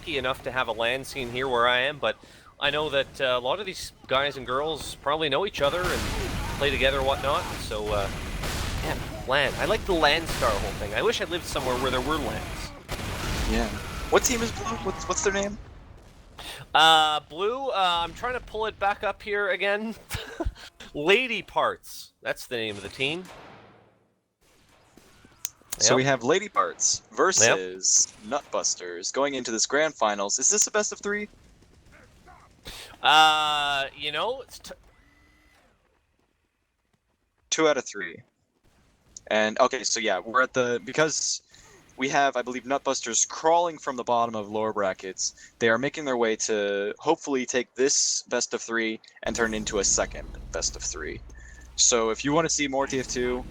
lucky enough to have a LAN scene here where I am, but I know that a lot of these guys and girls probably know each other and play together and whatnot, so, man, LAN. I like the LAN star whole thing. I wish I lived somewhere where there were LANs. Yeah. What team is Blue? What's their name? Blue, I'm trying to pull it back up here again. Lady Parts. That's the name of the team. So we have Lady Parts versus Nutbusters going into this grand finals. Is this a best of 3? You know, it's 2 out of 3. And okay, so yeah, we're at the because we have, I believe, Nutbusters crawling from the bottom of lower brackets. They are making their way to hopefully take this best of 3 and turn it into a second best of 3. So if you want to see more TF2,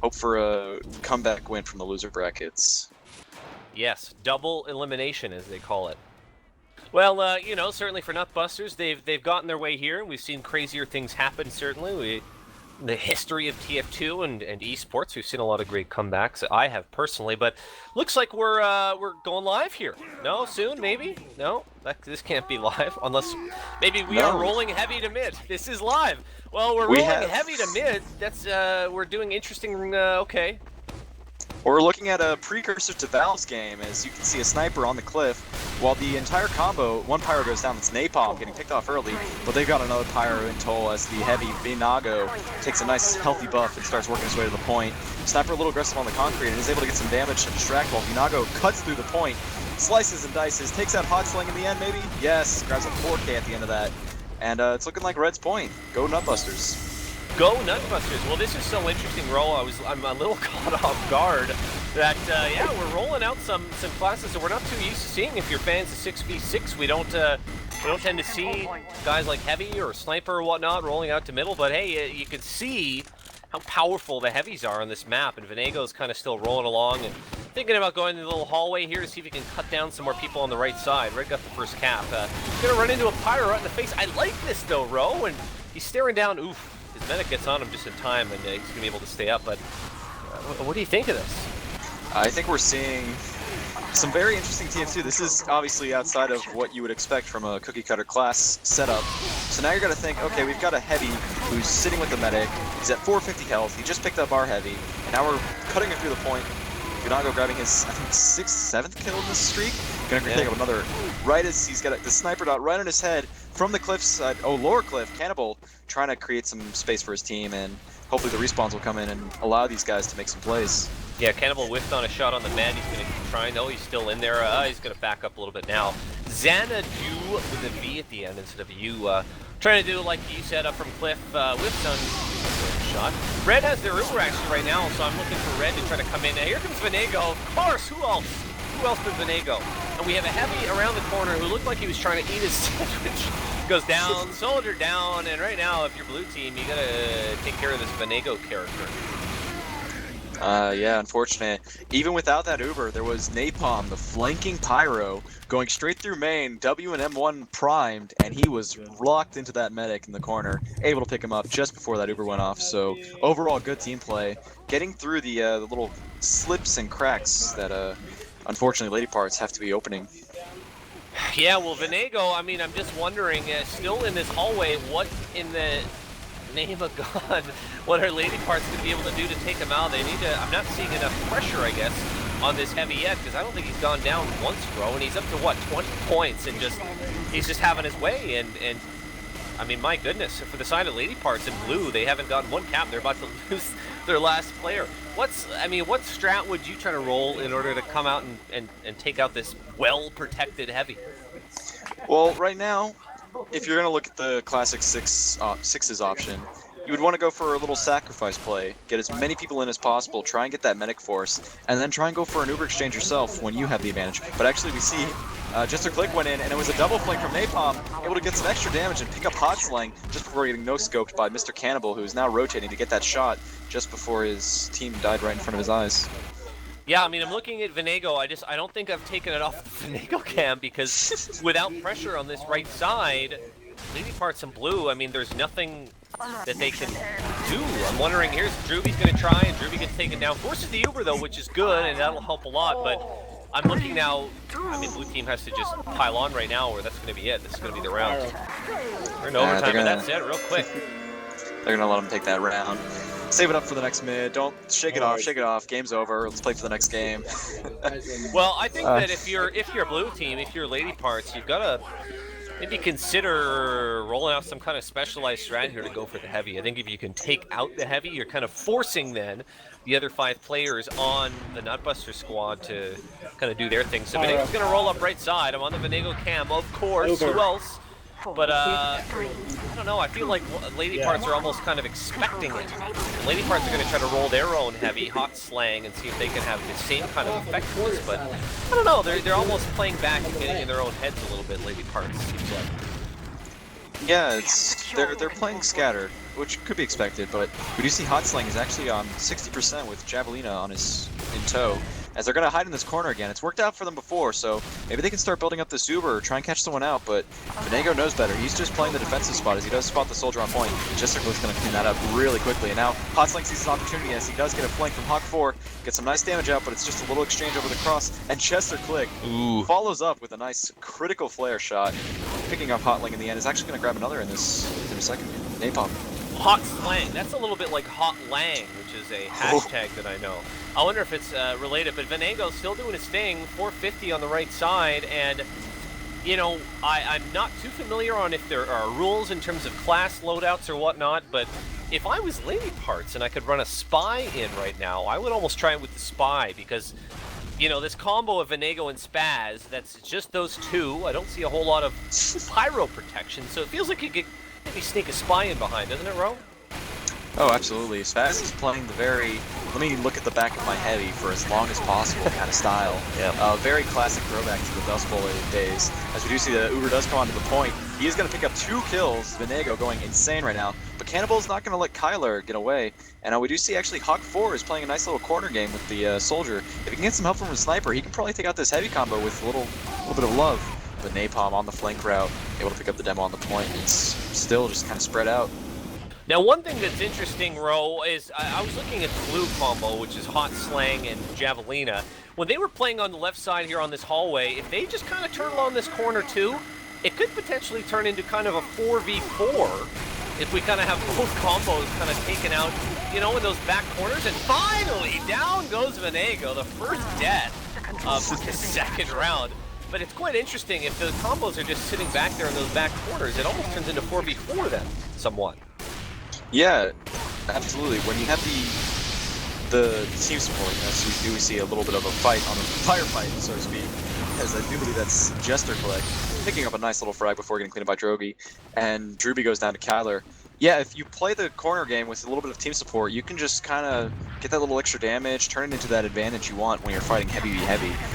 hope for a comeback win from the loser brackets. Yes, double elimination, as they call it. Well, you know, certainly for Nutbusters, they've gotten their way here, and we've seen crazier things happen, certainly. The history of TF2 and esports, we've seen a lot of great comebacks. I have personally, but looks like we're going live here. No, soon, maybe? No, this can't be live, unless maybe we are rolling heavy to mid. This is live. Well, we're rolling heavy to mid. That's we're doing interesting. Okay. We're looking at a precursor to Valve's game, as you can see a sniper on the cliff, while the entire combo, one pyro goes down, it's Napalm getting picked off early, but they've got another pyro in toll as the heavy Vinago takes a nice healthy buff and starts working his way to the point. Sniper a little aggressive on the concrete and is able to get some damage to distract while Vinago cuts through the point, slices and dices, takes out Hot Sling in the end maybe? Yes, grabs a 4K at the end of that. And it's looking like Red's point. Go Nutbusters. Go Nutbusters. Well, this is so interesting, Ro. I'm a little caught off guard that, yeah, we're rolling out some classes that we're not too used to seeing. If you're fans of 6v6, we don't tend to see guys like Heavy or Sniper or whatnot rolling out to middle, but hey, you can see how powerful the heavies are on this map, and Venago's kind of still rolling along and thinking about going to the little hallway here to see if he can cut down some more people on the right side. Red got the first cap. Gonna run into a pyro right in the face. I like this though, Ro, and he's staring down. Oof. His medic gets on him just in time, and he's going to be able to stay up, but what do you think of this? I think we're seeing some very interesting TF2. This is obviously outside of what you would expect from a cookie-cutter class setup. So now you're going to think, okay, we've got a Heavy who's sitting with the medic, he's at 450 health, he just picked up our Heavy, and now we're cutting it through the point. Vinago grabbing his, I think, 6th, 7th kill in this streak. Gonna pick up another right as he's got the sniper dot right on his head from the cliffside. Oh, lower cliff. Cannibal trying to create some space for his team, and hopefully the respawns will come in and allow these guys to make some plays. Yeah, Cannibal whiffed on a shot on the med. He's going to keep trying. No, he's still in there. He's going to back up a little bit now. Xanadu with a V at the end instead of a U. Trying to do like you said up from cliff. Whiffs on shot. Red has their Uber actually right now, so I'm looking for Red to try to come in. Now here comes Venago. Of course, who else? Who else but Venago? And we have a Heavy around the corner who looked like he was trying to eat his sandwich. Goes down, soldier down, and right now, if you're blue team, you gotta take care of this Venago character. Yeah, unfortunate. Even without that Uber, there was Napalm, the flanking pyro, going straight through main, W and M1 primed, and he was locked into that medic in the corner, able to pick him up just before that Uber went off. So overall, good team play, getting through the little slips and cracks that unfortunately Lady Parts have to be opening. Yeah, well, Venago, I mean, I'm just wondering, still in this hallway, what in the name of God, what are Lady Parts going to be able to do to take him out? They need to, I'm not seeing enough pressure, I guess, on this Heavy yet, because I don't think he's gone down once, bro, and he's up to, what, 20 points, and he's just having his way, and I mean, my goodness, for the side of Lady Parts in blue, they haven't gotten one cap, they're about to lose their last player. What strat would you try to roll in order to come out and take out this well-protected Heavy? Well, right now, if you're going to look at the classic sixes option, you would want to go for a little sacrifice play, get as many people in as possible, try and get that medic force, and then try and go for an Uber exchange yourself when you have the advantage. But actually we see just a click went in, and it was a double flank from Napalm, able to get some extra damage and pick up Hot Slang just before getting no-scoped by Mr. Cannibal, who's now rotating to get that shot just before his team died right in front of his eyes. Yeah, I mean, I'm looking at Venago. I don't think I've taken it off the Venago cam because without pressure on this right side, Lady Parts and blue, I mean, there's nothing that they can do. I'm wondering, here's Drewby's going to try, and Drewby gets taken down. Forces the Uber, though, which is good, and that'll help a lot, but I'm looking now. I mean, blue team has to just pile on right now, or that's going to be it. This is going to be the round. We're in overtime, and that's it, real quick. They're gonna let them take that round. Save it up for the next mid. Don't shake it off. Shake it off. Game's over. Let's play for the next game. Well, I think that if you're a blue team, if you're lady parts, you've got to maybe consider rolling out some kind of specialized strategy here to go for the heavy. I think if you can take out the heavy, you're kind of forcing then the other 5 players on the Nutbuster squad to kind of do their thing. So Venego's going to roll up right side. I'm on the Venego cam, of course. Who else? But I don't know. I feel like lady parts are almost kind of expecting it. Lady parts are going to try to roll their own heavy hot slang and see if they can have the same kind of effectiveness. But I don't know. They're almost playing back and getting in their own heads a little bit. Lady parts seems like. Yeah, they're playing scattered, which could be expected. But we do see hot slang is actually on 60% with Javelina on his in tow. As they're going to hide in this corner again. It's worked out for them before, so maybe they can start building up this Uber or try and catch someone out, but Venego knows better. He's just playing the defensive spot as he does spot the soldier on point. Jester's going to clean that up really quickly, and now Hotsling sees his opportunity as he does get a flank from Hawk 4, gets some nice damage out, but it's just a little exchange over the cross, and Chester Click follows up with a nice critical flare shot, picking up Hotling in the end. Is actually going to grab another in a second. Napalm. Hot slang. That's a little bit like hot lang, which is a hashtag that I know. I wonder if it's related, but Venego's still doing his thing. 450 on the right side, and you know, I'm not too familiar on if there are rules in terms of class loadouts or whatnot, but if I was lady parts and I could run a spy in right now, I would almost try it with the spy because, you know, this combo of Venego and Spaz, that's just those two. I don't see a whole lot of pyro protection, so it feels like you could maybe sneak a spy in behind, doesn't it, Ro? Oh, absolutely. Spaz is playing the very, let me look at the back of my heavy for as long as possible kind of style. Yeah. Very classic throwback to the Dust Bowl days. As we do see the Uber does come onto the point, he is going to pick up 2 kills. Venego going insane right now, but Cannibal's not going to let Kyler get away. And we do see actually Hawk 4 is playing a nice little corner game with the Soldier. If he can get some help from a sniper, he can probably take out this heavy combo with a little bit of love. But Napalm on the flank route, able to pick up the demo on the point. It's still just kind of spread out. Now, one thing that's interesting, Ro, is I was looking at the blue combo, which is Hot Slang and Javelina. When they were playing on the left side here on this hallway, if they just kind of turn along this corner too, it could potentially turn into kind of a 4v4 if we kind of have both combos kind of taken out, you know, in those back corners. And finally, down goes Venego, the first death of the second round. But it's quite interesting, if the combos are just sitting back there in those back corners, it almost turns into 4v4 then, somewhat. Yeah, absolutely. When you have the team support, so we see a little bit of a fight on a firefight, so to speak, as I do believe that's Jester Collect, picking up a nice little frag before getting cleaned up by Drogi, and Drewby goes down to Kyler. Yeah, if you play the corner game with a little bit of team support, you can just kind of get that little extra damage, turn it into that advantage you want when you're fighting heavy,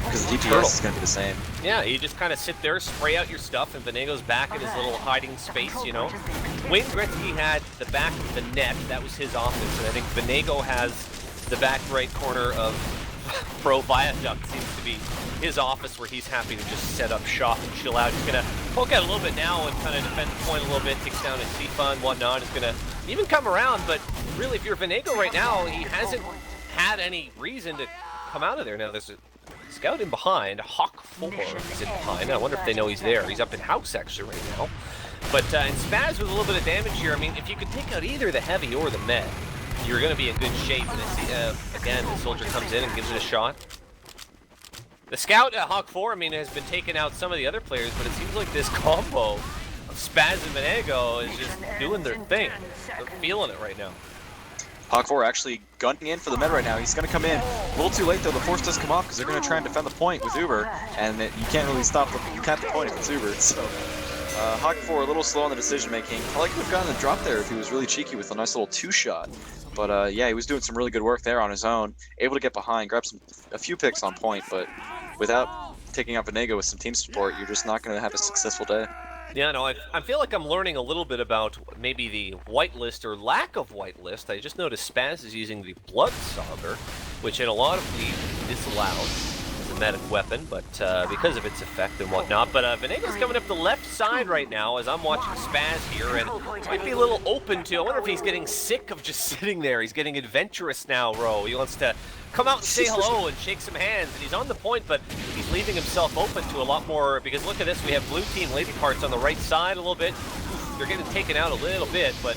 because the DPS is going to be the same. Yeah, you just kind of sit there, spray out your stuff, and Venego's back in his little hiding space, you know. Wayne Gretzky had the back of the net, that was his office, and I think Venego has the back right corner of Pro Viaduct, seems to be his office where he's happy to just set up shop and chill out. He's going to poke out a little bit now and kind of defend the point a little bit, takes down his Sifa and whatnot. He's going to even come around, but really, if you're Venego right now, he hasn't had any reason to come out of there. Now, there's a scout in behind. Hawk 4 is in behind. I wonder if they know he's there. He's up in house, actually, right now. But in Spaz with a little bit of damage here, I mean, if you could take out either the heavy or the med, you're going to be in good shape. And again, the soldier comes in and gives it a shot. The scout at Hawk 4, I mean, has been taking out some of the other players, but it seems like this combo of Spaz and Venego is just doing their thing. They're feeling it right now. Hawk 4 actually gunning in for the med right now. He's going to come in. A little too late, though. The force does come off because they're going to try and defend the point with Uber, and you can't really stop the, you cap the point if it's Uber. So Hawk 4 a little slow on the decision making. Probably could have gotten a drop there if he was really cheeky with a nice little 2-shot. But yeah, he was doing some really good work there on his own. Able to get behind, grab a few picks on point, but without taking out Venego with some team support, you're just not going to have a successful day. Yeah, no, I feel like I'm learning a little bit about maybe the whitelist or lack of whitelist. I just noticed Spaz is using the Blood Sauger, which in a lot of leagues is disallowed. medic weapon, but because of its effect and whatnot. But Venego's coming up the left side right now as I'm watching Spaz here, and might be a little open to. I wonder if he's getting sick of just sitting there. He's getting adventurous now, Ro. He wants to come out and say hello and shake some hands, and he's on the point, but he's leaving himself open to a lot more, because look at this, we have blue team Lady Parts on the right side a little bit. They're getting taken out a little bit, but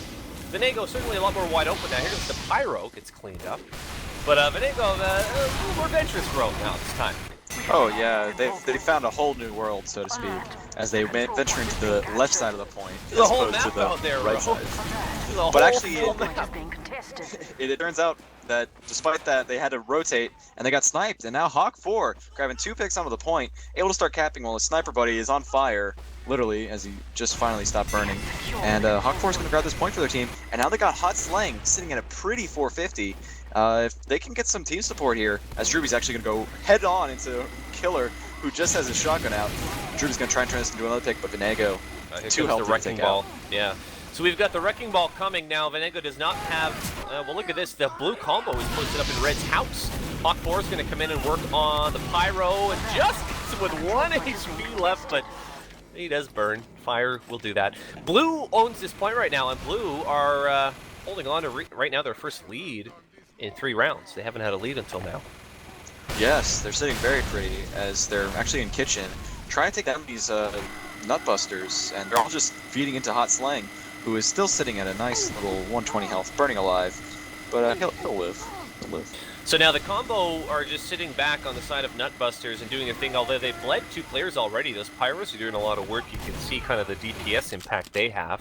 Venego certainly a lot more wide open now. Here comes the Pyro, gets cleaned up. But Venego, a little more adventurous growth now this time. Oh yeah, they found a whole new world, so to speak, as they venture into the left side of the point. The whole map out there, right side. But actually, it turns out that despite that, they had to rotate, and they got sniped, and now Hawk4 grabbing 2 picks onto the point, able to start capping while his sniper buddy is on fire, literally, as he just finally stopped burning. And Hawk4 is going to grab this point for their team, and now they got Hot Slang sitting at a pretty 450. If they can get some team support here, as Drewby's actually going to go head-on into Killer, who just has his shotgun out. Drewby's going to try and turn this into another pick, but Venego, 2 health the wrecking ball. Yeah. So we've got the wrecking ball coming now. Venego does not have, well, look at this. The blue combo is posted up in Red's house. Hawk4 is going to come in and work on the Pyro, and just with 1 HP left, but he does burn. Fire will do that. Blue owns this point right now, and Blue are holding on to, right now, their first lead in 3 rounds. They haven't had a lead until now. Yes, they're sitting very pretty, as they're actually in kitchen, trying to take down these nutbusters, and they're all just feeding into Hot Slang, who is still sitting at a nice little 120 health, burning alive, but he'll live. He'll live. So now the combo are just sitting back on the side of Nutbusters and doing a thing, although they've bled 2 players already. Those Pyros are doing a lot of work. You can see kind of the DPS impact they have.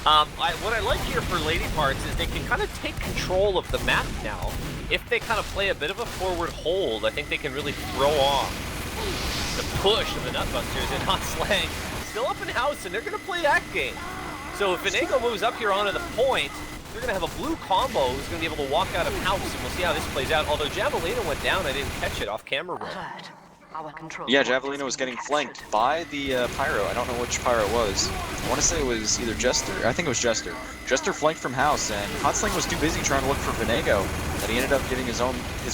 What I like here for Lady Parts is they can kind of take control of the map now. If they kind of play a bit of a forward hold, I think they can really throw off the push of the Nutbusters, and Hot Slang still up in house, and they're going to play that game. So if Venego moves up here onto the point, they're going to have a blue combo who's going to be able to walk out of house, and we'll see how this plays out. Although Javelina went down, I didn't catch it off camera. Yeah, Javelina was getting flanked by the Pyro. I don't know which Pyro it was. I want to say it was either Jester. I think it was Jester. Jester flanked from house, and Hot Sling was too busy trying to look for Venego, that he ended up getting his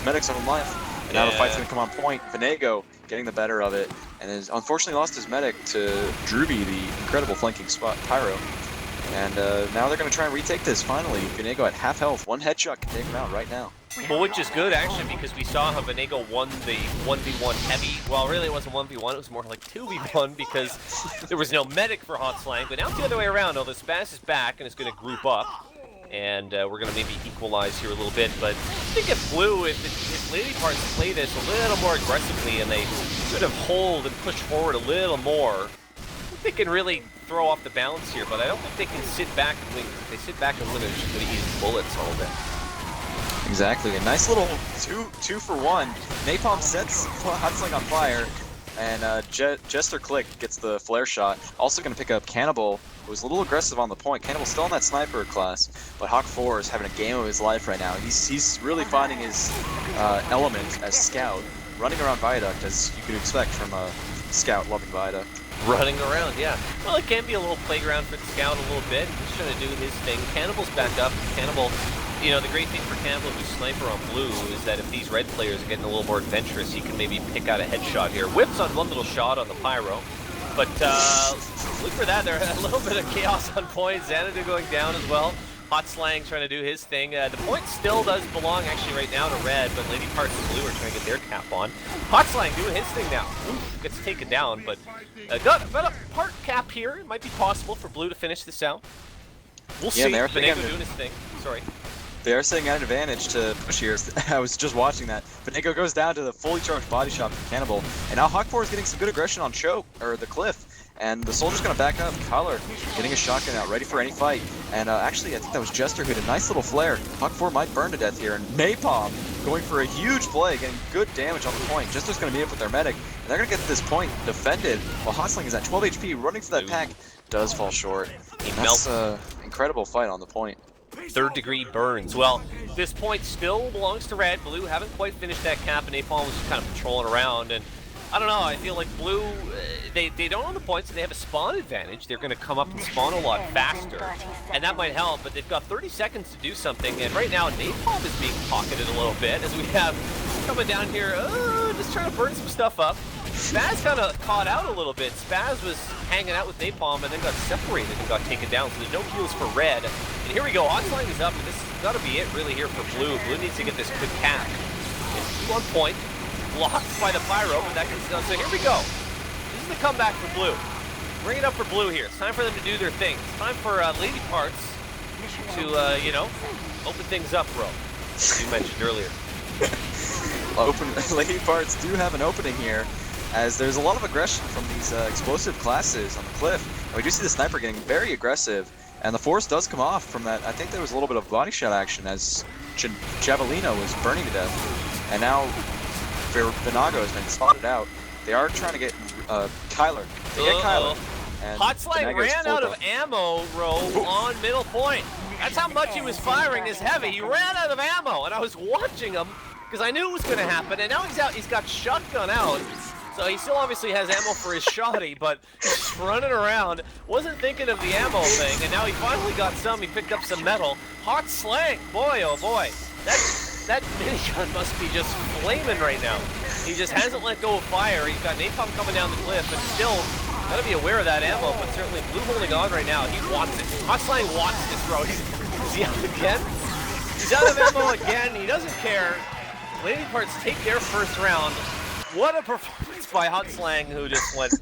medic's own life. And now the fight's going to come on point. Venego getting the better of it, and has unfortunately lost his medic to Drewby, the incredible flanking spot Pyro. And now they're going to try and retake this, finally. Venego at half health. 1 headshot can take him out right now. Well, which is good, actually, because we saw how Venego won the 1v1 heavy. Well, really, it wasn't 1v1. It was more like 2v1 because there was no medic for Hot Slang. But now it's the other way around. Although Spaz is back and is going to group up. And we're going to maybe equalize here a little bit. But I think if Blue, if Lady Parts play this a little more aggressively and they sort of hold and push forward a little more, they can really throw off the balance here, but I don't think they can sit back and win. If they sit back and win, they're just going to eat bullets all day. Exactly. A nice little two for one. Napalm sets Hot Sling on fire, and Jester Click gets the flare shot. Also going to pick up Cannibal, who was a little aggressive on the point. Cannibal's still in that sniper class, but Hawk4 is having a game of his life right now. He's really finding his element as Scout, running around Viaduct, as you could expect from a Scout loving Viaduct. Running around, yeah. Well, it can be a little playground for the Scout a little bit. He's trying to do his thing. Cannibal's back up. Cannibal, you know, the great thing for Cannibal, who's sniper on blue, is that if these red players are getting a little more adventurous, he can maybe pick out a headshot here. Whips on 1 little shot on the Pyro. But look for that. There's a little bit of chaos on point. Xanadu going down as well. Hot Slang trying to do his thing. The point still does belong actually right now to red, but Lady Parts and Blue are trying to get their cap on. Hot Slang doing his thing now. Oof, gets taken down, but got a part cap here. It might be possible for Blue to finish this out. We'll see. Venego doing his thing. Sorry. They are sitting at an advantage to push here. I was just watching that. Venego goes down to the fully charged body shot from Cannibal, and now Hawk4 is getting some good aggression on Choke, or the Cliff. And the soldier's going to back up. Collar getting a shotgun out, ready for any fight. And actually, I think that was Jester who had a nice little flare. Hawk4 might burn to death here. And Napalm going for a huge play, getting good damage on the point. Jester's going to meet up with their medic. And they're going to get this point defended. While Hot Sling is at 12 HP, running for that pack. Does fall short. That's an incredible fight on the point. 3rd degree burns. Well, this point still belongs to red. Blue haven't quite finished that cap, and Napalm was just kind of patrolling around. And I don't know, I feel like Blue, they don't own the points, and they have a spawn advantage. They're going to come up and spawn a lot faster, and that might help, but they've got 30 seconds to do something, and right now Napalm is being pocketed a little bit, as we have coming down here, just trying to burn some stuff up. Spaz kind of caught out a little bit. Spaz was hanging out with Napalm and then got separated and got taken down, so there's no heals for Red. And here we go, Hotslang is up, and this has got to be it really here for Blue. Blue needs to get this quick cap. It's 1 point, blocked by the Pyro, but that gets done. So here we go. This is the comeback for Blue. Bring it up for Blue here. It's time for them to do their thing. It's time for Lady Parts to, you know, open things up, bro, as you mentioned earlier. Lady Parts do have an opening here, as there's a lot of aggression from these explosive classes on the cliff. And we do see the sniper getting very aggressive, and the force does come off from that. I think there was a little bit of body shot action as Javelina was burning to death, and now Vinago has been spotted out. They are trying to get Kyler. They get Kyler. Hotslang ran out of ammo, on middle point. That's how much he was firing his heavy. He ran out of ammo, and I was watching him because I knew it was going to happen. And now he's out. He's got shotgun out, so he still obviously has ammo for his shotty, but he's running around. Wasn't thinking of the ammo thing, and now he finally got some. He picked up some metal. Hotslang, boy, oh boy, that minigun must be just flaming right now. He just hasn't let go of fire. He's got napalm coming down the cliff, but still gotta be aware of that ammo. But certainly Blue holding on right now. He wants it. Hotslang wants this, bro. Is he out again? He's out of ammo again. He doesn't care. Lady Parts take their first round. What a performance by Hotslang, who just went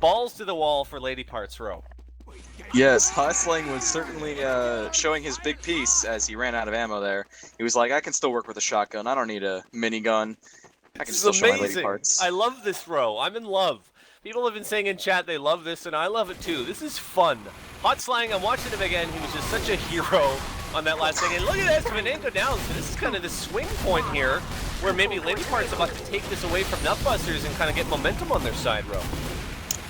balls to the wall for Lady Parts row. Yes, Hotslang was certainly showing his big piece as he ran out of ammo there. He was like, I can still work with a shotgun. I don't need a minigun. I can still show my Lady Parts. I love this row. I'm in love. People have been saying in chat they love this, and I love it too. This is fun. Hotslang, I'm watching him again. He was just such a hero on that last thing. And look at this, Venenko down. So this is kind of the swing point here, where maybe Lady Parts about to take this away from Nutbusters and kind of get momentum on their side row.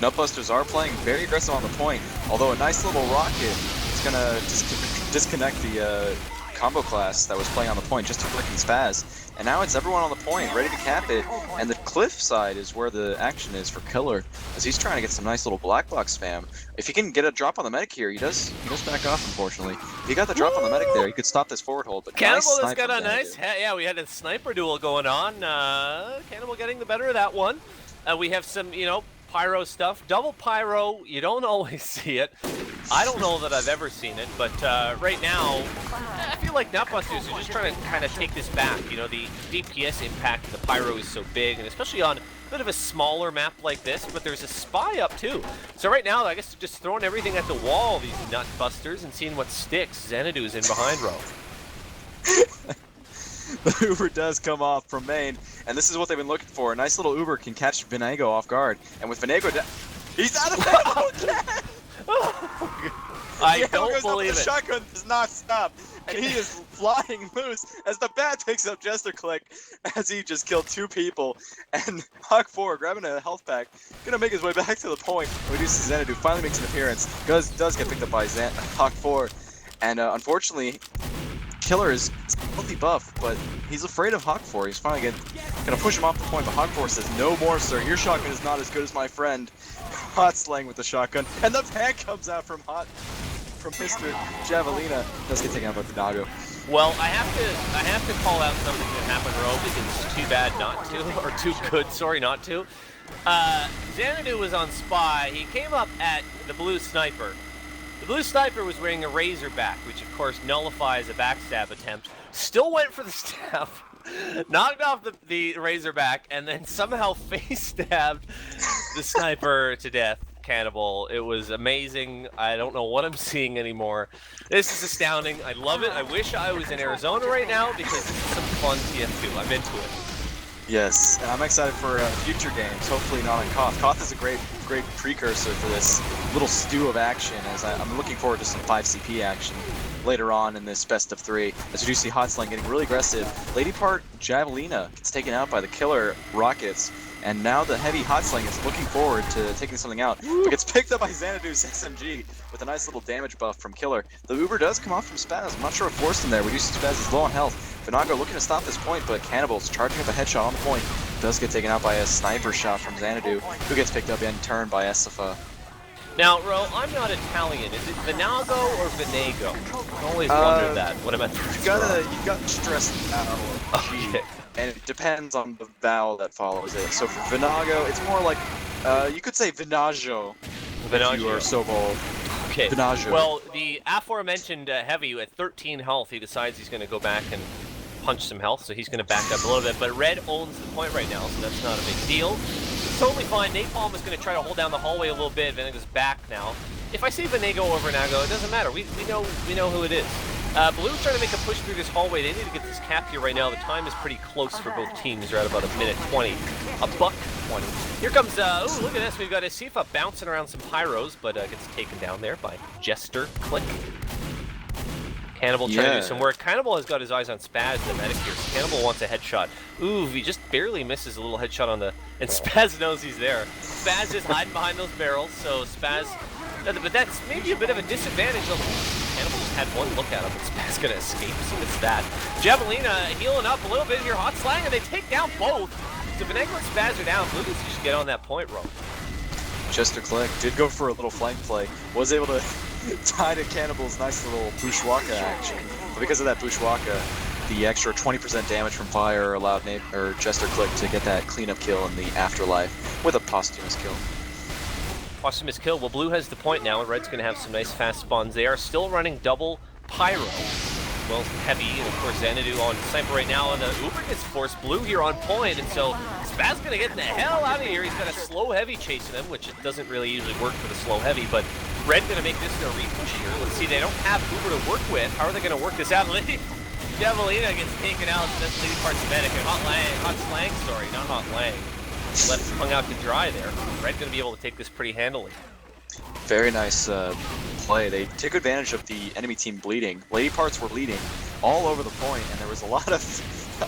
Nutbusters are playing very aggressive on the point, although a nice little rocket is going to disconnect the combo class that was playing on the point just to freaking spaz. And now it's everyone on the point, ready to cap it, and the cliff side is where the action is for Killer, as he's trying to get some nice little black box spam. If he can get a drop on the medic here, he does back off, unfortunately. If he got the drop on the medic there, he could stop this forward hold, but Cannibal nice has got a nice, yeah, we had a sniper duel going on. Cannibal getting the better of that one. We have some, you know, pyro stuff. Double pyro, you don't always see it. I don't know that I've ever seen it, but right now, I feel like Nutbusters are just trying to kind of take this back. You know, the DPS impact of the pyro is so big, and especially on a bit of a smaller map like this, but there's a spy up too. So right now, I guess they're just throwing everything at the wall, these Nutbusters, and seeing what sticks. Xanadu's in behind row. The Uber does come off from main, and this is what they've been looking for. A nice little Uber can catch Vinago off guard, and with Vinago he's out of ammo again! I don't believe it. The shotgun does not stop, and he is flying loose as the bat picks up Jester Click as he just killed 2 people. And Hawk4 grabbing a health pack, gonna make his way back to the point. We do see Xanadu finally makes an appearance. Does get picked up by Hawk4, and unfortunately, Killer is healthy buff, but he's afraid of Hawk4. He's finally gonna push him off the point, but Hawk4 says, "No more, sir. Your shotgun is not as good as my friend." Hotslang with the shotgun, and the pan comes out from Mr. Javelina. Does get taken out by Vinago. Well, I have to call out something that happened, Ro, because it's too bad not to, or too good, sorry, not to. Xanadu was on spy. He came up at the blue sniper. The blue sniper was wearing a Razorback, which of course nullifies a backstab attempt. Still went for the stab, knocked off the Razorback, and then somehow face-stabbed the sniper to death. Cannibal. It was amazing. I don't know what I'm seeing anymore. This is astounding. I love it. I wish I was in Arizona right now because this is some fun TF2. I'm into it. Yes, and I'm excited for future games. Hopefully not on Koth. Koth is a great precursor for this little stew of action, as I'm looking forward to some 5CP action later on in this best of 3. As you do see Hotslang getting really aggressive. Lady Part Javelina gets taken out by the Killer Rockets, and now the heavy Hotslang is looking forward to taking something out, but gets picked up by Xanadu's SMG with a nice little damage buff from Killer. The Uber does come off from Spaz. I'm not sure what forced him there. We do see Spaz is low on health. Vinago looking to stop this point, but Cannibal's charging up a headshot on the point. Does get taken out by a sniper shot from Xanadu, who gets picked up in turn by Essifa. Now, Ro, I'm not Italian. Is it Vinago or Vinago? I've always wondered that. What am I? You got stressed out. Okay. and it depends on the vowel that follows it. So for Vinago, it's more like, you could say Vinaggio, if you are so bold. Okay. Vinaggio. Well, the aforementioned heavy at 13 health, he decides he's going to go back and punch some health, so he's going to back up a little bit. But Red owns the point right now, so that's not a big deal. It's totally fine. Napalm is going to try to hold down the hallway a little bit. Venago's back now. If I say Venago over Nago, it doesn't matter. We know who it is. Blue's trying to make a push through this hallway. They need to get this cap here right now. The time is pretty close for both teams. They're at about a minute 20. $1:20. Here comes, oh, look at this. We've got Asifa bouncing around some pyros, but gets taken down there by Jester Click. Cannibal trying to do some work. Cannibal has got his eyes on Spaz, the medic here. Cannibal wants a headshot. Ooh, he just barely misses a little headshot on the... And Spaz knows he's there. Spaz is hiding behind those barrels, so Spaz... But that's maybe a bit of a disadvantage. Cannibal just had one look at him, and Spaz gonna escape. So it's that. Javelina healing up a little bit here. Hot Slang, and they take down both. So Venago and Spaz are down. Blue needs to just get on that point row. Jester Click did go for a little flank play. Was able to tie to Cannibal's nice little Bushwaka action. But because of that Bushwaka, the extra 20% damage from fire allowed Jester Click to get that cleanup kill in the afterlife with a posthumous kill. Posthumous kill. Well, Blue has the point now, and Red's going to have some nice fast spawns. They are still running double Pyro. Well, Heavy, and of course Xanadu on Sniper right now, and the Uber gets forced. Blue here on point, and so Spaz going to get the hell out of here. He's got a slow Heavy chasing him, which it doesn't really usually work for the slow Heavy, but Red going to make this a repush here. Let's see, they don't have Uber to work with. How are they going to work this out? Javelina gets taken out, so that's Lady Parts Medic, and Hot Slang, sorry, not Hot Lang. Left hung out to dry there. Red going to be able to take this pretty handily. Very nice play. They took advantage of the enemy team bleeding. Lady Parts were leading all over the point, and there was a lot of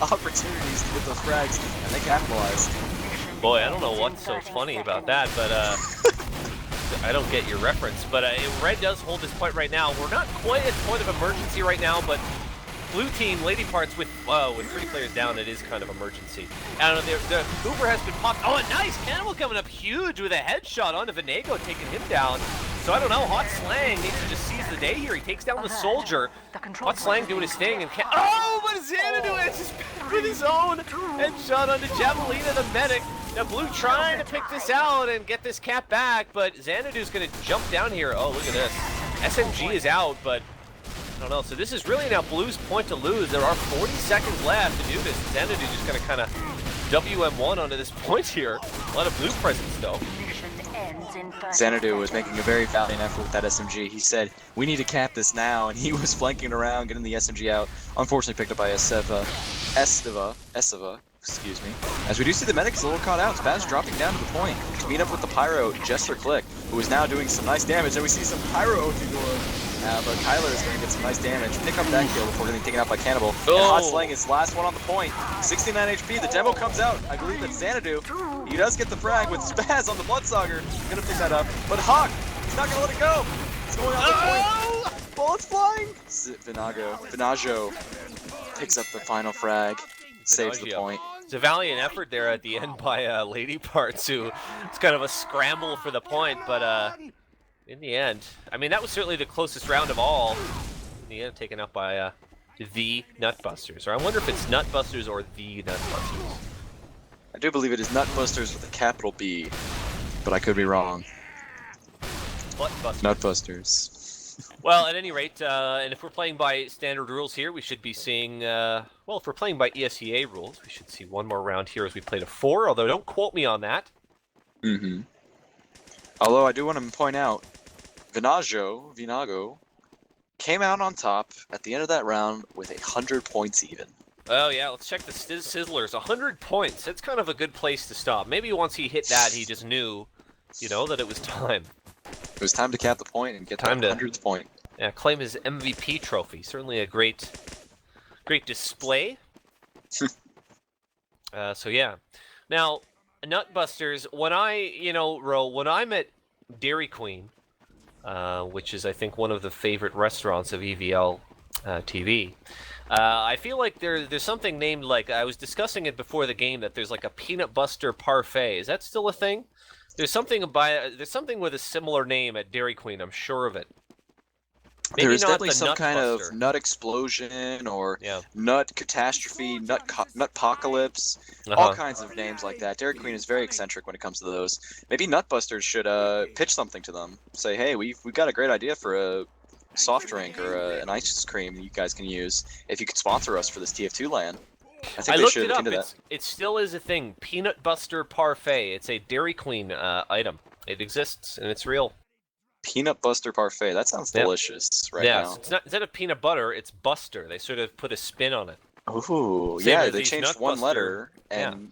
opportunities to get those frags, and they capitalized. Boy, I don't know what's so funny about that, but I don't get your reference. But Red does hold this point right now. We're not quite at point of emergency right now, but Blue team, Lady Parts with 3 players down, it is kind of emergency. I don't know, the Uber has been popped. Oh, nice! Cannibal coming up huge with a headshot onto Venago, taking him down. So I don't know, Hot Slang needs to just seize the day here. He takes down the soldier. Hot Slang doing his thing, and oh, what is Xanadu answers with his own headshot onto Javelina, the medic. Now Blue trying to pick this out and get this cap back, but Xanadu's going to jump down here. Oh, look at this. SMG is out, but I don't know. So this is really now Blue's point to lose. There are 40 seconds left to do this. Xanadu just going to kind of WM1 onto this point here. A lot of Blue presence, though. Xanadu was making a very valiant effort with that SMG. He said, we need to cap this now, and he was flanking around, getting the SMG out. Unfortunately picked up by Estiva, excuse me. As we do see the medic is a little caught out. Spaz dropping down to the point to meet up with the Pyro, Jester Click, who is now doing some nice damage. And we see some Pyro Othidora. But Kyler is going to get some nice damage, pick up that kill before getting taken out by Cannibal. And Hot Slang is last one on the point. 69 HP, the demo comes out. I believe that's Xanadu. He does get the frag with Spaz on the Bloodsauger. He's going to pick that up. But Hawk, he's not going to let it go. It's going on the point. Bullets flying. Vinaggio picks up the final frag, saves the point. It's a valiant effort there at the end by Lady Parts, who it's kind of a scramble for the point, but in the end, I mean, that was certainly the closest round of all. In the end, taken up by the Nutbusters. Or I wonder if it's Nutbusters or the Nutbusters. I do believe it is Nutbusters with a capital B, but I could be wrong. Nutbusters. Nutbusters. Well, at any rate, and if we're playing by standard rules here, we should be seeing, well, if we're playing by ESEA rules, we should see one more round here as we play to 4, although don't quote me on that. Mm-hmm. Although I do want to point out, Vinago, came out on top at the end of that round with 100 points even. Oh yeah, let's check the Sizzlers. 100 points. That's kind of a good place to stop. Maybe once he hit that, he just knew, you know, that it was time. It was time to cap the point and get that 100th point. Yeah, claim his MVP trophy. Certainly a great display. So yeah. Now, Nutbusters, when when I'm at Dairy Queen, which is, I think, one of the favorite restaurants of EVL TV. I feel like there's something named, like, I was discussing it before the game, that there's like a Peanut Buster Parfait. Is that still a thing? There's something with a similar name at Dairy Queen, I'm sure of it. Maybe There is not definitely the some nut kind buster. of nut explosion or Yeah. nut catastrophe, nutpocalypse, all kinds of names like that. Dairy Queen is very eccentric when it comes to those. Maybe Nutbusters should pitch something to them. Say, hey, we've got a great idea for a soft drink or an ice cream you guys can use if you could sponsor us for this TF2 LAN. I think I they looked should it look up. into that. It still is a thing. Peanut Buster Parfait. It's a Dairy Queen item. It exists and it's real. Peanut Buster Parfait. That sounds Yep. delicious right Yeah, now. so it's not, instead of peanut butter, it's Buster. They sort of put a spin on it. Ooh, Same yeah, as they these changed Nut one Buster- letter and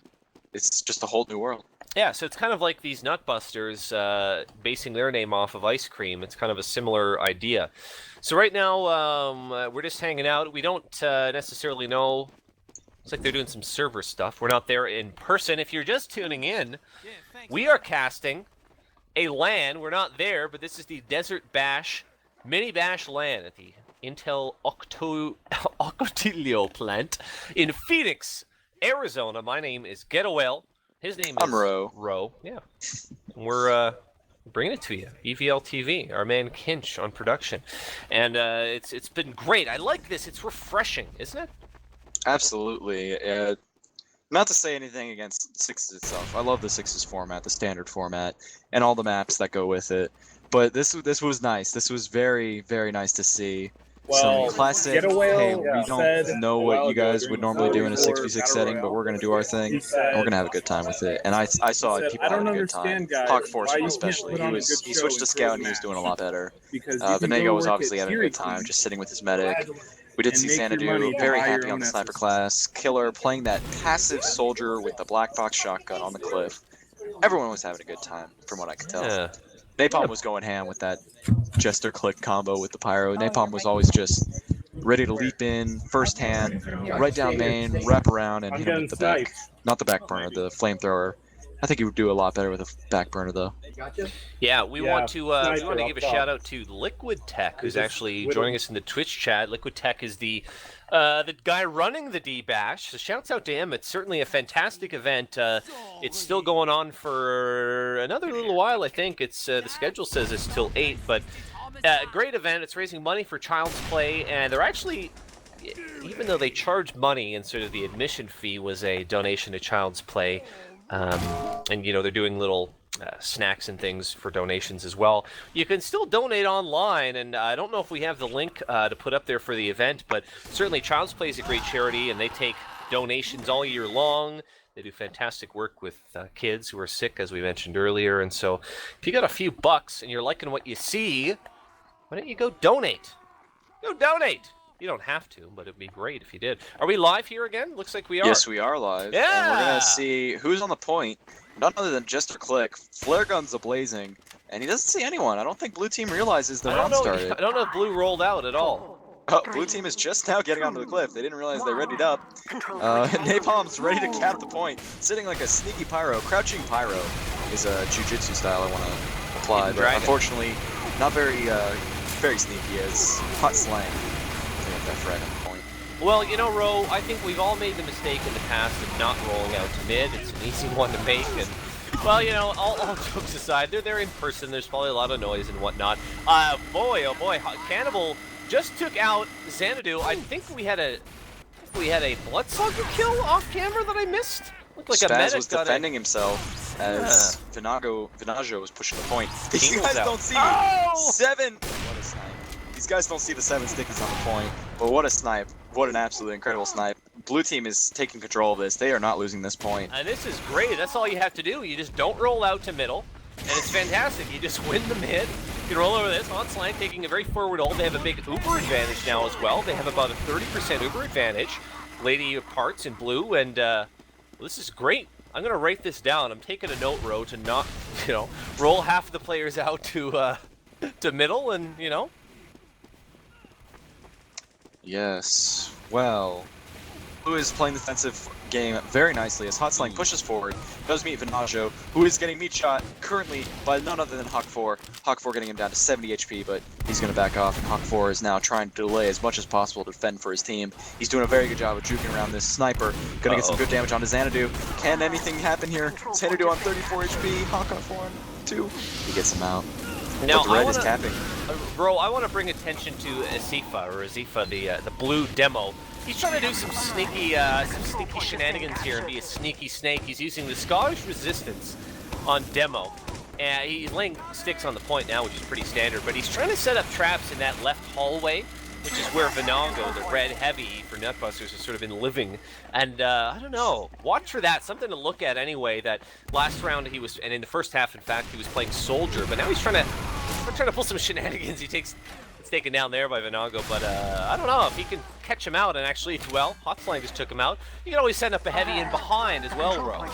it's just a whole new world. Yeah, so it's kind of like these Nutbusters basing their name off of ice cream. It's kind of a similar idea. So right now, we're just hanging out. We don't necessarily know. Looks like they're doing some server stuff. We're not there in person. If you're just tuning in, we are casting a LAN. We're not there, but this is the Desert Bash MiniBash LAN at the Intel Ocotillo plant in Phoenix, Arizona. My name is Getawhale. His name is Ro. Yeah. We're bringing it to you. EVL TV, our man Kinch on production. And it's been great. I like this. It's refreshing, isn't it? Absolutely. Not to say anything against Sixes itself. I love the Sixes format, the standard format, and all the maps that go with it. But this was nice. This was very, very nice to see. Well, Some classic, Getawhale, hey, we don't know what you guys would normally do in a 6v6 Battle setting, Royale, but we're going to do our thing, and said- we're going to have a good time with it. And I saw said, people "I don't having a good time. understand, guys, Hawk Force why you especially. can't put on a good He show switched to and Scout throw and he was match. doing a lot better. Because you can Benego go was work obviously at having a Dairy good time, Queen just sitting with his medic. and We did make see your Xanadu, money very buy your happy on own the sniper SSD. class. Killer playing that passive soldier with the black box shotgun on the cliff. Everyone was having a good time, from what I could tell. Yeah. Napalm was going ham with that Jester click combo with the pyro. Napalm was always just ready to leap in, first hand, right down main, wrap around, and I'm hit him getting with the back. sniped. Not the back burner, the flamethrower. I think he would do a lot better with a back burner, though. Yeah, we Yeah, want to sniper give up a top. shout out to Liquid Tech, who's Just actually whittle. joining us in the Twitch chat. Liquid Tech is the guy running the D-Bash, so shouts out to him. It's certainly a fantastic event. It's still going on for another little while, I think. It's the schedule says it's till 8, but great event. It's raising money for Child's Play, and they're actually, even though they charge money and sort of the admission fee was a donation to Child's Play, and you know they're doing little snacks and things for donations as well. You can still donate online, and I don't know if we have the link to put up there for the event, but certainly Child's Play is a great charity, and they take donations all year long. They do fantastic work with kids who are sick, as we mentioned earlier, and so if you got a few bucks and you're liking what you see, why don't you go donate? Go donate! You don't have to, but it'd be great if you did. Are we live here again? Looks like we are. Yes, we are live. And we're Yeah! going to see who's on the point. None other than Jester Click. Flare gun's ablazing, and he doesn't see anyone. I don't think Blue Team realizes the round started. I don't know if Blue rolled out at all. Oh, Blue Team is just now getting onto the cliff. They didn't realize they readied up. Napalm's ready to cap the point, sitting like a sneaky pyro. Crouching pyro is a jiu-jitsu style I want to apply, but Dragon. unfortunately, not very sneaky as hot slang. That frag on the point. Well, you know, Ro, I think we've all made the mistake in the past of not rolling out to mid. It's an easy one to make, and well, you know, all jokes aside, they're there in person. There's probably a lot of noise and whatnot. Boy, oh boy, Cannibal just took out Xanadu. I think we had a Bloodsucker kill off camera that I missed. Looked like a Spaz medic was got defending himself as Vinaggio was pushing the point. These King guys was out. don't see Oh! 7. What a snipe. These guys don't see the 7 stickies on the point, but what a snipe. What an absolutely incredible snipe. Blue Team is taking control of this. They are not losing this point. And this is great. That's all you have to do. You just don't roll out to middle, and it's fantastic. You just win the mid. You can roll over this. On Slang taking a very forward hold. They have a big Uber advantage now as well. They have about a 30% Uber advantage. Lady of Parts in blue, and this is great. I'm going to write this down. I'm taking a note, Ro, to not, you know, roll half the players out to middle, and, you know. Yes. Well, Blue is playing the defensive game very nicely as Hot Slang pushes forward, does meet Vinaggio, who is getting meat shot currently by none other than Hawk4. Hawk4 getting him down to 70 HP, but he's going to back off, and Hawk4 is now trying to delay as much as possible to defend for his team. He's doing a very good job of juking around this sniper. Going to get some good damage onto Xanadu. Can anything happen here? Xanadu on 34 HP, Hawk on 4 on 2. He gets him out. Now, but the red is capping. Bro, I want to bring attention to Azifa, the blue demo. He's trying to do some sneaky shenanigans here and be a sneaky snake. He's using the Scottish resistance on demo. And he's laying sticks on the point now, which is pretty standard, but he's trying to set up traps in that left hallway, which is where Vanago, the red heavy for Nutbusters, has sort of been living. And I don't know, watch for that. Something to look at anyway. That last round he was, and in the first half, in fact, he was playing Soldier, but now he's trying to pull some shenanigans. It's taken down there by Vanago, but I don't know if he can catch him out and actually, well, Hotslang just took him out. You can always send up a heavy in behind as well, Ro.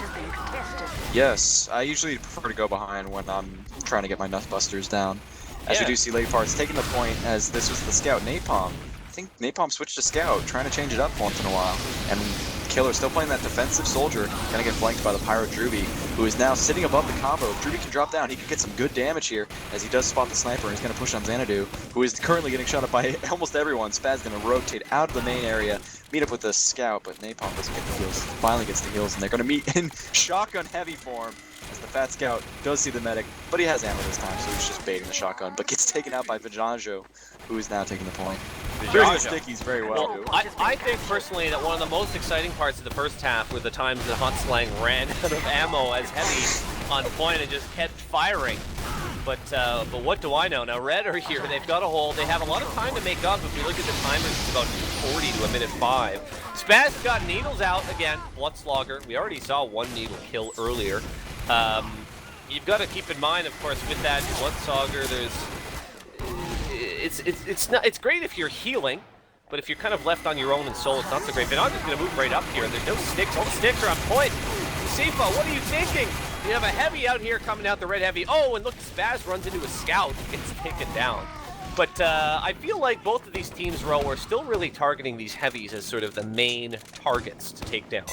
Yes, I usually prefer to go behind when I'm trying to get my Nutbusters down. As we do see Lady Parts taking the point, as this was the scout Napalm. I think Napalm switched to scout, trying to change it up once in a while. And Killer still playing that defensive Soldier, gonna get flanked by the Pyro Drewby, who is now sitting above the combo. If Drewby can drop down, he could get some good damage here, as he does spot the sniper, and he's gonna push on Xanadu, who is currently getting shot up by almost everyone. Spaz gonna rotate out of the main area, meet up with the scout, but Napalm doesn't get the heals. Finally gets the heals, and they're gonna meet in shotgun heavy form. As the Fat Scout does see the medic, but he has ammo this time, so he's just baiting the shotgun, but gets taken out by Vanago, who is now taking the point. Doing the stickies very well. I think personally that one of the most exciting parts of the first half were the times that Hotslang ran out of ammo as heavy on point and just kept firing. But what do I know? Now Red are here, they've got a hole, they have a lot of time to make up. If we look at the timers, it's about 2:40 to a minute 5. Spaz got needles out again, Bloodslogger. We already saw one needle kill earlier. You've got to keep in mind, of course, with that Bloodslogger, it's great if you're healing, but if you're kind of left on your own in soul, it's not so great. Vanago's going to move right up here, and there's no sticks. All the sticks are on point. Sifa, what are you thinking? You have a heavy out here coming out, the red heavy. Oh, and look, Spaz runs into a scout, gets taken down. But I feel like both of these teams, Ro, are still really targeting these heavies as sort of the main targets to take down.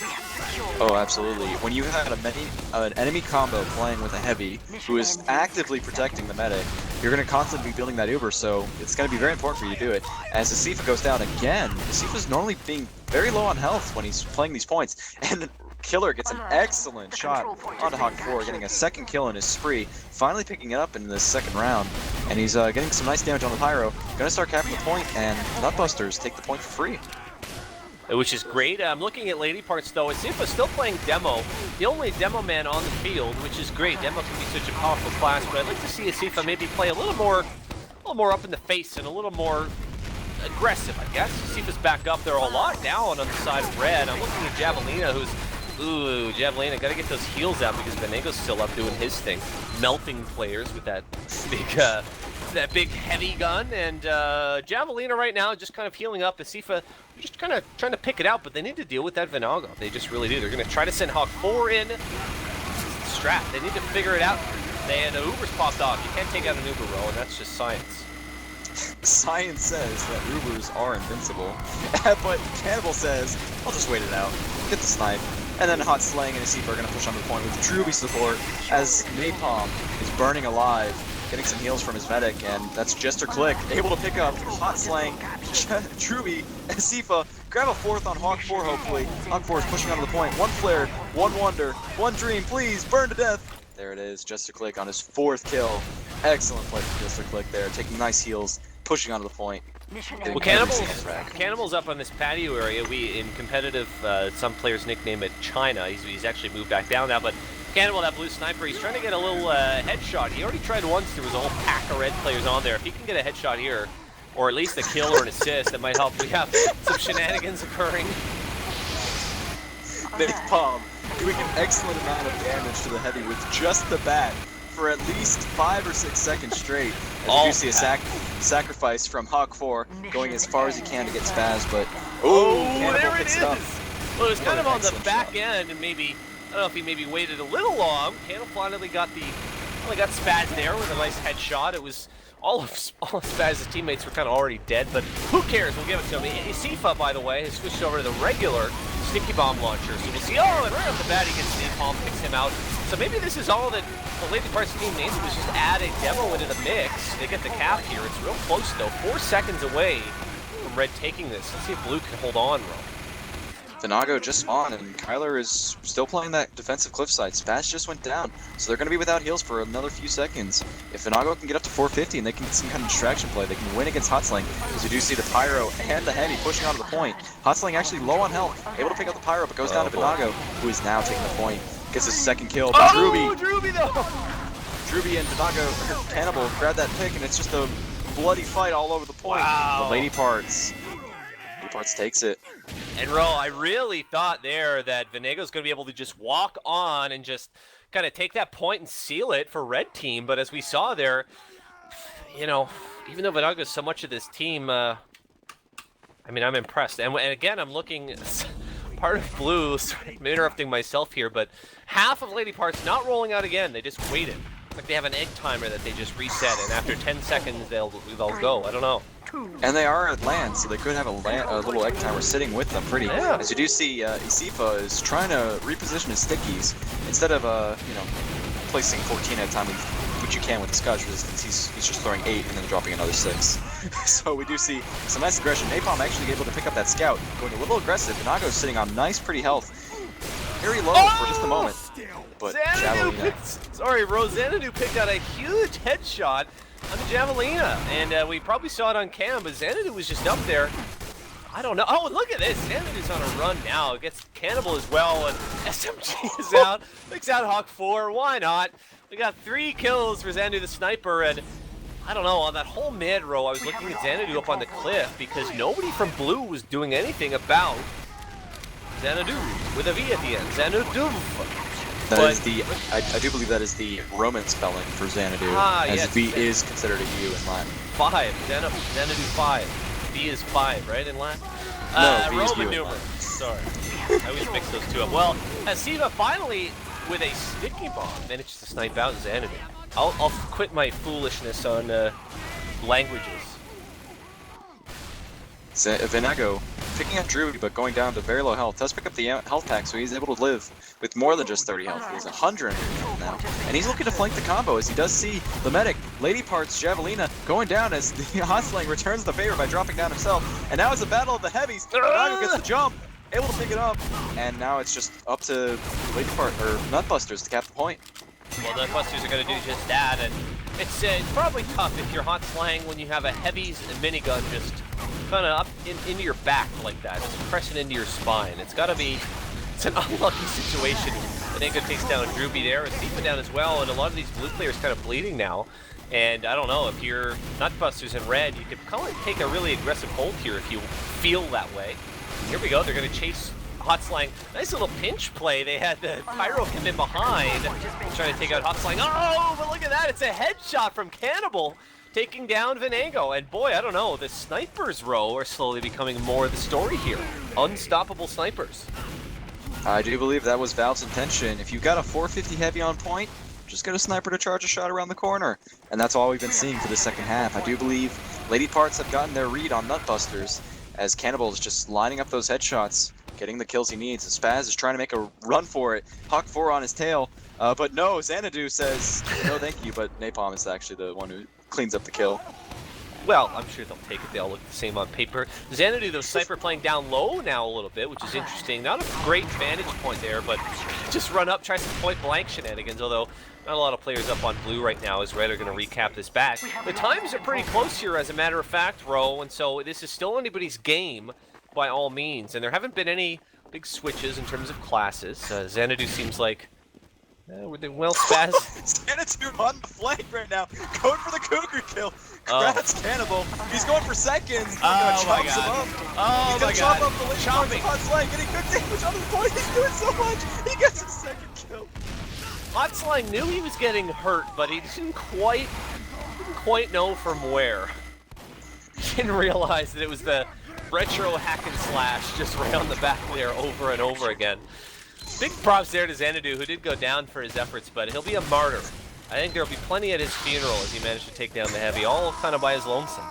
Oh, absolutely. When you have an enemy combo playing with a heavy who is actively protecting the medic, you're going to constantly be building that Uber, so it's going to be very important for you to do it. As Asifa goes down again, Asifa's normally being very low on health when he's playing these points, and Killer gets an excellent shot onto Hawk 4, getting a second kill in his spree, finally picking it up in this second round, and he's getting some nice damage on the Pyro. Gonna start capping the point, and Nutbusters take the point for free. Which is great. I'm looking at Lady Parts though. Asifa's still playing Demo, the only Demo man on the field, which is great. Demo can be such a powerful class, but I'd like to see Asifa maybe play a little more up in the face and a little more aggressive, I guess. Asifa's back up there a lot down on the side of Red. I'm looking at Javelina, who's Javelina, gotta get those heals out because Vanago's still up doing his thing, melting players with that big heavy gun, and Javelina right now just kind of healing up. Asifa just kind of trying to pick it out, but they need to deal with that Vanago. They just really do. They're gonna try to send Hawk 4 in. Strat. They need to figure it out. And the Uber's popped off. You can't take out an Uber, Ro, and that's just science. Science says that Ubers are invincible, but Cannibal says, I'll just wait it out, get the snipe, and then Hotslang and Asifa are going to push on the point with Drewby support as Napalm is burning alive, getting some heals from his medic, and that's Jester Click, able to pick up Hotslang, Drewby, Asifa, grab a fourth on Hawk 4 hopefully. Hawk 4 is pushing onto the point, one flare, one wonder, one dream, please, burn to death! There it is, Jester Click on his 4th kill. Excellent play from Jester Click there, taking nice heals, pushing onto the point. Well, Cannibal's up on this patio area. We, in competitive, some players nickname it China. He's actually moved back down now, but Cannibal, that blue sniper, he's trying to get a little headshot. He already tried once. There was a whole pack of red players on there. If he can get a headshot here, or at least a kill or an assist, that might help. We have some shenanigans occurring. Napalm doing an excellent amount of damage to the heavy with just the bat for at least 5 or 6 seconds straight. As you do see a sacrifice from Hawk 4 going as far as he can to get Spaz, but there it is! Well, it was kind of on the back end, and maybe, I don't know if he maybe waited a little long. Cannibal finally got Spaz there with a nice headshot. It was all of Spaz's teammates were kind of already dead, but who cares? We'll give it to him. Asifa, by the way, has switched over to the regular sticky bomb launcher, so we'll see. Oh, and right off the bat, he gets Napalm, picks him out. So maybe this is all that the Lady Parts team needs, was just add a Demo into the mix. They get the cap here. It's real close, though. 4 seconds away from Red taking this. Let's see if Blue can hold on, Ro. Vinago just spawned, and Kyler is still playing that defensive cliffside. Spaz just went down, so they're going to be without heals for another few seconds. If Vinago can get up to 450 and they can get some kind of distraction play, they can win against Hotsling, because you do see the Pyro and the Heavy pushing onto the point. Hotsling actually low on health, able to pick up the Pyro, but goes down to Vinago, who is now taking the point. Gets his second kill, but Drewby though! Drewby and Vinago, Cannibal, grab that pick, and it's just a bloody fight all over the point. Wow. The Lady Parts takes it. And Ro, I really thought there that Venego's going to be able to just walk on and just kind of take that point and seal it for Red Team. But as we saw there, you know, even though Venego's so much of this team, I mean, I'm impressed. And again, I'm looking, part of Blue, I'm interrupting myself here, but half of Lady Parts not rolling out again. They just waited. Like they have an egg timer that they just reset, and after 10 seconds, they'll go. I don't know. And they are at LAN, so they could have a little egg timer sitting with them pretty. Yeah. As you do see, Isifa is trying to reposition his stickies. Instead of, you know, placing 14 at a time, which you can with the Scotch resistance, he's just throwing 8 and then dropping another 6. So we do see some nice aggression. Napalm actually able to pick up that scout, going a little aggressive. Vinago's sitting on nice, pretty health. Very low for just a moment. But Xanadu picked out a huge headshot on the Javelina, and we probably saw it on cam, but Xanadu was just up there. I don't know. Oh, look at this. Xanadu's on a run now. Gets Cannibal as well, and SMG is out. Picks out Hawk 4. Why not? We got 3 kills for Xanadu the sniper, and I don't know, on that whole mid row, I was looking at Xanadu up on the cliff because nobody from Blue was doing anything about Xanadu with a V at the end. Xanadu. That is the, I do believe that is the Roman spelling for Xanadu, as yes, V is considered a U in Latin. 5, Xanadu 5. V is 5, right, in Latin? No, V is Roman U in numeral. Latin. Sorry. I always mix those two up. Well, Siva finally, with a sticky bomb, managed to snipe out Xanadu. I'll quit my foolishness on languages. Vinago picking up Druid, but going down to very low health. Does pick up the health pack, so he's able to live with more than just 30 health. He's 100 health now. And he's looking to flank the combo as he does see the medic, Lady Parts, Javelina, going down as the Hotsling returns the favor by dropping down himself. And now it's a battle of the heavies. Vinago gets the jump, able to pick it up. And now it's just up to Lady Part, or Nutbusters to cap the point. Well, the Nutbusters are going to do just that. And it's probably tough if you're Hotsling when you have a heavies and minigun just kind of up into your back like that, just pressing into your spine. It's got to be, it's an unlucky situation. Venego takes down Drewby there, Sifa down as well, and a lot of these blue players kind of bleeding now. And I don't know, if you're Nutbusters in red, you could probably take a really aggressive hold here if you feel that way. Here we go, they're going to chase Hotsling. Nice little pinch play. They had the Pyro come in behind, trying to take out Hotsling. Oh, but look at that, it's a headshot from Cannibal, taking down Venego. And boy, I don't know, the snipers row are slowly becoming more of the story here. Unstoppable snipers. I do believe that was Valve's intention. If you've got a 450 heavy on point, just get a sniper to charge a shot around the corner. And that's all we've been seeing for the second half. I do believe Lady Parts have gotten their read on Nutbusters, as Cannibal is just lining up those headshots, getting the kills he needs. And Spaz is trying to make a run for it. Hawk 4 on his tail. But no, Xanadu says, no thank you, but Napalm is actually the one who cleans up the kill. Well, I'm sure they'll take it. They all look the same on paper. Xanadu, though, sniper playing down low now a little bit, which is interesting. Not a great vantage point there, but just run up, try some point-blank shenanigans, although not a lot of players up on blue right now as Red are going to recap this back. The times are pretty close here, as a matter of fact, Ro, and so this is still anybody's game by all means, and there haven't been any big switches in terms of classes. Xanadu seems like we're doing well. Spaz. Xanadu on the flank right now, going for the Cougar kill. Congrats, Cannibal. He's going for seconds. Oh my god. Him up. Oh He's my gonna chop god. up the Lady Chopping. Parts of Hotsling, getting good damage on the point. He's doing so much. He gets his second kill. Hotsling knew he was getting hurt, but he didn't quite know from where. He didn't realize that it was the retro hack and slash just right on the back there over and over again. Big props there to Xanadu, who did go down for his efforts, but he'll be a martyr. I think there'll be plenty at his funeral as he managed to take down the heavy, all kind of by his lonesome.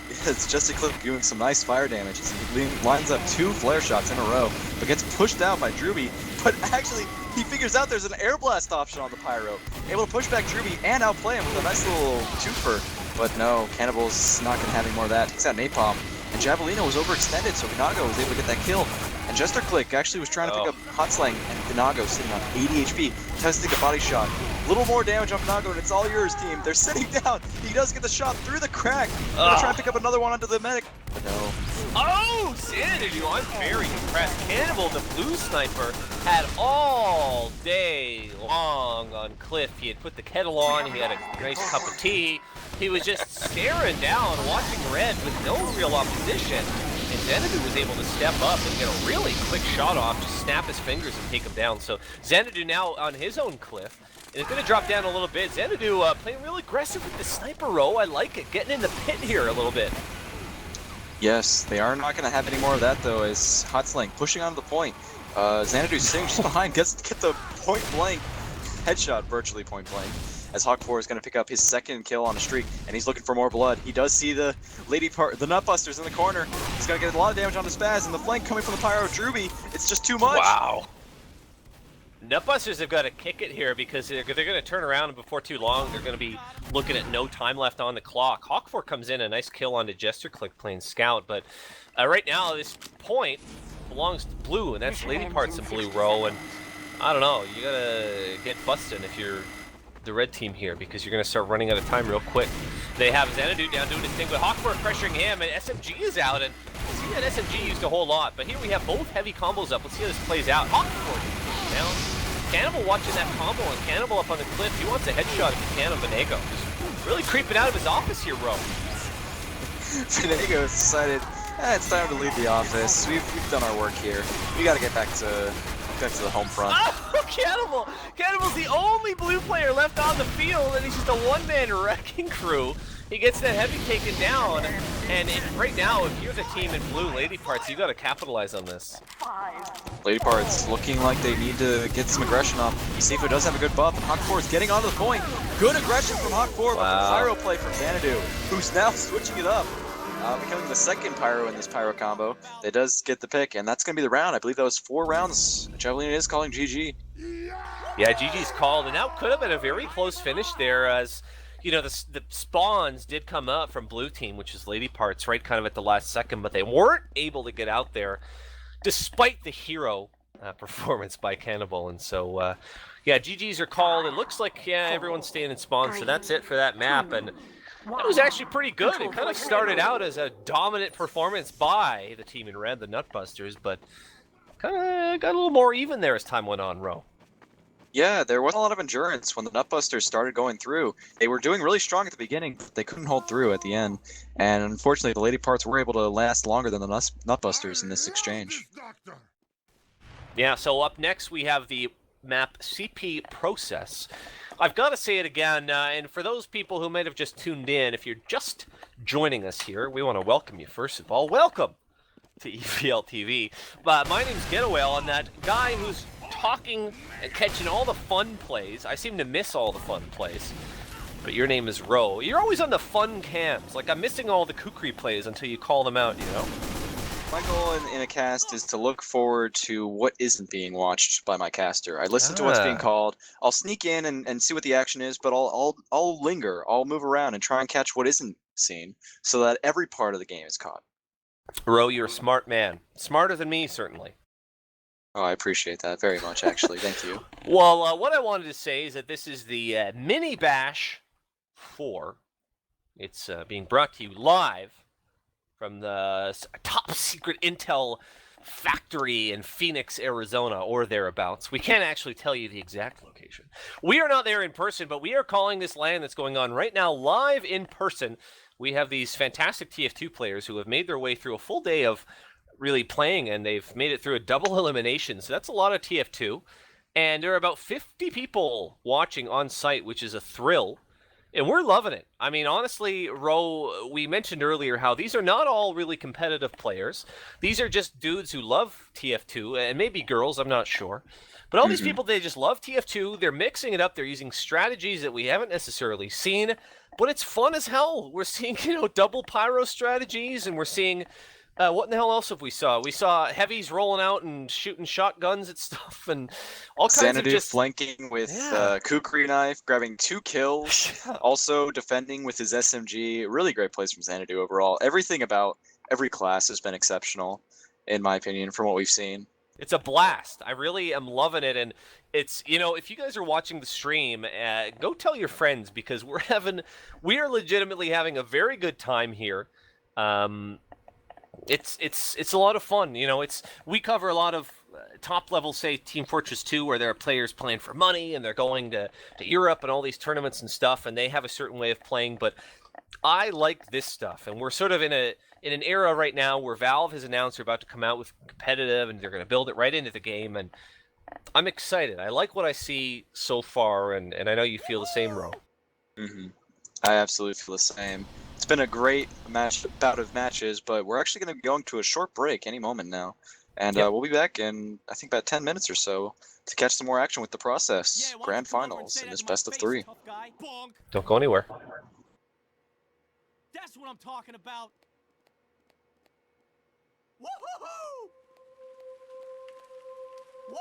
It's just a clip doing some nice fire damage as he lines up 2 flare shots in a row, but gets pushed out by Drewby. But actually, he figures out there's an air blast option on the Pyro. Able to push back Drewby and outplay him with a nice little twofer. But no, Cannibal's not going to have any more of that. Takes out Napalm. And Javelina was overextended, so Vinago was able to get that kill. And Jester Click actually was trying to pick up Hot Slang, and Finago sitting on 80 HP, testing a body shot. A little more damage on Finago, and it's all yours, team. They're sitting down. He does get the shot through the crack. Gonna try and pick up another one onto the medic. But no. Oh, Xanadu, I'm very impressed. Cannibal, the blue sniper, had all day long on Cliff. He had put the kettle on, he had a nice cup of tea. He was just staring down, watching red with no real opposition. And Xanadu was able to step up and get a really quick shot off, just snap his fingers and take him down. So Xanadu now on his own Cliff. And it's going to drop down a little bit. Xanadu playing real aggressive with the sniper row. I like it. Getting in the pit here a little bit. Yes, they are not going to have any more of that, though, as Hot Slang pushing onto the point. Xanadu sitting just behind, gets the point blank headshot, virtually point blank, as Hawk4 is going to pick up his second kill on a streak, and he's looking for more blood. He does see the Nutbusters in the corner. He's going to get a lot of damage on the Spaz, and the flank coming from the Pyro Druby, it's just too much. Wow. Nutbusters have got to kick it here because they're going to turn around, and before too long they're going to be looking at no time left on the clock. Hawk4 comes in, a nice kill onto Jester Click playing Scout, but right now this point belongs to Blue, and that's Lady Parts in Blue row, and I don't know, you got to get busting if you're the red team here because you're going to start running out of time real quick. They have Xanadu down doing his thing, but Hawk4 pressuring him, and SMG is out, and we'll see that SMG used a whole lot, but here we have both heavy combos up. Let's see how this plays out. Hawk4 down. Cannibal watching that combo, and Cannibal up on the cliff. He wants a headshot if he can of Finago. Just really creeping out of his office here, bro. Finago has decided, it's time to leave the office. We've done our work here. We got to get back to the home front. Oh, Cannibal! Cannibal's the only blue player left on the field, and he's just a one-man wrecking crew. He gets that heavy taken down, and right now, if you're the team in blue, Lady Parts, you got to capitalize on this. Lady Parts looking like they need to get some aggression up. Sifu does have a good buff, and Hawk4 is getting onto the point. Good aggression from Hawk4, but the Pyro play from Xanadu, who's now switching it up. Becoming the second Pyro in this Pyro combo. They does get the pick, and that's going to be the round. I believe that was 4 rounds. Javelina is calling GG. Yeah, GG's called, and that could have been a very close finish there as, you know, the spawns did come up from blue team, which is Lady Parts, right kind of at the last second, but they weren't able to get out there despite the hero performance by Cannibal. And so, yeah, GG's are called. It looks like, yeah, everyone's staying in spawn, so that's it for that map. And that was actually pretty good. It kind of started out as a dominant performance by the team in red, the Nutbusters, but kind of got a little more even there as time went on, Ro. Yeah, there wasn't a lot of endurance when the Nutbusters started going through. They were doing really strong at the beginning, but they couldn't hold through at the end. And unfortunately, the Lady Parts were able to last longer than the Nutbusters in this exchange. Yeah, so up next we have the map CP Process. I've got to say it again, and for those people who might have just tuned in, if you're just joining us here, we want to welcome you, first of all. Welcome to EVL TV. My name's Getawhale, and that guy who's talking and catching all the fun plays. I seem to miss all the fun plays. But your name is Ro. You're always on the fun cams. Like, I'm missing all the kukri plays until you call them out, you know? My goal in a cast is to look forward to what isn't being watched by my caster. I listen to what's being called. I'll sneak in and see what the action is, but I'll linger. I'll move around and try and catch what isn't seen so that every part of the game is caught. Ro, you're a smart man. Smarter than me, certainly. Oh, I appreciate that very much, actually. Thank you. Well, what I wanted to say is that this is the MiniBash 4. It's being brought to you live from the top secret intel factory in Phoenix, Arizona, or thereabouts. We can't actually tell you the exact location. We are not there in person, but we are calling this LAN that's going on right now live in person. We have these fantastic TF2 players who have made their way through a full day of really playing, and they've made it through a double elimination, so that's a lot of TF2. And there are about 50 people watching on site, which is a thrill. And we're loving it. I mean, honestly, Ro, we mentioned earlier how these are not all really competitive players. These are just dudes who love TF2, and maybe girls, I'm not sure. But all these people, they just love TF2. They're mixing it up. They're using strategies that we haven't necessarily seen. But it's fun as hell. We're seeing, you know, double pyro strategies, and we're seeing... what in the hell else have we saw? We saw heavies rolling out and shooting shotguns at stuff and all kinds Xanadu of just... flanking with kukri knife, grabbing 2 kills, also defending with his SMG. Really great plays from Xanadu overall. Everything about every class has been exceptional. in my opinion, from what we've seen. It's a blast. I really am loving it, and it's, you know, if you guys are watching the stream, go tell your friends because we are legitimately having a very good time here. It's a lot of fun. You know, we cover a lot of top level, say Team Fortress 2, where there are players playing for money and they're going to Europe and all these tournaments and stuff, and they have a certain way of playing. But I like this stuff, and we're sort of in an era right now where Valve has announced they're about to come out with competitive, and they're going to build it right into the game, and I'm excited. I like what I see so far, and I know you feel the same, Ro. Mm-hmm. I absolutely feel the same. It's been a great bout of matches, but we're actually going to be going to a short break any moment now. And we'll be back in, I think, about 10 minutes or so to catch some more action with the process grand finals in this best of 3. Don't go anywhere. That's what I'm talking about. Woo-hoo-hoo! Woo!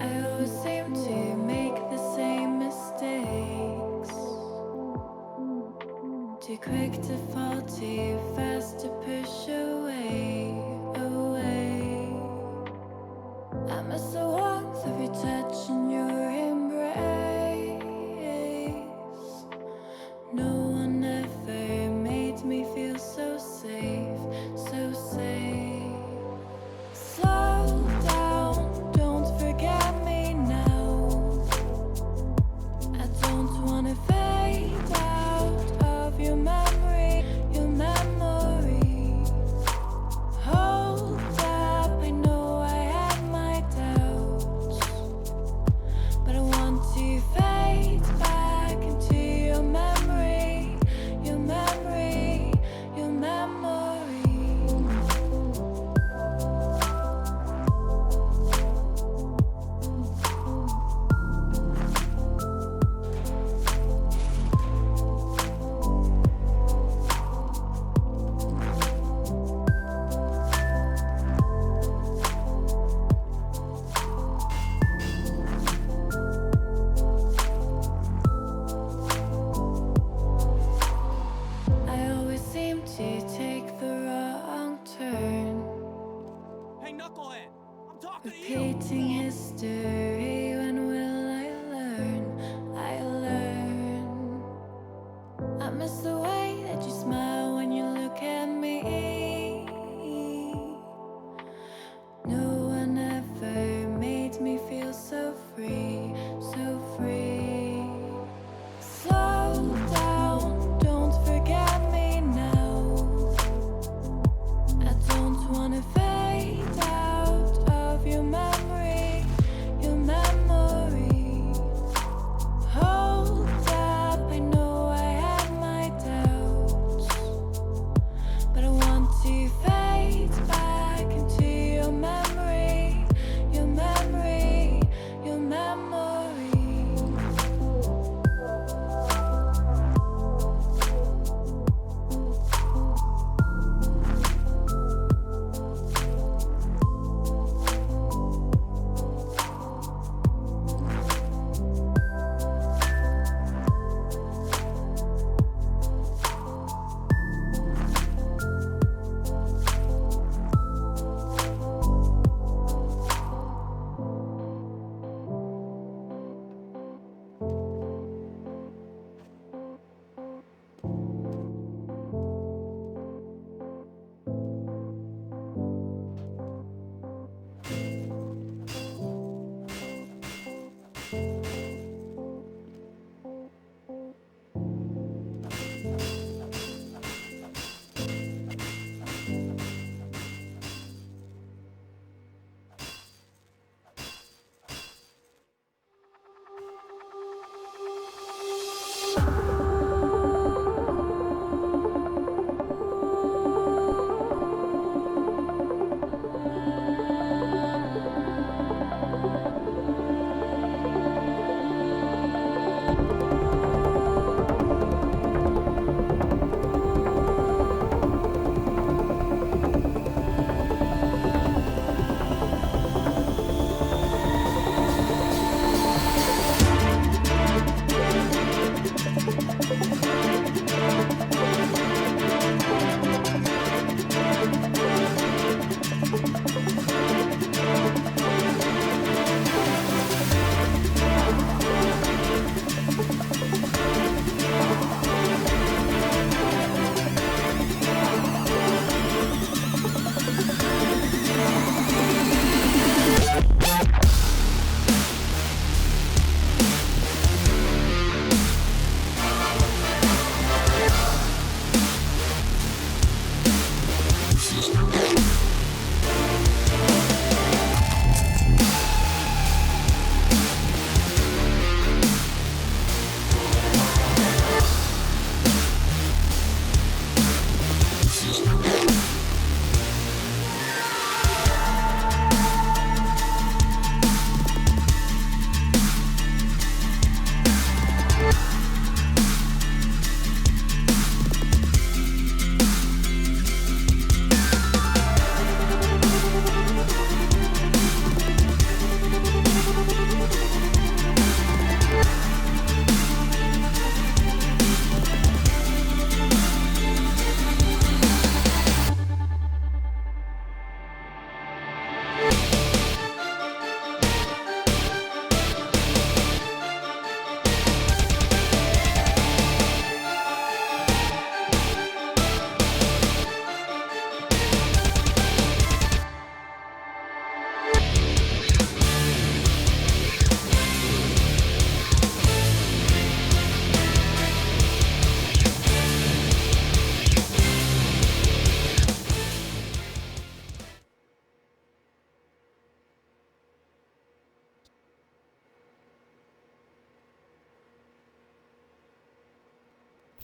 I always seem to make the same mistakes. Too quick to fall, too fast to push away, away. I miss the warmth of your touch and your embrace. No one ever made me feel so safe, so safe. Slow down, don't forget me now. I don't wanna fade out of your memory, your memory. Hold up, I know I had my doubts, but I want to fade back into your memory, your memory, your memory. I always seem to take the wrong turn, Hey, knucklehead, I'm talking to you. repeating history. When will I learn? I learn. I miss the way that you smile when you look at me. No one ever made me feel so free, so free. Slow down, don't forget me now. I don't wanna fade out of your memory, your memory. Hold up, I know I had my doubts,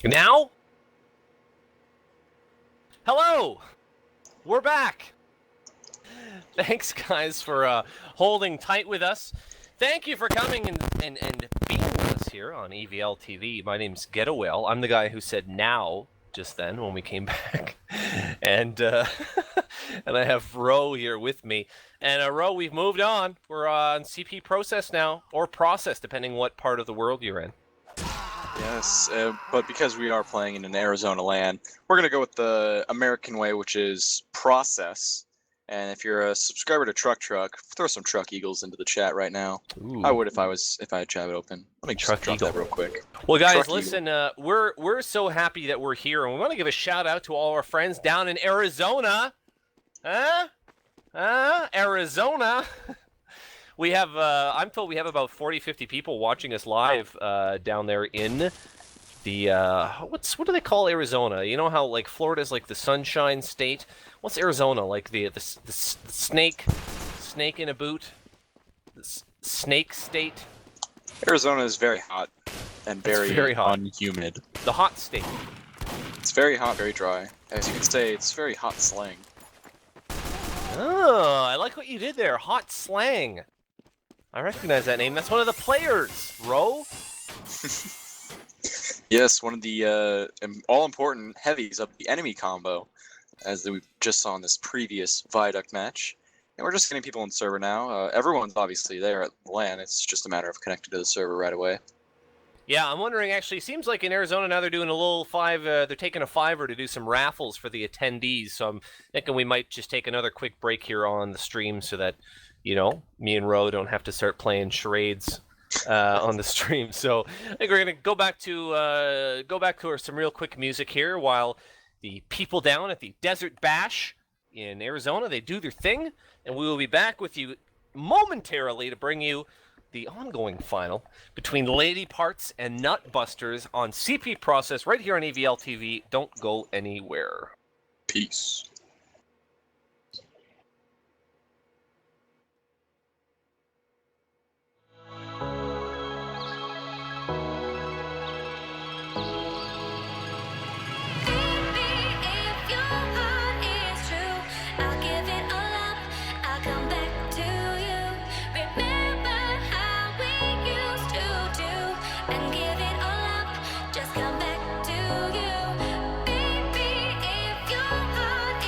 Now? Hello! We're back! Thanks, guys, for holding tight with us. Thank you for coming and being with us here on EVL TV. My name's Getawhale. I'm the guy who said now just then when we came back. And and I have Ro here with me. And Ro, we've moved on. We're on CP process now, or process, depending what part of the world you're in. Yes, but because we are playing in an Arizona LAN, we're going to go with the American way, which is process. And if you're a subscriber to Truck, throw some Truck Eagles into the chat right now. Ooh. I would if I had chat open. Let me Truck drop Eagle. that real quick. Well, guys, Truck listen, we're so happy that we're here, and we want to give a shout out to all our friends down in Arizona. Arizona. We have, I'm told we have about 40, 50 people watching us live down there in the, what do they call Arizona? You know how, like, Florida's like the Sunshine State? What's Arizona? Like the snake in a boot? The snake state? Arizona is very hot and very hot. unhumid. The hot state. It's very hot, very dry. As you can say, it's very hot slang. Oh, I like what you did there. Hot slang. I recognize that name. That's one of the players, Ro. Yes, one of the all-important heavies of the enemy combo, as we just saw in this previous Viaduct match. And we're just getting people on the server now. Everyone's obviously there at LAN. It's just a matter of connecting to the server right away. Yeah, I'm wondering, actually, seems like in Arizona now they're doing a little they're taking a $5 to do some raffles for the attendees. So I'm thinking we might just take another quick break here on the stream so that, you know, me and Ro don't have to start playing charades on the stream. So I think we're gonna go back to some real quick music here while the people down at the Desert Bash in Arizona, they do their thing, and we will be back with you momentarily to bring you the ongoing final between Lady Parts and Nutbusters on CP Process right here on EVL TV. Don't go anywhere. Peace. Just come back to you, baby. If your heart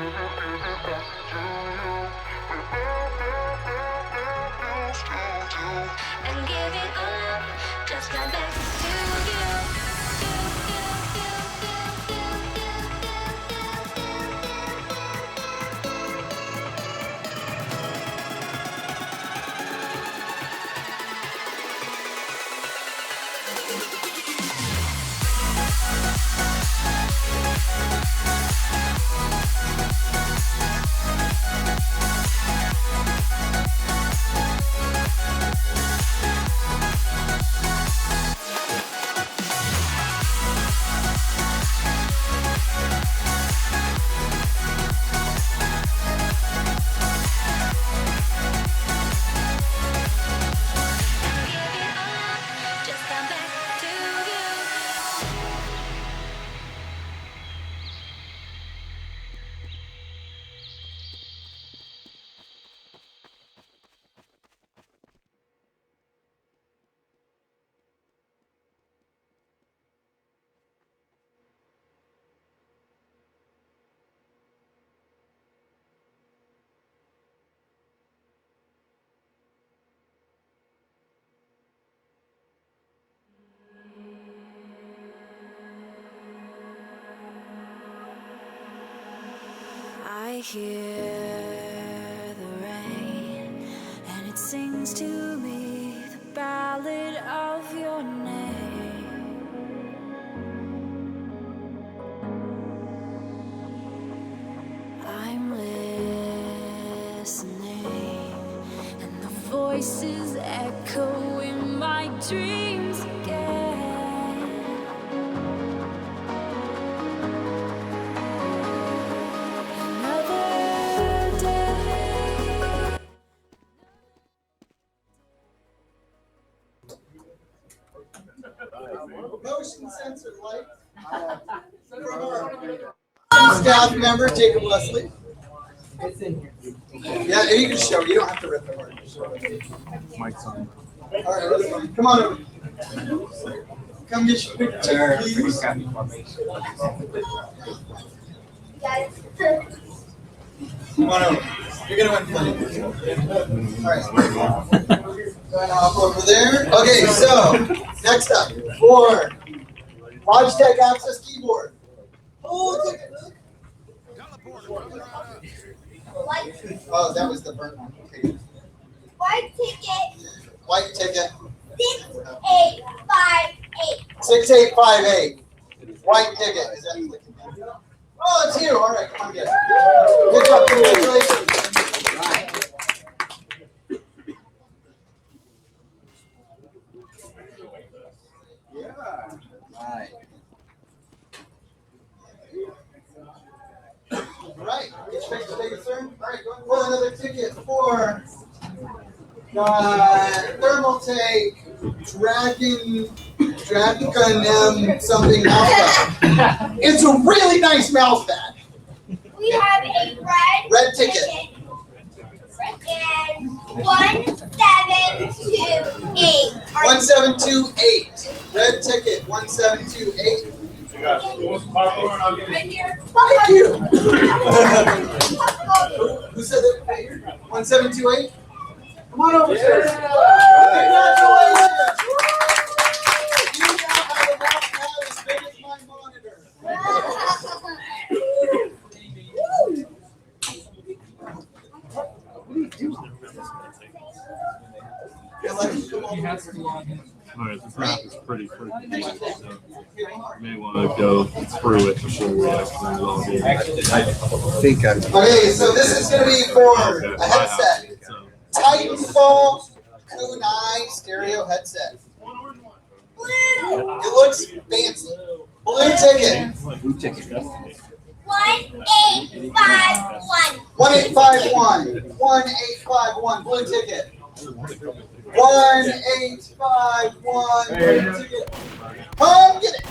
And giving up just got back to you. I hear the rain, and it sings to me the ballad of your name. I'm listening, and the voices echo in my dreams again. Motion sensor light from our staff member, Jacob Leslie. Yeah, you can show. You don't have to rip the word. Mike's on. All right, that's fine. Come on over. Come get your picture, please. Come on over. You're gonna win plenty. All right. Going off over there. Okay, so next up for Logitech Access Keyboard. Oh, look at look. Oh, that was the burnt one. Okay. White ticket White ticket 6858. 6858. White ticket. Is that? Oh, it's you. All right, come on, get it. Good job. Congratulations. All right, get your picture taken, sir. All right, go pull another ticket for thermal take Dragon something mouse pad. It's a really nice mouse pad. We have a Red ticket. And 1728. 1728. Red ticket 1728. Right here. Thank you. Who said that? 1728? Come on over, sir. Congratulations. You now have a mouse pad as big as my monitor. Alright, this map is pretty big, so you may want to go through it before we actually log in. Okay, so this is going to be for a headset. Titanfall Kunai stereo headset. It looks fancy. Blue ticket. 1851. 1851. 1851. Blue ticket. 1851. Blue ticket. Come get it.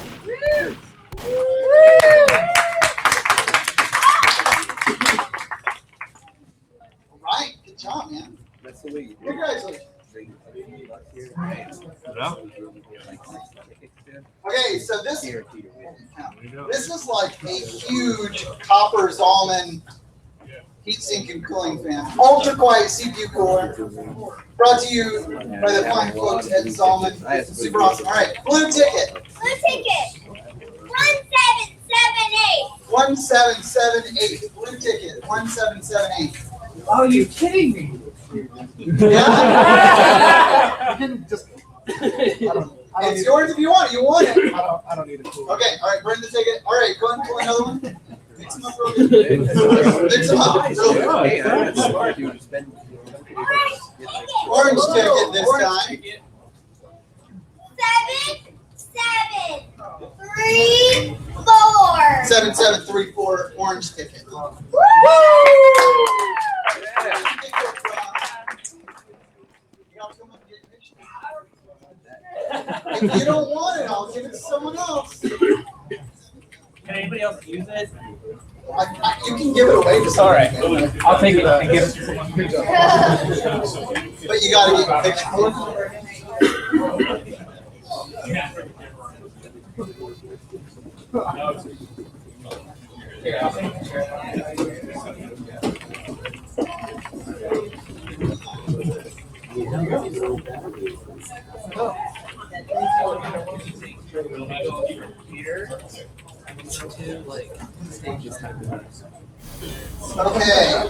All right. Good job, man. That's the lead. Congratulations. Yeah. Okay, so this is like a huge copper Zalman heatsink and cooling fan. Ultra quiet CPU cooler. Brought to you by the fine folks at Solomon. Super awesome. All right, blue ticket. Blue ticket. 1778. 1778. Blue ticket. 1778. Oh, you kidding me? Yeah. Just. It's yours if you want it. You want it. I don't need a clue. Okay. All right. Burn the ticket. All right. Go ahead and pull another one. Mix them up real good. Mix them up real good. Orange ticket this time. 7734. 7734. Orange ticket. Woo! If you don't want it, I'll give it to someone else. Can anybody else use it? You can give it away to someone. All right. I'll take it and give it to someone. But you gotta get a picture. Okay.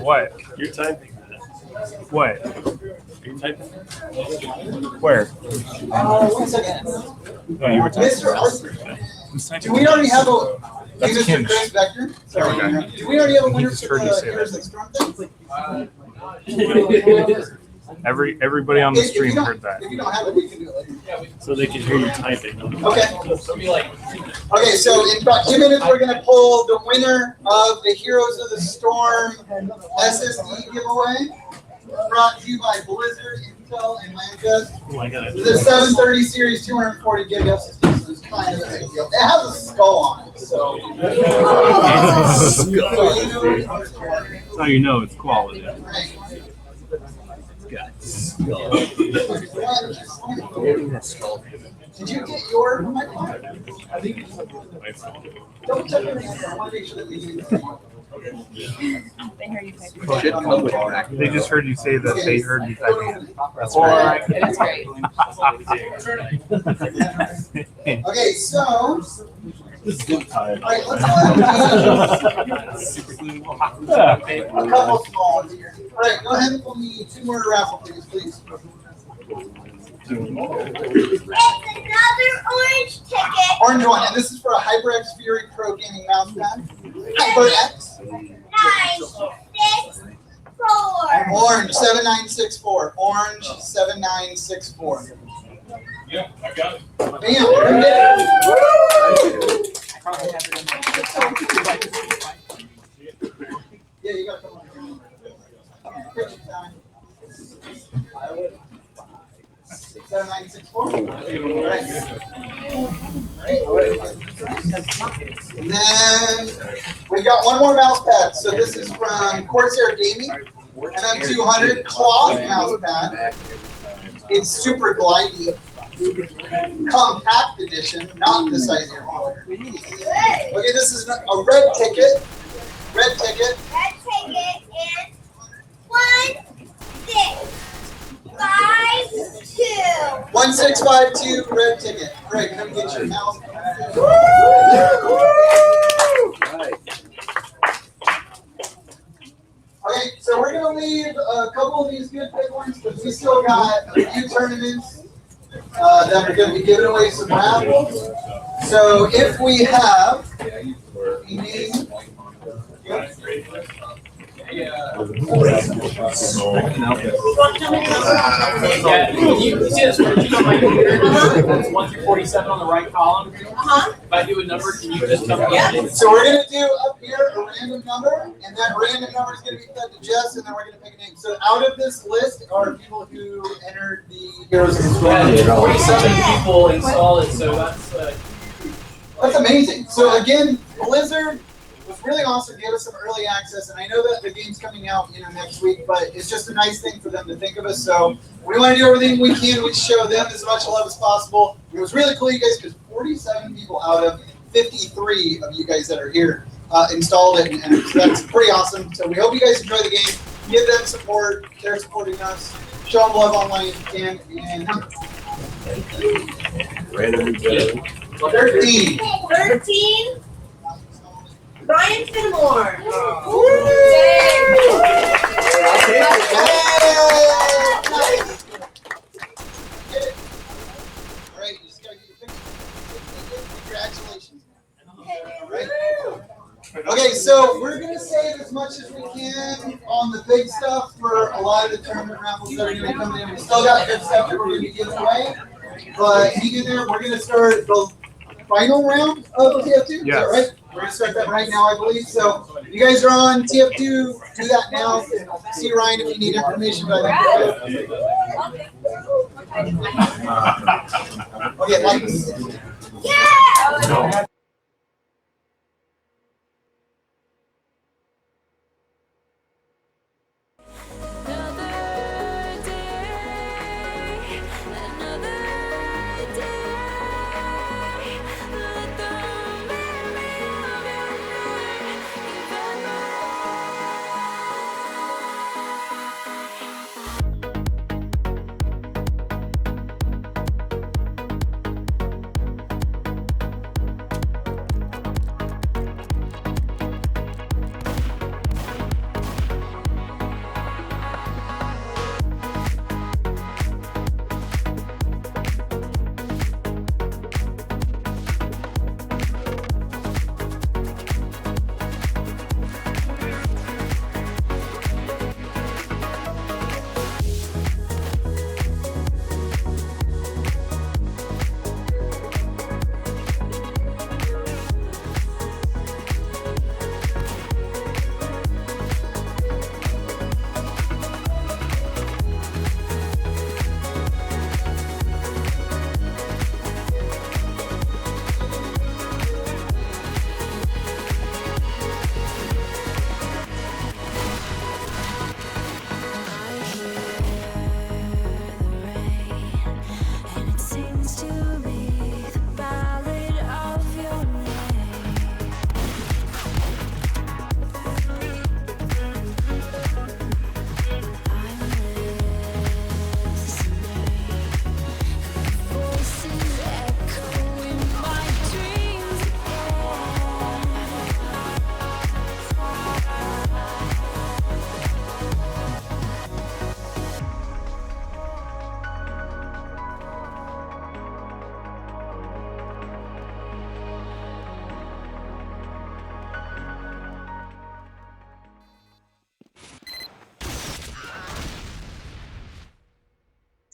What? You're typing that. What? You're typing. Where? 1 second. No, you were Mr. Arthur, do we already have a That's Mr. Kim's. Chris Vector? Sorry. Okay. Do we already have a winner just for heard you say the Heroes of the Storm thing? Everybody on the If you stream don't- heard that. If you don't have it, we can do it later. So they can hear you typing. Okay. Okay, so in about 2 minutes, we're gonna pull the winner of the Heroes of the Storm SSD giveaway, brought to you by Blizzard, Intel, and LAN. Oh, I got it. The 730 series 240 gig SSD, so it's kind of a big deal. It has a skull on it, so. That's how you know it's quality. Right. Did you get your microphone? I think it's Don't check everything. I want to make sure that we do. They just heard you say that they heard you typing. That's Alright. right. That's great. Okay, so. This is good time. Alright, let's go ahead and a couple small ones here. Alright, go ahead and pull me 2 more raffle tickets, please. It's another orange ticket. Orange one, and this is for a HyperX Fury Pro Gaming Mousepad. HyperX. 964. Orange 7964. Orange 7964. Yeah, I got it. Bam! We did it. Yeah, you gotta come on. Picture time. 7964. Alright. And then we got one more mouse pad. So this is from Corsair Gaming, MM200 cloth mouse pad. It's super glidey, compact edition, not the size of your monitor. Okay, this is a red ticket. Red ticket. Red ticket and 1652. 1652 red ticket. Greg, come get your mouse pad. Okay, so we're gonna leave a couple of these good big ones, but we still got a few tournaments that are gonna be giving away some raffles. So if we have any, Yeah, you see this spreadsheet on my computer? It's 1 through 47 on the right column. If I do a number, can you just tell me? so we're gonna do up here a random number, and that random number is gonna be fed to Jess, and then we're gonna pick a name. So out of this list are people who entered the Heroes of the Storm. 47 people installed it, so That's amazing. So again, Blizzard was really awesome, gave us some early access, and I know that the game's coming out, next week, but it's just a nice thing for them to think of us. So we want to do everything we can to show them as much love as possible. It was really cool, you guys, because 47 people out of 53 of you guys that are here installed it, and that's pretty awesome. So we hope you guys enjoy the game. Give them support. They're supporting us. Show them love online if you can. And 13. 13. Brian Finmore. Alright, you just gotta get your picture. Congratulations. Right. Okay, so we're gonna save as much as we can on the big stuff for a lot of the tournament raffles that are gonna come in. We still got good stuff that we're gonna be giving away, but hang in there. We're gonna start the final round of TF2. Is that right? We're gonna start that right now, I believe. So you guys are on TF2. Do that now. See Ryan if you need information. But okay, lights. Yeah!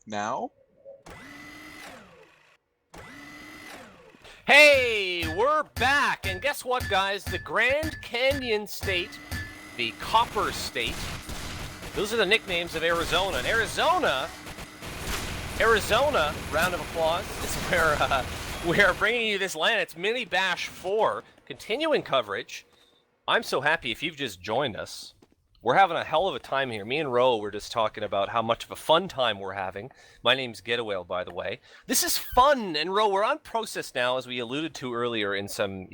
Now? Hey, we're back, and guess what, guys? The Grand Canyon State, the Copper State, those are the nicknames of Arizona. And Arizona, round of applause, is where we are bringing you this LAN. It's MiniBash 4, continuing coverage. I'm so happy if you've just joined us. We're having a hell of a time here. Me and Ro were just talking about how much of a fun time we're having. My name's Getawhale, by the way. This is fun, and Ro, we're on process now, as we alluded to earlier in some,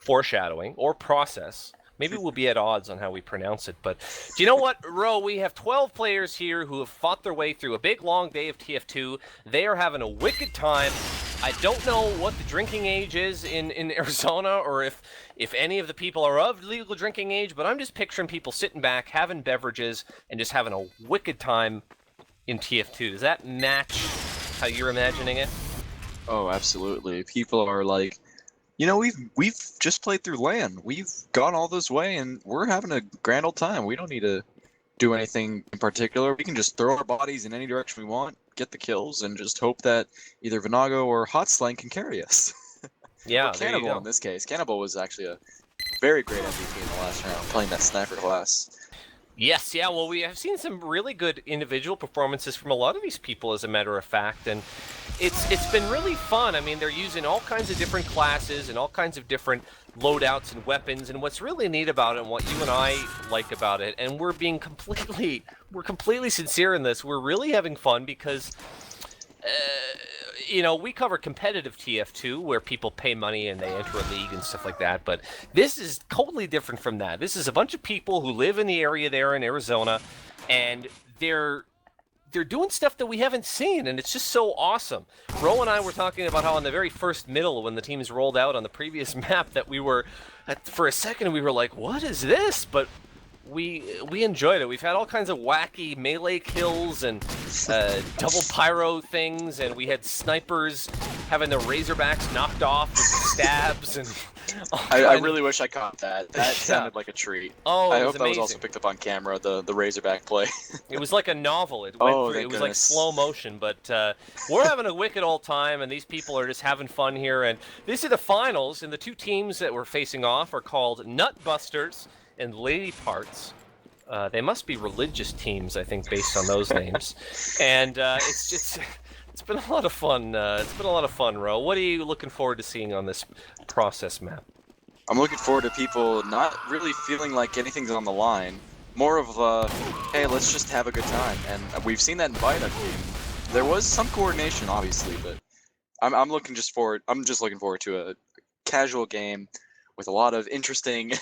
foreshadowing or process. Maybe we'll be at odds on how we pronounce it, but do you know what, Ro? We have 12 players here who have fought their way through a big, long day of TF2. They are having a wicked time. I don't know what the drinking age is in Arizona, or if any of the people are of legal drinking age, but I'm just picturing people sitting back, having beverages, and just having a wicked time in TF2. Does that match how you're imagining it? Oh, absolutely. People are like, we've just played through LAN. We've gone all this way, and we're having a grand old time. We don't need to do anything in particular. We can just throw our bodies in any direction we want, get the kills, and just hope that either Vanago or Hot Slang can carry us. Yeah, or Cannibal in this case. Cannibal was actually a very great MVP in the last round, playing that sniper class. Yes, yeah, well, we have seen some really good individual performances from a lot of these people, as a matter of fact, and it's been really fun. I mean, they're using all kinds of different classes and all kinds of different loadouts and weapons, and what's really neat about it, and what you and I like about it, and we're completely sincere in this, we're really having fun because you know, we cover competitive TF2 where people pay money and they enter a league and stuff like that, but this is totally different from that. This is a bunch of people who live in the area there in Arizona, and they're doing stuff that we haven't seen, and it's just so awesome. Ro and I were talking about how on the very first middle, when the teams rolled out on the previous map, that we were, for a second, we were like, what is this? But we enjoyed it. We've had all kinds of wacky melee kills and double pyro things, and we had snipers having their Razorbacks knocked off with stabs and. I really wish I caught that. That sounded like a treat. Oh, I it hope was that was amazing. also picked up on camera. The Razorback play. It was like a novel. It Oh, went through, thank it was like goodness. slow motion, but we're having a wicked old time, and these people are just having fun here. And these are the finals, and the two teams that we're facing off are called Nutbusters and Lady Parts. They must be religious teams, I think, based on those names. And it's been a lot of fun. It's been a lot of fun, Ro. What are you looking forward to seeing on this process map? I'm looking forward to people not really feeling like anything's on the line. More of hey, let's just have a good time. And we've seen that in Bida. There was some coordination, obviously, but I'm just looking forward to a casual game with a lot of interesting,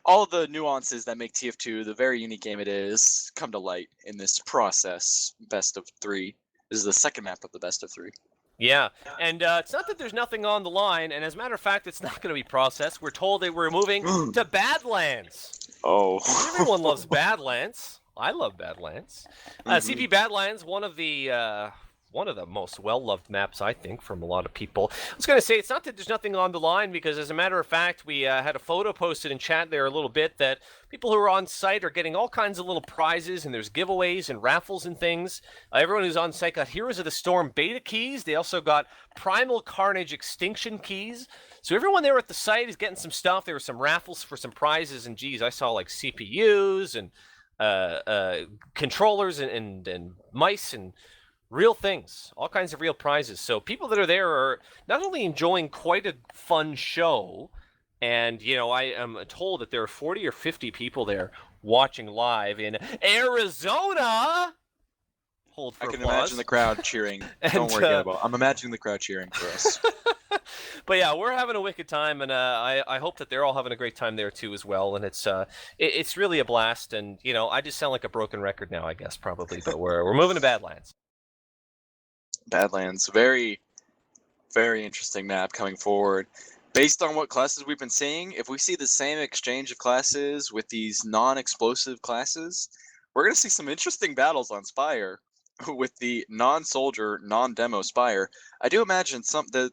all the nuances that make TF2 the very unique game it is come to light in this process. Best of 3. This is the second map of the best of 3. Yeah, and it's not that there's nothing on the line, and as a matter of fact, it's not going to be processed. We're told that we're moving to Badlands. Oh. Everyone loves Badlands. I love Badlands. CP Badlands, one of the most well-loved maps, I think, from a lot of people. I was going to say, it's not that there's nothing on the line, because as a matter of fact, we had a photo posted in chat there a little bit that people who are on site are getting all kinds of little prizes, and there's giveaways and raffles and things. Everyone who's on site got Heroes of the Storm beta keys. They also got Primal Carnage Extinction keys. So everyone there at the site is getting some stuff. There were some raffles for some prizes, and geez, I saw like CPUs and controllers and mice and real things, all kinds of real prizes. So people that are there are not only enjoying quite a fun show, and, you know, I am told that there are 40 or 50 people there watching live in Arizona. Hold for I can applause. imagine the crowd cheering. Don't worry, Getawhale. I'm imagining the crowd cheering for us. But yeah, we're having a wicked time, and I hope that they're all having a great time there too as well. And it's really a blast. And, you know, I just sound like a broken record now, I guess, probably. But we're moving to Badlands. Badlands, very, very interesting map coming forward. Based on what classes we've been seeing, if we see the same exchange of classes with these non-explosive classes, we're going to see some interesting battles on Spire with the non-soldier, non-demo Spire. I do imagine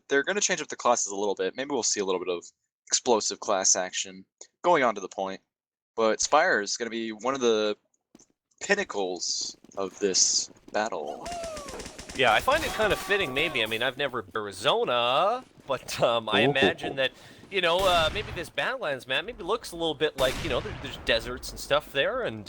they're going to change up the classes a little bit. Maybe we'll see a little bit of explosive class action going on to the point. But Spire is going to be one of the pinnacles of this battle. Yeah, I find it kind of fitting, maybe. I mean, I've never been to Arizona, but I imagine that, you know, maybe this Badlands map maybe looks a little bit like, you know, there's deserts and stuff there, and,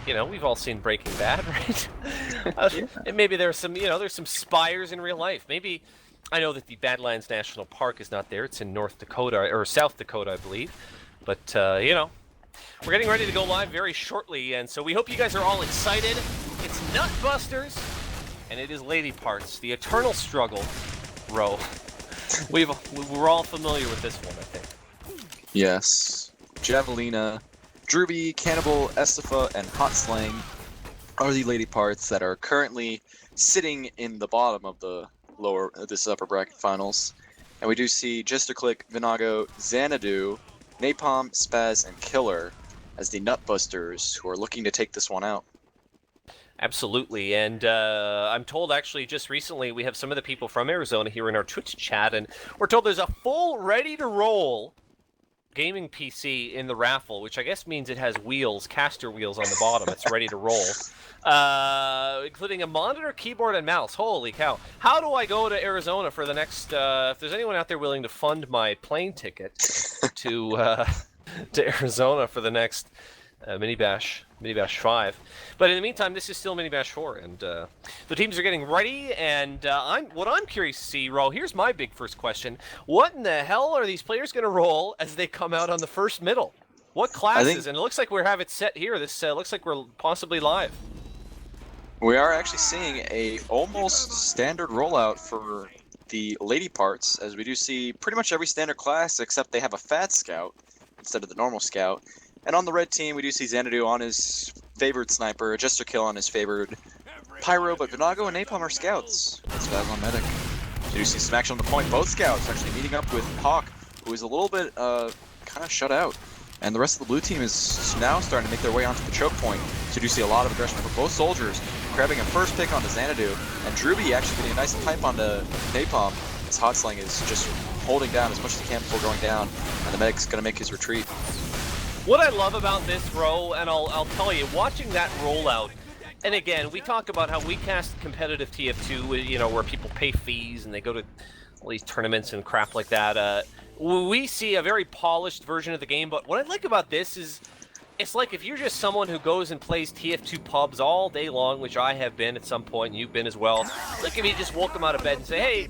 you know, we've all seen Breaking Bad, right? And maybe there's some, you know, there's some spires in real life. Maybe, I know that the Badlands National Park is not there. It's in North Dakota, or South Dakota, I believe. But, you know, we're getting ready to go live very shortly, and so we hope you guys are all excited. It's Nutbusters. And it is Lady Parts, the eternal struggle, Ro. We're all familiar with this one, I think. Yes. Javelina, Druby, Cannibal, Estifa, and Hot Slang are the Lady Parts that are currently sitting in the bottom of the this upper bracket finals. And we do see Jisterclick, Vinago, Xanadu, Napalm, Spaz, and Killer as the Nutbusters who are looking to take this one out. Absolutely, and I'm told actually just recently we have some of the people from Arizona here in our Twitch chat, and we're told there's a full ready-to-roll gaming PC in the raffle, which I guess means it has wheels, caster wheels on the bottom. It's ready to roll, including a monitor, keyboard, and mouse. Holy cow. How do I go to Arizona for the next, if there's anyone out there willing to fund my plane ticket to Arizona for the next MiniBash 5. But in the meantime, this is still MiniBash 4, and the teams are getting ready, and what I'm curious to see, Ro, here's my big first question. What in the hell are these players going to roll as they come out on the first middle? What classes? And it looks like we have it set here. This looks like we're possibly live. We are actually seeing a almost standard rollout for the lady parts, as we do see pretty much every standard class except they have a fat scout instead of the normal scout. And on the red team, we do see Xanadu on his favored sniper, a Jester Kill on his favored Pyro, but Vinago and Napalm are scouts. That's Spaz on medic. So you see some action on the point. Both scouts actually meeting up with Hawk, who is a little bit kind of shut out. And the rest of the blue team is now starting to make their way onto the choke point. So you see a lot of aggression from both soldiers, grabbing a first pick onto Xanadu, and Druby actually getting a nice pipe onto Napalm, as Hotslang is just holding down as much as he can before going down, and the medic's going to make his retreat. What I love about this row, and I'll tell you, watching that rollout, and again, we talk about how we cast competitive TF2, you know, where people pay fees and they go to all these tournaments and crap like that. We see a very polished version of the game, but what I like about this is, it's like if you're just someone who goes and plays TF2 pubs all day long, which I have been at some point, and you've been as well. Like if you just woke them out of bed and say, hey,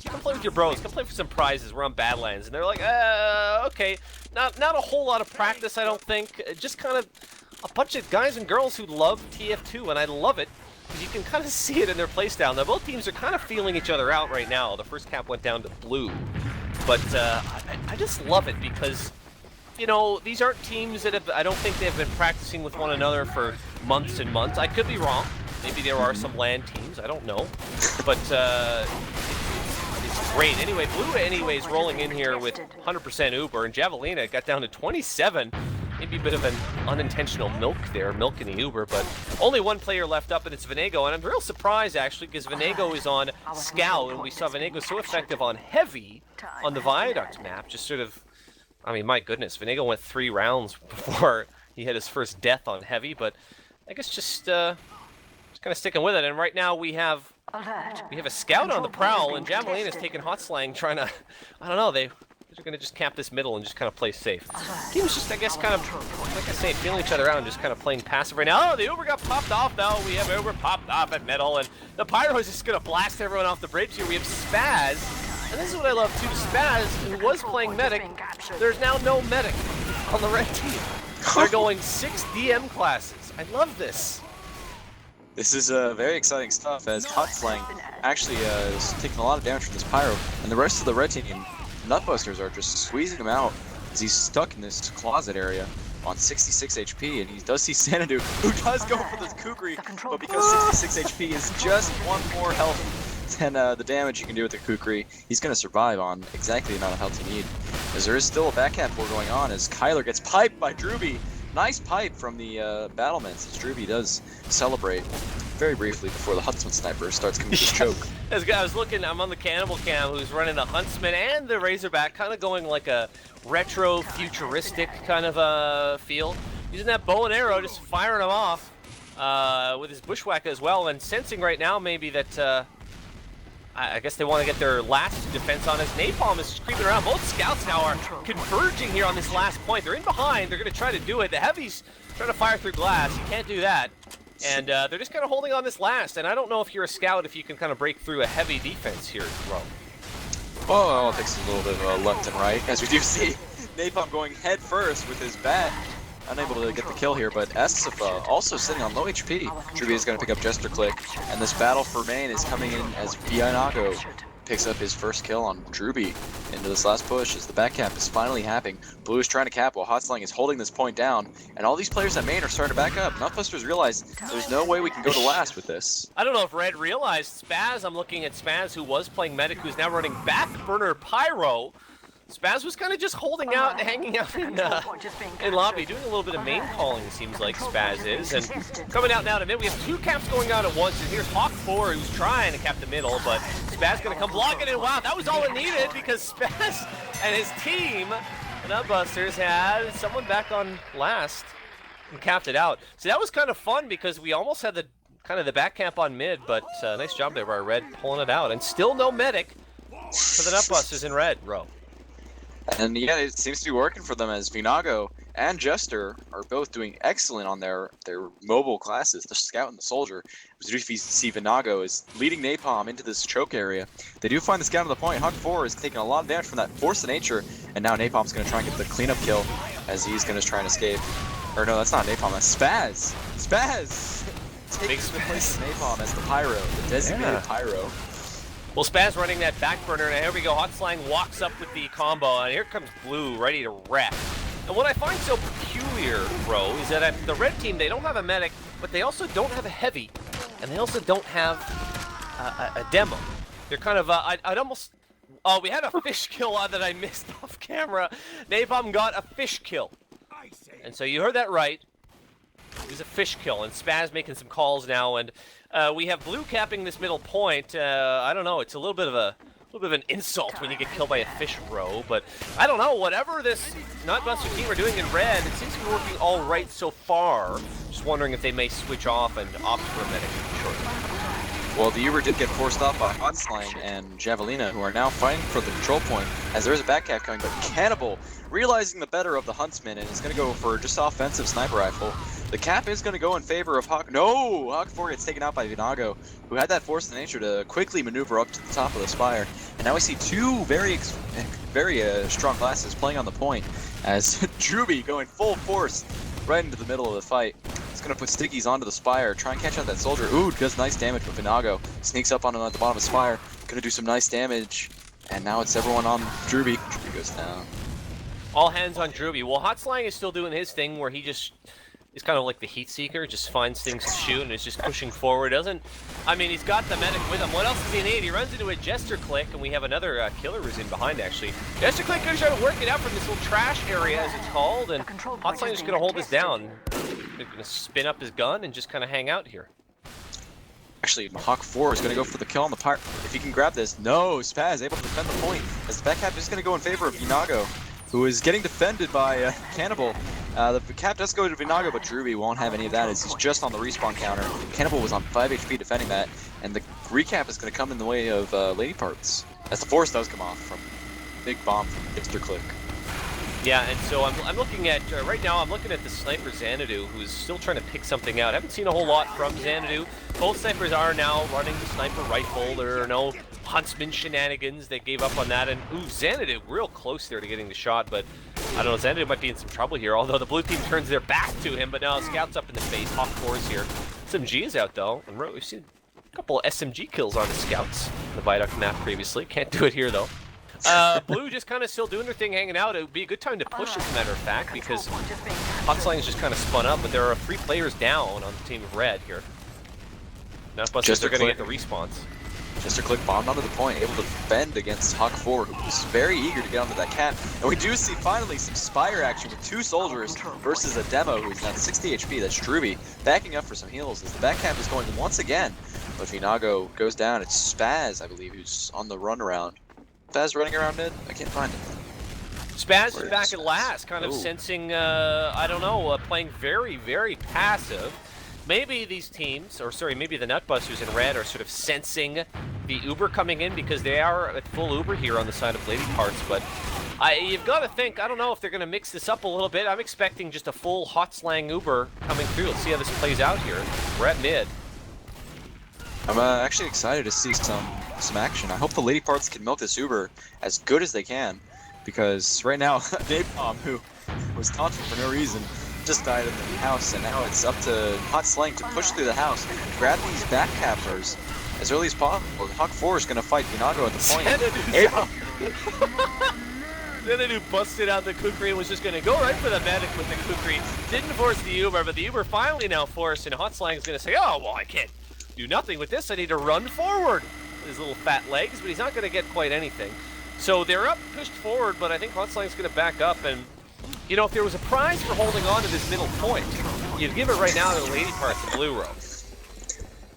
come play with your bros, come play for some prizes, we're on Badlands. And they're like, okay. Not a whole lot of practice, I don't think. Just kind of a bunch of guys and girls who love TF2, and I love it. Because you can kind of see it in their playstyle. Now, both teams are kind of feeling each other out right now. The first cap went down to blue. But I just love it because, you know, these aren't teams that I don't think they've been practicing with one another for months and months. I could be wrong. Maybe there are some LAN teams. I don't know. But it's great. Anyway, blue anyways rolling in here with 100% Uber. And Javelina got down to 27. Maybe a bit of an unintentional milk there, milking the Uber, but only one player left up, and it's Venego. And I'm real surprised, actually, because Venego is on Scout, and we saw Venego so effective on Heavy on the Viaduct map. Just sort of, I mean, my goodness, Venego went 3 rounds before he had his first death on Heavy, but I guess just kind of sticking with it. And right now we have a Scout on the prowl, and Javelina's taking Hotslang, trying to, I don't know, they're going to just camp this middle and just kind of play safe. Team's just, I guess, kind of, like I say, feeling each other out and just kind of playing passive right now. Oh, the Uber got popped off, though. We have Uber popped off at middle, and the Pyro is just going to blast everyone off the bridge here. We have Spaz, and this is what I love, too. Spaz, who was playing medic, there's now no medic on the red team. They're going 6 DM classes. I love this. This is very exciting stuff, as Hotslang actually is taking a lot of damage from this Pyro, and the rest of the red team, Nutbusters, are just squeezing him out as he's stuck in this closet area on 66 HP, and he does see Xanadu, who does go for the Kukri, but because 66 HP is just 1 more health than the damage you can do with the Kukri, he's going to survive on exactly the amount of health you need. As there is still a backhand war going on, as Kyler gets piped by Druby. Nice pipe from the Battlements, as Druby does celebrate very briefly before the Huntsman Sniper starts coming to his choke. I was looking, I'm on the Cannibal Cam, who's running the Huntsman and the Razorback, kind of going like a retro, futuristic kind of feel. Using that bow and arrow, just firing them off with his Bushwhacker as well, and sensing right now maybe that, I guess they want to get their last defense on as Napalm is creeping around. Both scouts now are converging here on this last point. They're in behind, they're going to try to do it. The Heavy's trying to fire through glass, you can't do that. And they're just kind of holding on this last, and I don't know if you're a scout if you can kind of break through a Heavy defense here, bro. Well, it takes a little bit of left and right, as we do see Napalm going head first with his bat. Unable to get the kill here, but Estifa also sitting on low HP. Druby is going to pick up Jester Click, and this battle for main is coming in as Vinago picks up his first kill on Druby into this last push as the back cap is finally happening. Blue is trying to cap while Hotslang is holding this point down, and all these players at main are starting to back up. Nutbusters realize there's no way we can go to last with this. I don't know if Red realized Spaz. I'm looking at Spaz, who was playing medic, who's now running Backburner Pyro. Spaz was kind of just holding out, hanging out in lobby, doing a little bit of main calling, it seems like Spaz is. And coming out now to mid, we have 2 caps going out at once, and here's Hawk4, who's trying to cap the middle, but Spaz going to come blocking it. Wow, that was all it needed, because Spaz and his team, the Nutbusters, had someone back on last and capped it out. So that was kind of fun, because we almost had the back camp on mid, but nice job there by Red pulling it out. And still no medic for the Nutbusters in red, bro. And yeah, it seems to be working for them, as Vinago and Jester are both doing excellent on their mobile classes, the Scout and the Soldier. As you see, Vinago is leading Napalm into this choke area. They do find the Scout on the point. Hawk4 is taking a lot of damage from that Force of Nature, and now Napalm's going to try and get the cleanup kill as he's going to try and escape. Or no, that's not Napalm, that's Spaz! Spaz! taking the place of Napalm as the Pyro, the designated Pyro. Well, Spaz running that back burner, and here we go. Hot Slang walks up with the combo, and here comes Blue ready to wreck. And what I find so peculiar, bro, is that the red team, they don't have a medic, but they also don't have a heavy, and they also don't have a demo. They're kind of, I'd almost... Oh, we had a fish kill that I missed off camera. Napalm got a fish kill. And so you heard that right. It was a fish kill, and Spaz making some calls now, and we have Blue capping this middle point. I don't know, it's a little bit of an insult when you get killed by a fish, bro, but I don't know, whatever this Nutbuster team are doing in red, it seems to be working all right so far. Just wondering if they may switch off and opt for a medic shortly. Well, the Uber did get forced off by Hot Slang and Javelina, who are now fighting for the control point, as there is a backcap coming, but Cannibal, realizing the better of the Huntsman, and is going to go for just offensive sniper rifle. The cap is going to go in favor of Hawk. No! Hawk 4 gets taken out by Vinago, who had that force of nature to quickly maneuver up to the top of the spire. And now we see two very strong classes playing on the point, as Druby going full force right into the middle of the fight. He's going to put stickies onto the spire, try and catch out that soldier. Ooh, does nice damage with Vinago. Sneaks up on him at the bottom of the spire. Going to do some nice damage. And now it's everyone on Druby. Druby goes down. All hands on Druby. Well, Hot Slang is still doing his thing where he just is kind of like the heat seeker, just finds things to shoot and is just pushing forward. I mean, he's got the medic with him. What else does he need? He runs into a Jester Click, and we have another killer who's in behind, actually. Jester Click is trying to work it out from this little trash area, as it's called, and Hot Slang is just going to hold this down. They're going to spin up his gun and just kind of hang out here. Actually, Hawk 4 is going to go for the kill on the part. If he can grab this, no, Spaz able to defend the point, as the back cap is going to go in favor of Vinago, who is getting defended by Cannibal. The cap does go to Vinago, but Druby won't have any of that as he's just on the respawn counter. Cannibal was on 5 HP defending that, and the recap is going to come in the way of Lady Parts, as the force does come off from big bomb from Hipster Click. Yeah, and so I'm looking at, right now I'm looking at the sniper Xanadu, who's still trying to pick something out. I haven't seen a whole lot from Xanadu. Both snipers are now running the sniper rifle. There are no Huntsman shenanigans. They gave up on that, and ooh, Xanadu real close there to getting the shot, but I don't know, Xanadu might be in some trouble here, although the blue team turns their back to him, but now Scout's up in the face. Hawk 4's here. SMG is out though, and we've seen a couple of SMG kills on the Scouts on the Viaduct map previously. Can't do it here though. Blue just kind of still doing their thing, hanging out. It would be a good time to push, as a matter of fact, because Hot Slang's just kind of spun up, but there are 3 players down on the team of red here. Nutbusters are going to get the respawns. Jester Click bombed onto the point, able to defend against Hawk 4, who's very eager to get onto that cap. And we do see finally some Spire action with 2 soldiers versus a demo who's down 60 HP. That's Druby backing up for some heals as the back cap is going once again. But Vinago goes down. It's Spaz, I believe, who's on the run around. Spaz running around mid? I can't find him. Spaz is back at last, kind of sensing, I don't know, playing very, very passive. Maybe these teams, or sorry, maybe the Nutbusters in red are sort of sensing the Uber coming in because they are at full Uber here on the side of Lady Parts, but you've got to think, I don't know if they're going to mix this up a little bit. I'm expecting just a full Hot Slang Uber coming through. Let's see how this plays out here. We're at mid. I'm actually excited to see some action. I hope the Lady Parts can milk this Uber as good as they can, because right now, Napalm, who was taunting for no reason, just died in the house, and now it's up to Hot Slang to push through the house, grab these back cappers as early as possible. Hawk 4 is going to fight Vinago at the point. Xanadu busted out the kukri and was just going to go right for the medic with the kukri. Didn't force the Uber, but the Uber finally now forced, and Hot Slang is going to say, oh, well, I can't do nothing with this. I need to run forward with his little fat legs, but he's not going to get quite anything. So they're up, pushed forward, but I think Hot Slang's going to back up, and you know, if there was a prize for holding on to this middle point, you'd give it right now to the Lady Parts and Blue Row.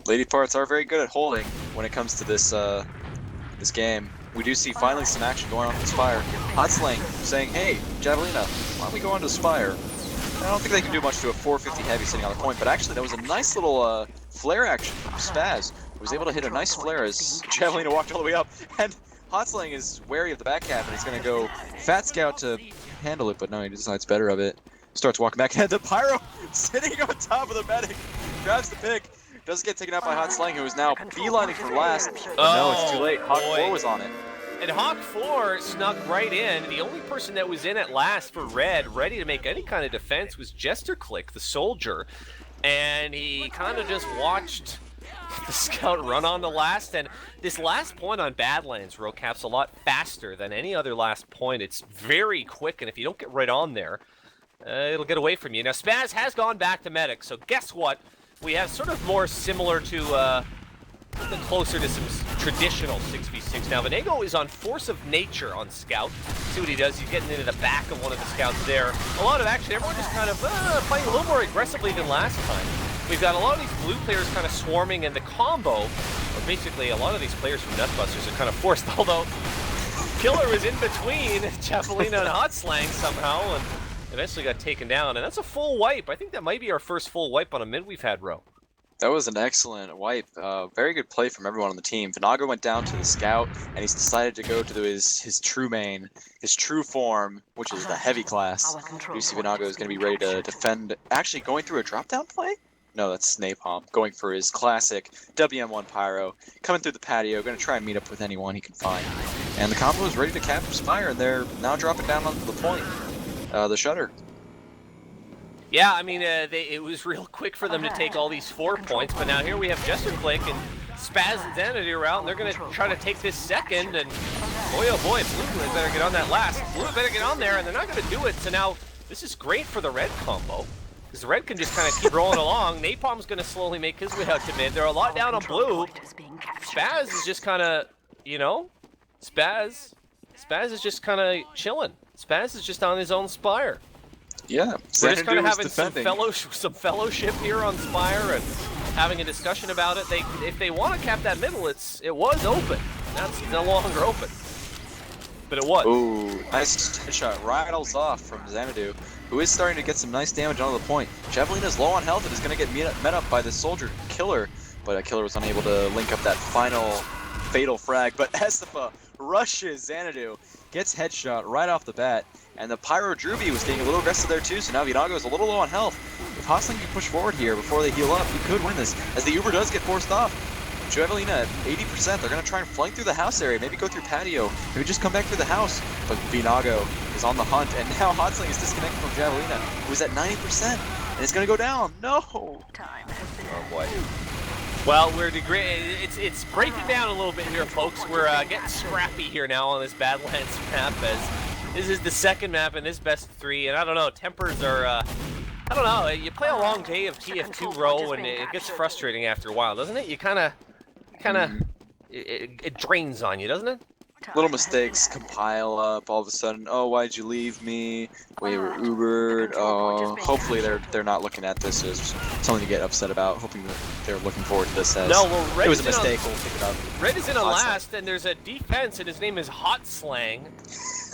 Lady Parts are very good at holding when it comes to this this game. We do see finally some action going on with Spire. Hot Slang saying, hey, Javelina, why don't we go on to Spire? I don't think they can do much to a 450 heavy sitting on the point, but actually that was a nice little flare action from Spaz, who was able to hit a nice flare as Javelina walked all the way up. And Hot Slang is wary of the back cap, and he's going to go Fat Scout to handle it, but no, he decides better of it. Starts walking back, and the Pyro sitting on top of the medic, grabs the pick, doesn't get taken out by Hot Slang, who is now beelining for last. But no, it's too late. Hawk 4 was on it. And Hawk 4 snuck right in. The only person that was in at last for red, ready to make any kind of defense, was Jester Click, the soldier. and he kind of just watched the scout run on the last, and this last point on Badlands, Rocap's a lot faster than any other last point. It's very quick, and if you don't get right on there, it'll get away from you. Now, Spaz has gone back to medic, so guess what? We have sort of more similar to, closer to some traditional 6v6. Now, Venego is on Force of Nature on Scout. See what he does. He's getting into the back of one of the scouts there. A lot of action. Everyone just kind of playing a little more aggressively than last time. We've got a lot of these blue players kind of swarming, and the combo, or basically a lot of these players from Nutbusters are kind of forced, although Killer was in between Javelina and Hot Slang somehow, and eventually got taken down. And that's a full wipe. I think that might be our first full wipe on a mid we've had, Ro. That was an excellent wipe. Very good play from everyone on the team. Venago went down to the scout, and he's decided to go to his true main, his true form, which is the heavy class. You see Venago is going to be ready to defend. Actually, going through a drop-down play? No, that's Napalm. Going for his classic WM1 Pyro. Coming through the patio, going to try and meet up with anyone he can find. And the combo is ready to capture Spire, and they're now dropping down onto the point. The shutter. Yeah, I mean, it was real quick for them to take all these 4 points, but now here we have Jester Click and Spaz and Xanadu are out, and they're going to try to take this second, and boy, oh boy, Blue better get on that last. Blue better get on there, and they're not going to do it, so now this is great for the red combo, because the red can just kind of keep rolling along. Napalm's going to slowly make his way out to mid. They're a lot down on Blue. Spaz is just kind of, you know, Spaz is just kind of chilling. Spaz is just on his own Spire. Yeah, we're just kind of having some fellowship here on Spire and having a discussion about it. If they want to cap that middle, it was open. That's no longer open, but it was. Ooh, nice headshot. Rattles off from Xanadu, who is starting to get some nice damage onto the point. Javelina's low on health and is going to get met up by the soldier Killer, but Killer was unable to link up that final fatal frag. But Estefa rushes Xanadu, gets headshot right off the bat. And the Pyro Druby was getting a little aggressive there too, so now Venago is a little low on health. If Hostling can push forward here before they heal up, he could win this, as the Uber does get forced off. Javelina at 80%, they're going to try and flank through the house area, maybe go through patio, maybe just come back through the house. But Venago is on the hunt, and now Hostling is disconnected from Javelina, who's at 90%, and it's going to go down. No! Oh boy. Well, it's breaking down a little bit here, folks. We're getting scrappy here now on this Badlands map, as this is the second map in this best of 3, and I don't know, tempers are, I don't know, you play a long day of TF2 row, and it gets frustrating after a while, doesn't it? You it drains on you, doesn't it? Little mistakes compile up all of a sudden. Oh, why'd you leave me? We were Ubered. Oh, hopefully they're not looking at this as something to get upset about. Hoping that they're looking forward to this as Red it was a mistake. We'll pick it up. Red is in a last, and there's a defense, and his name is Hot Slang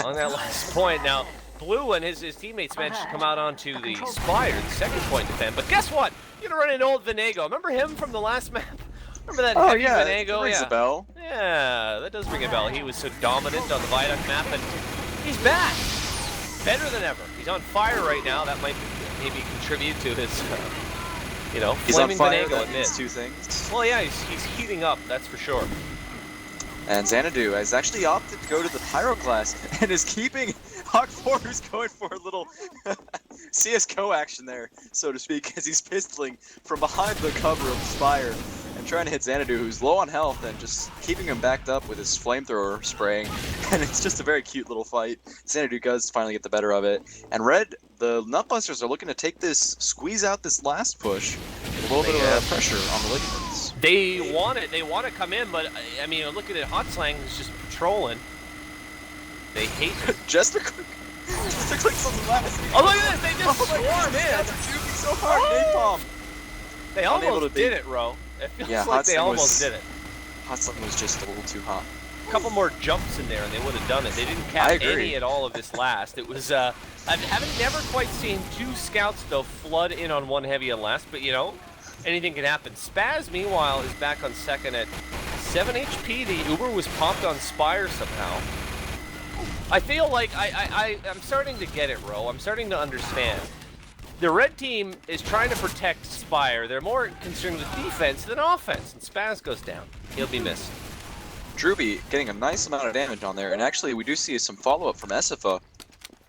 on that last point. Now, Blue and his teammates managed to come out onto the Spire, the second point defend. But guess what? You're gonna run into old Venego. Remember him from the last map? Remember that heavy Venego? Rings a bell. Yeah, that does ring a bell. He was so dominant on the Viaduct map, and he's back. Better than ever. He's on fire right now. That might maybe contribute to his, you know, he's on flaming fire. Venego That in means mid. two things. Well, yeah, he's heating up. That's for sure. And Xanadu has actually opted to go to the Pyro class and is keeping Hawk4, who's going for a little CSGO action there, so to speak, as he's pistoling from behind the cover of the Spire and trying to hit Xanadu, who's low on health, and just keeping him backed up with his flamethrower spraying. And it's just a very cute little fight. Xanadu does finally get the better of it. And Red, the Nutbusters are looking to take this, squeeze out this last push with a little bit of pressure on the ligaments. They want it. They want to come in, but I mean, look at it. Hot Slang is just patrolling. They hate it. Jester clicks on the last. Oh, look at this! They just swarm in. So hard, Napalm. They almost did it, Ro. It feels like they almost did it. Hot Slang was just a little too hot. A couple more jumps in there, and they would have done it. They didn't cap any at all of this last. It was. I haven't never quite seen 2 scouts though flood in on one heavy at last, but you know. Anything can happen. Spaz, meanwhile, is back on second at 7 HP. The Uber was popped on Spire somehow. I feel like I'm starting to get it, Ro. I'm starting to understand. The red team is trying to protect Spire. They're more concerned with defense than offense, and Spaz goes down. He'll be missed. Druby getting a nice amount of damage on there, and actually we do see some follow-up from Estefa.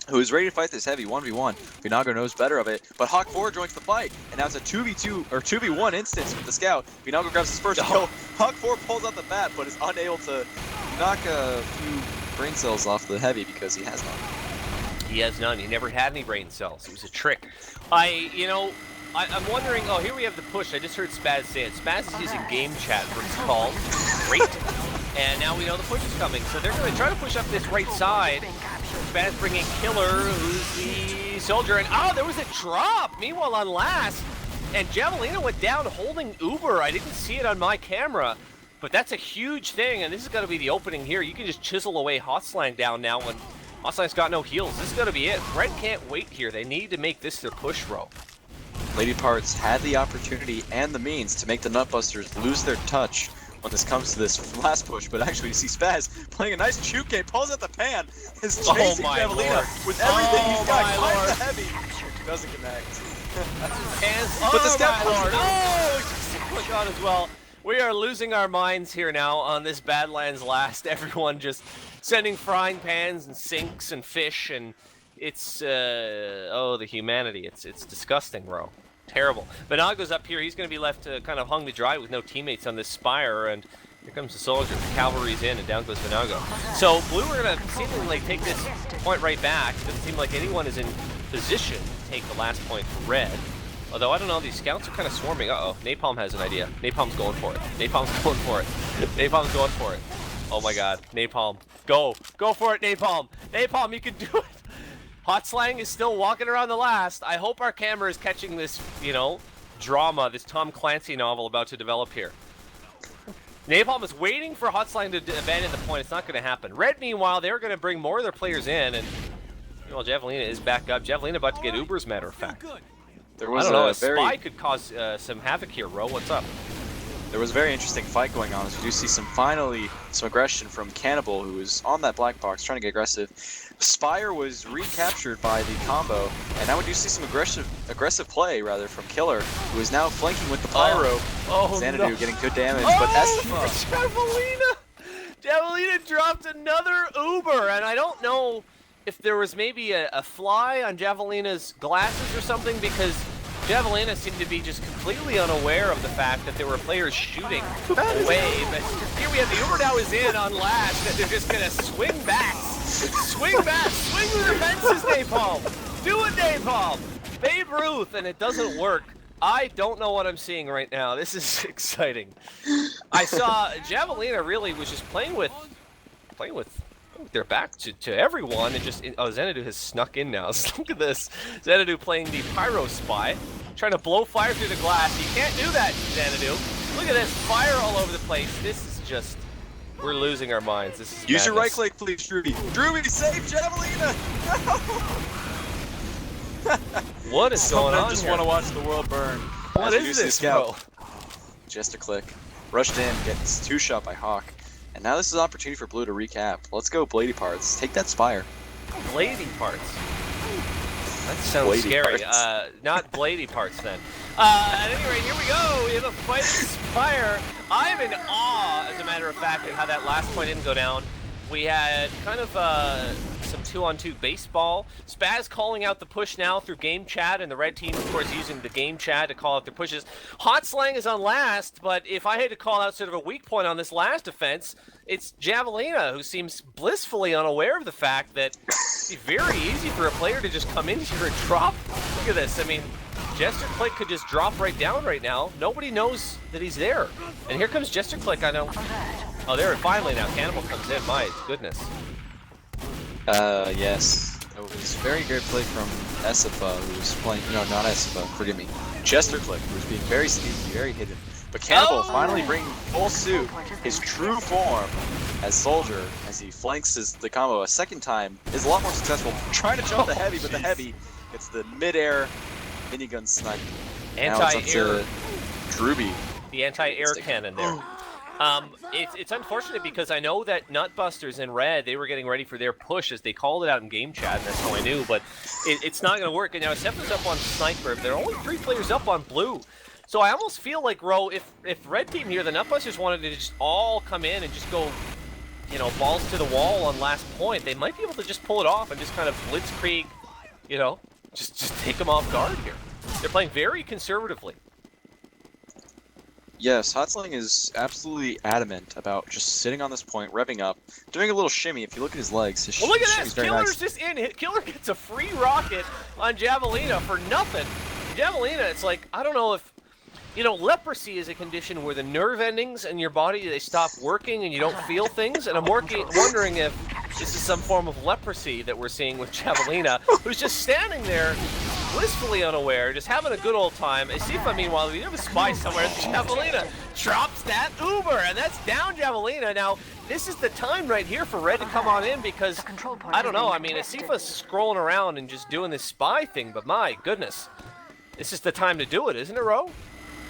who is ready to fight this heavy 1v1. Vinago knows better of it, but Hawk4 joins the fight, and now it's a 2v2 or 2v1 instance with the scout. Vinago grabs his first kill. Hawk4 pulls out the bat, but is unable to knock a few brain cells off the heavy because he has none. He has none. He never had any brain cells. It was a trick. I'm wondering. Oh, here we have the push. I just heard Spaz say it. Spaz is using game chat for his call. Great. And now we know the push is coming. So they're going to try to push up this right side. Spaz bringing Killer, who's the soldier. And oh, there was a drop. Meanwhile, on last. And Javelina went down holding Uber. I didn't see it on my camera. But that's a huge thing. And this is going to be the opening here. You can just chisel away Hotslang down now when Hotslang's got no heals. This is going to be it. Red can't wait here. They need to make this their push row. Lady Parts had the opportunity and the means to make the Nutbusters lose their touch when this comes to this last push, but actually you see Spaz playing a nice juke game, pulls out the pan, is chasing Javelina with everything he's got, climbs the heavy, doesn't connect. But the step Lord. Oh, just a click on as well. We are losing our minds here now on this Badlands last. Everyone just sending frying pans and sinks and fish, and it's oh, the humanity. It's disgusting, bro. Terrible. Vinago's up here. He's going to be left kind of hung to dry with no teammates on this Spire, and here comes the soldier. The cavalry's in, and down goes Vinago. So Blue are going to seemingly take this point right back. It doesn't seem like anyone is in position to take the last point for Red. Although, I don't know, these scouts are kind of swarming. Uh-oh, Napalm has an idea. Napalm's going for it. Napalm's going for it. Napalm's going for it. Oh my god, Napalm. Go. Go for it, Napalm. Napalm, you can do it. Hotslang is still walking around the last. I hope our camera is catching this, you know, drama, this Tom Clancy novel about to develop here. Napalm is waiting for Hotslang to abandon the point. It's not going to happen. Red, meanwhile, they're going to bring more of their players in, and, well, Javelina is back up. Javelina about to get Uber, as a matter of fact. There was I don't know, a spy could cause some havoc here, Ro. What's up? There was a very interesting fight going on, as we do see some aggression from Cannibal, who was on that black box trying to get aggressive. Spire was recaptured by the combo, and now we do see some aggressive play, rather, from Killer, who is now flanking with the Pyro. Xanadu no. Getting good damage, but Javelina! Javelina dropped another Uber, and I don't know if there was maybe a fly on Javelina's glasses or something, because Javelina seemed to be just completely unaware of the fact that there were players shooting away. But here we have the Uber now is in on last, and they're just gonna swing back. Swing back! Swing through the fences, Napalm! Do it, Napalm! Babe Ruth, and it doesn't work. I don't know what I'm seeing right now. This is exciting. I saw Javelina really was just playing with their back to everyone, and just oh, Xanadu has snuck in now. So look at this, Xanadu playing the Pyro Spy, trying to blow fire through the glass. You can't do that, Xanadu. Look at this, fire all over the place. This is just, we're losing our minds. This is use your right madness. click, please, Druby. Druby, save Javelina! What is going on just here? want to watch the world burn. What is this, bro? Just a click. Rushed in, gets two-shot by Hawk. And now this is an opportunity for Blue to recap. Let's go, Blady Parts. Take that Spire. Blady Parts. That sounds Blady scary. Parts. Not Blady Parts then. At any rate, here we go. We have a fighting Spire. I'm in awe, as a matter of fact, at how that last point didn't go down. We had kind of some 2-on-2 baseball. Spaz calling out the push now through game chat, and the red team, of course, using the game chat to call out their pushes. Hotslang is on last, but if I had to call out sort of a weak point on this last offense, it's Javelina, who seems blissfully unaware of the fact that it's very easy for a player to just come in here and drop. Look at this. I mean, Jester Click could just drop right down right now. Nobody knows that he's there. And here comes Jester Click, I know. Oh, there, finally now. Cannibal comes in. My goodness. Yes. It was very good play from Esifa, who was playing, no, not Esifa, forgive me. Jester Click, who was being very sneaky, very hidden. But Cannibal finally bringing full suit, his true form as Soldier, as he flanks the combo a second time, is a lot more successful. Trying to jump the heavy, but the heavy gets the mid-air minigun snipe. Anti-air. Druby. The anti-air cannon there. It's unfortunate because I know that Nutbusters in red, they were getting ready for their push as they called it out in game chat, and that's how I knew, but it's not going to work. And now Sefa's up on Sniper. There are only 3 players up on blue. So I almost feel like, Ro, if red team here, the Nutbusters wanted to just all come in and just go you know, balls to the wall on last point, they might be able to just pull it off and just kind of blitzkrieg, you know, just take them off guard here. They're playing very conservatively. Yes, Hotsling is absolutely adamant about just sitting on this point, revving up, doing a little shimmy. If you look at his legs, his Well, look at shimmy's this. very Killer's nice. just in. Killer gets a free rocket on Javelina for nothing. Javelina, it's like, I don't know if, you know, leprosy is a condition where the nerve endings in your body, they stop working and you don't feel things. And I'm wondering if this is some form of leprosy that we're seeing with Javelina, who's just standing there, blissfully unaware, just having a good old time. Asifa, meanwhile, we have a spy somewhere. Javelina drops that Uber, and that's down Javelina. Now, this is the time right here for Red to come on in because, I don't know, I mean, Asifa's scrolling around and just doing this spy thing, but my goodness. This is the time to do it, isn't it, Ro?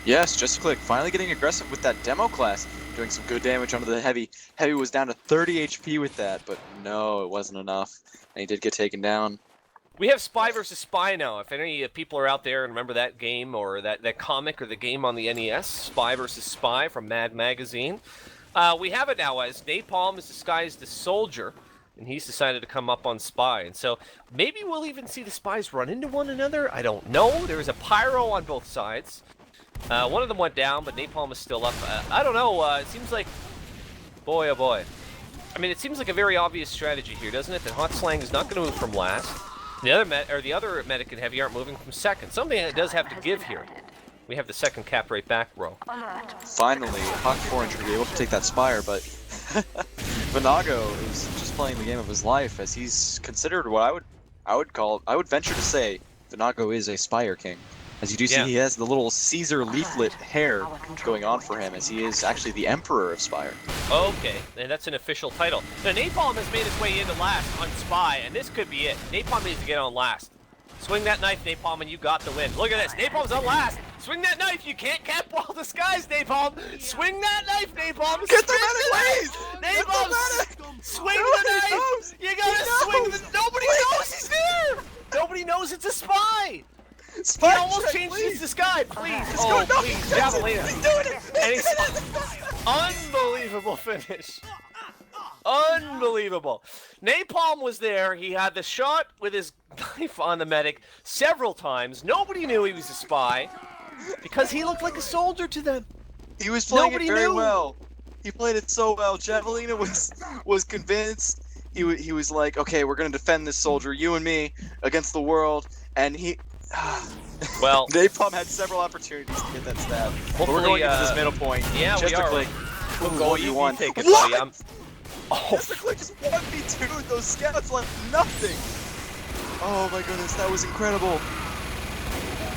Yes, just a click. Finally getting aggressive with that demo class, doing some good damage onto the Heavy. Heavy was down to 30 HP with that, but no, it wasn't enough, and he did get taken down. We have Spy versus Spy now. If any people are out there and remember that game or that comic or the game on the NES, Spy versus Spy from Mad Magazine, we have it now as Napalm is disguised as Soldier, and he's decided to come up on Spy. And so maybe we'll even see the Spies run into one another. I don't know. There's a Pyro on both sides. One of them went down, but Napalm is still up. I don't know. It seems like, boy, oh boy. I mean, it seems like a very obvious strategy here, doesn't it? That Hot Slang is not going to move from last. The other medic and Heavy aren't moving from second. Something that does have to give here. We have the second cap right back row. Finally, Hawk 4 should be able to take that Spire, but Vanago is just playing the game of his life as he's considered what I would venture to say Vanago is a Spire King. As you do see, he has the little Caesar leaflet hair going on for him, as he is actually the Emperor of Spire. Okay, and that's an official title. Now, Napalm has made his way into last on Spy, and this could be it. Napalm needs to get on last. Swing that knife, Napalm, and you got the win. Look at this. Napalm's on last. Swing that knife. You can't catball the skies, Napalm. Swing that knife, Napalm. Get the medic, please! Napalm, swing the knife. You gotta swing the... Nobody knows he's there. Nobody knows it's a spy. He almost changed his disguise, please. Oh, please, Javelina. He's doing it! And he's unbelievable finish. Unbelievable. Napalm was there. He had the shot with his knife on the medic several times. Nobody knew he was a spy because he looked like a soldier to them. He was playing it very well. He played it so well. Javelina was convinced. He was like, okay, we're gonna defend this soldier, you and me, against the world, and he. Well, Napalm had several opportunities to get that stab. But we're going into this middle point. Yeah, just we are. Click. We'll go. You won. Take it, what? buddy. Just a click, just 1v2. Those scouts left nothing. Oh my goodness, that was incredible.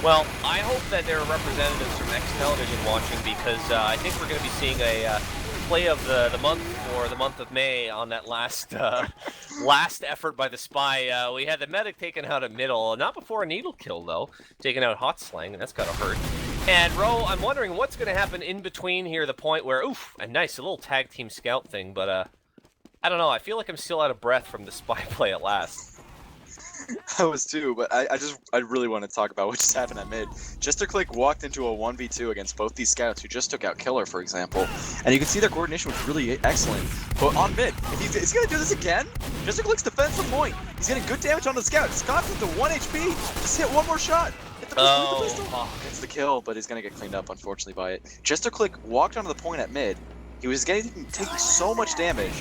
Well, I hope that there are representatives from X Television watching because I think we're going to be seeing a play of the month for the month of May on that last effort by the spy. We had the medic taken out at middle, not before a needle kill though, taking out Hot Slang, and that's gotta hurt. And Ro, I'm wondering what's going to happen in between here, the point where, oof, a nice little tag team scout thing, but I don't know, I feel like I'm still out of breath from the spy play at last. I was too, but I really want to talk about what just happened at mid. Just a click walked into a 1v2 against both these scouts who just took out Killer, for example, and you can see their coordination was really excellent. But on mid, he's gonna do this again. Just a click's defensive point. He's getting good damage on the scout. Scott's with the 1 HP. Just hit one more shot. Hit the pistol. Gets the kill, but he's gonna get cleaned up unfortunately by it. Just a click walked onto the point at mid. He was taking so much damage,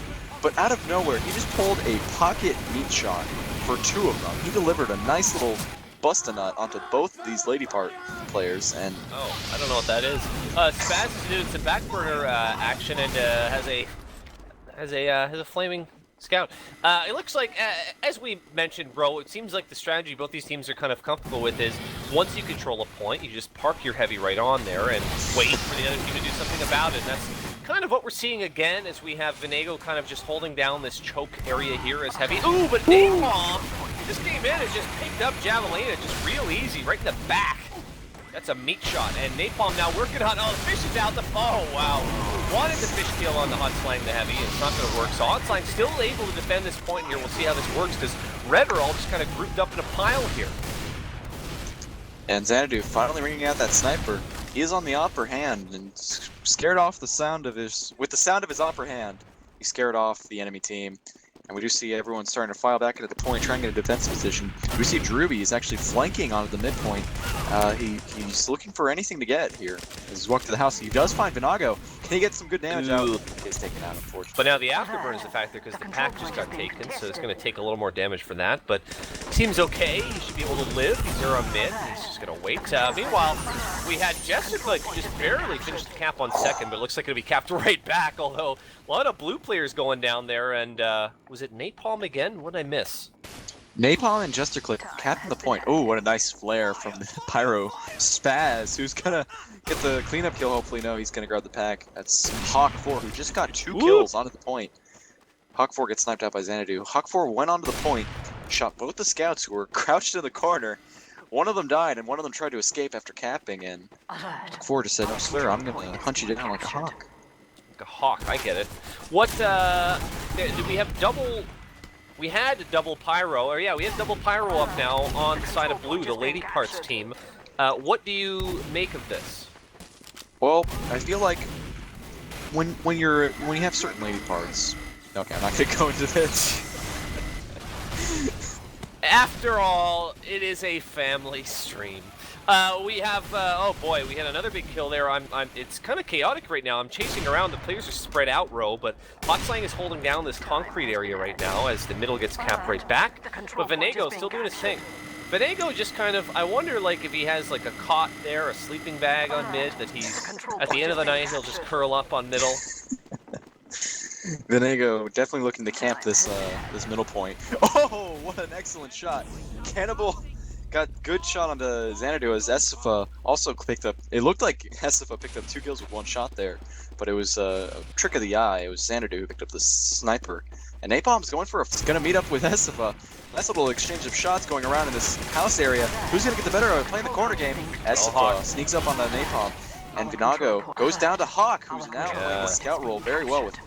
but out of nowhere, he just pulled a pocket meat shot for 2 of them. He delivered a nice little bust-a-nut onto both of these Lady Part players, and... Oh, I don't know what that is. Spaz is doing some backburner action and has a flaming scout. It looks like, as we mentioned, bro, it seems like the strategy both these teams are kind of comfortable with is once you control a point, you just park your heavy right on there and wait for the other team to do something about it. And that's kind of what we're seeing again as we have Venego kind of just holding down this choke area here as heavy. Ooh, but Napalm just came in and just picked up Javelina just real easy right in the back. That's a meat shot. And Napalm now working on, oh, the fish is out the, oh, wow. Wanted the fish kill on the Hot Slang the heavy. It's not going to work. So Hot Slang still able to defend this point here. We'll see how this works because Red are all just kind of grouped up in a pile here. And Xanadu finally ringing out that sniper. He is on the upper hand and scared off the sound of his, with the sound of his upper hand. He scared off the enemy team. And we do see everyone starting to file back into the point, trying to get a defensive position. We see Druby is actually flanking onto the midpoint. He's looking for anything to get here. As he's walked to the house, he does find Vinago. Can he get some good damage out? He's taken out, unfortunately. But now the afterburn is the factor because the pack just got taken, so it's going to take a little more damage for that. But seems okay. He should be able to live. He's 0 mid. He's just going to wait. Meanwhile, we had Jester like just barely finished the cap on second, but it looks like it'll be capped right back. Although a lot of blue players going down there, and was it Napalm again? What did I miss? Napalm and Jester Click capping the point. Oh, what a nice flare from the Pyro Spaz, who's gonna get the cleanup kill. Hopefully, no, he's gonna grab the pack. That's Hawk4, who just got 2 kills onto the point. Hawk4 gets sniped out by Xanadu. Hawk4 went onto the point, shot both the scouts who were crouched in the corner. One of them died, and one of them tried to escape after capping, and Hawk4 just said, "No, swear, I'm gonna hunt you down like a hawk." Like a hawk, I get it. What, did we have double... We had double pyro, or yeah, we have double pyro up now on the side of blue, the Lady Parts team. What do you make of this? Well, I feel like when you have certain Lady Parts. Okay, I'm not gonna go into this. After all, it is a family stream. We have, oh boy, we had another big kill there. It's kind of chaotic right now. I'm chasing around. The players are spread out row, but Hotslang is holding down this concrete area right now as the middle gets capped right back. But Venego is still doing his thing. Venego just kind of, I wonder like if he has like a cot there, a sleeping bag on mid, that he's, at the end of the night, he'll just curl up on middle. Venego definitely looking to camp this middle point. Oh, what an excellent shot. Cannibal got good shot onto Xanadu as Essifa also picked up. It looked like Essifa picked up 2 kills with 1 shot there, but it was a trick of the eye. It was Xanadu who picked up the sniper. And Napalm's gonna meet up with Essifa. Nice little exchange of shots going around in this house area. Who's gonna get the better of it? Playing the corner game. Essifa sneaks up on the Napalm. And Vinago goes down to Hawk, who's now playing the scout role very well with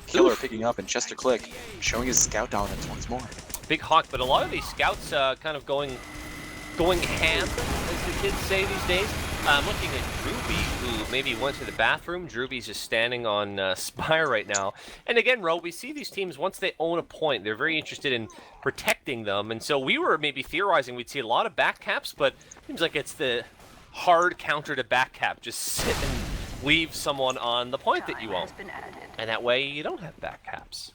Killer picking up and Chester Click showing his scout dominance once more. Big Hawk, but a lot of these scouts kind of going ham, as the kids say these days. I'm looking at Druby, who maybe went to the bathroom. Druby's just standing on Spire right now. And again, Ro, we see these teams, once they own a point, they're very interested in protecting them. And so we were maybe theorizing we'd see a lot of back caps, but it seems like it's the hard counter to back cap. Just sit and leave someone on the point that you own. And that way you don't have back caps.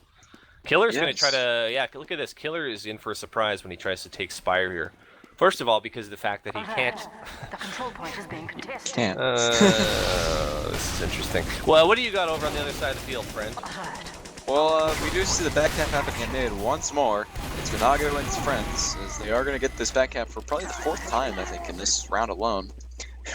Killer's going to try to, yeah, look at this. Killer is in for a surprise when he tries to take Spire here. First of all, because of the fact that he can't... The control point is being contested. Can't. This is interesting. Well, what do you got over on the other side of the field, friend? Well, we do see the back cap happening in mid once more. It's Vinago and his friends, as they are going to get this back cap for probably the 4th time, I think, in this round alone.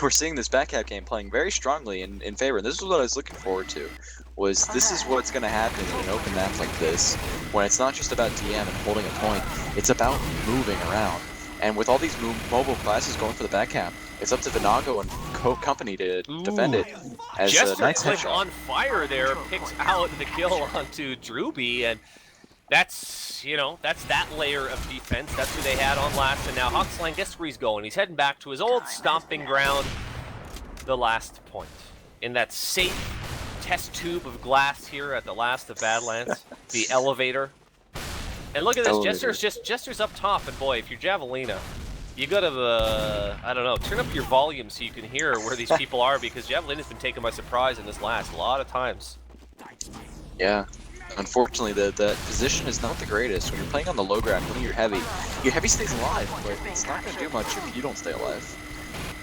We're seeing this back cap game playing very strongly in favor, and this is what I was looking forward to. This is what's going to happen in an open map like this, when it's not just about DM and holding a point, it's about moving around. And with all these mobile classes going for the back cap, it's up to Vinago and company to defend it. As Jester nice Click headshot. on fire there, picks out the kill onto Druby, and that's, you know, that's that layer of defense. That's who they had on last, and now Hotslang, guess where he's going? He's heading back to his old stomping ground, the last point. In that safe test tube of glass here at the last of Badlands, the elevator. And look at this, Jester's up top, and boy, if you're Javelina, you gotta, I don't know, turn up your volume so you can hear where these people are, because Javelina's been taken by surprise in this last a lot of times. Yeah. Unfortunately, the position is not the greatest. When you're playing on the low ground, when you're heavy stays alive, but it's not going to do much if you don't stay alive.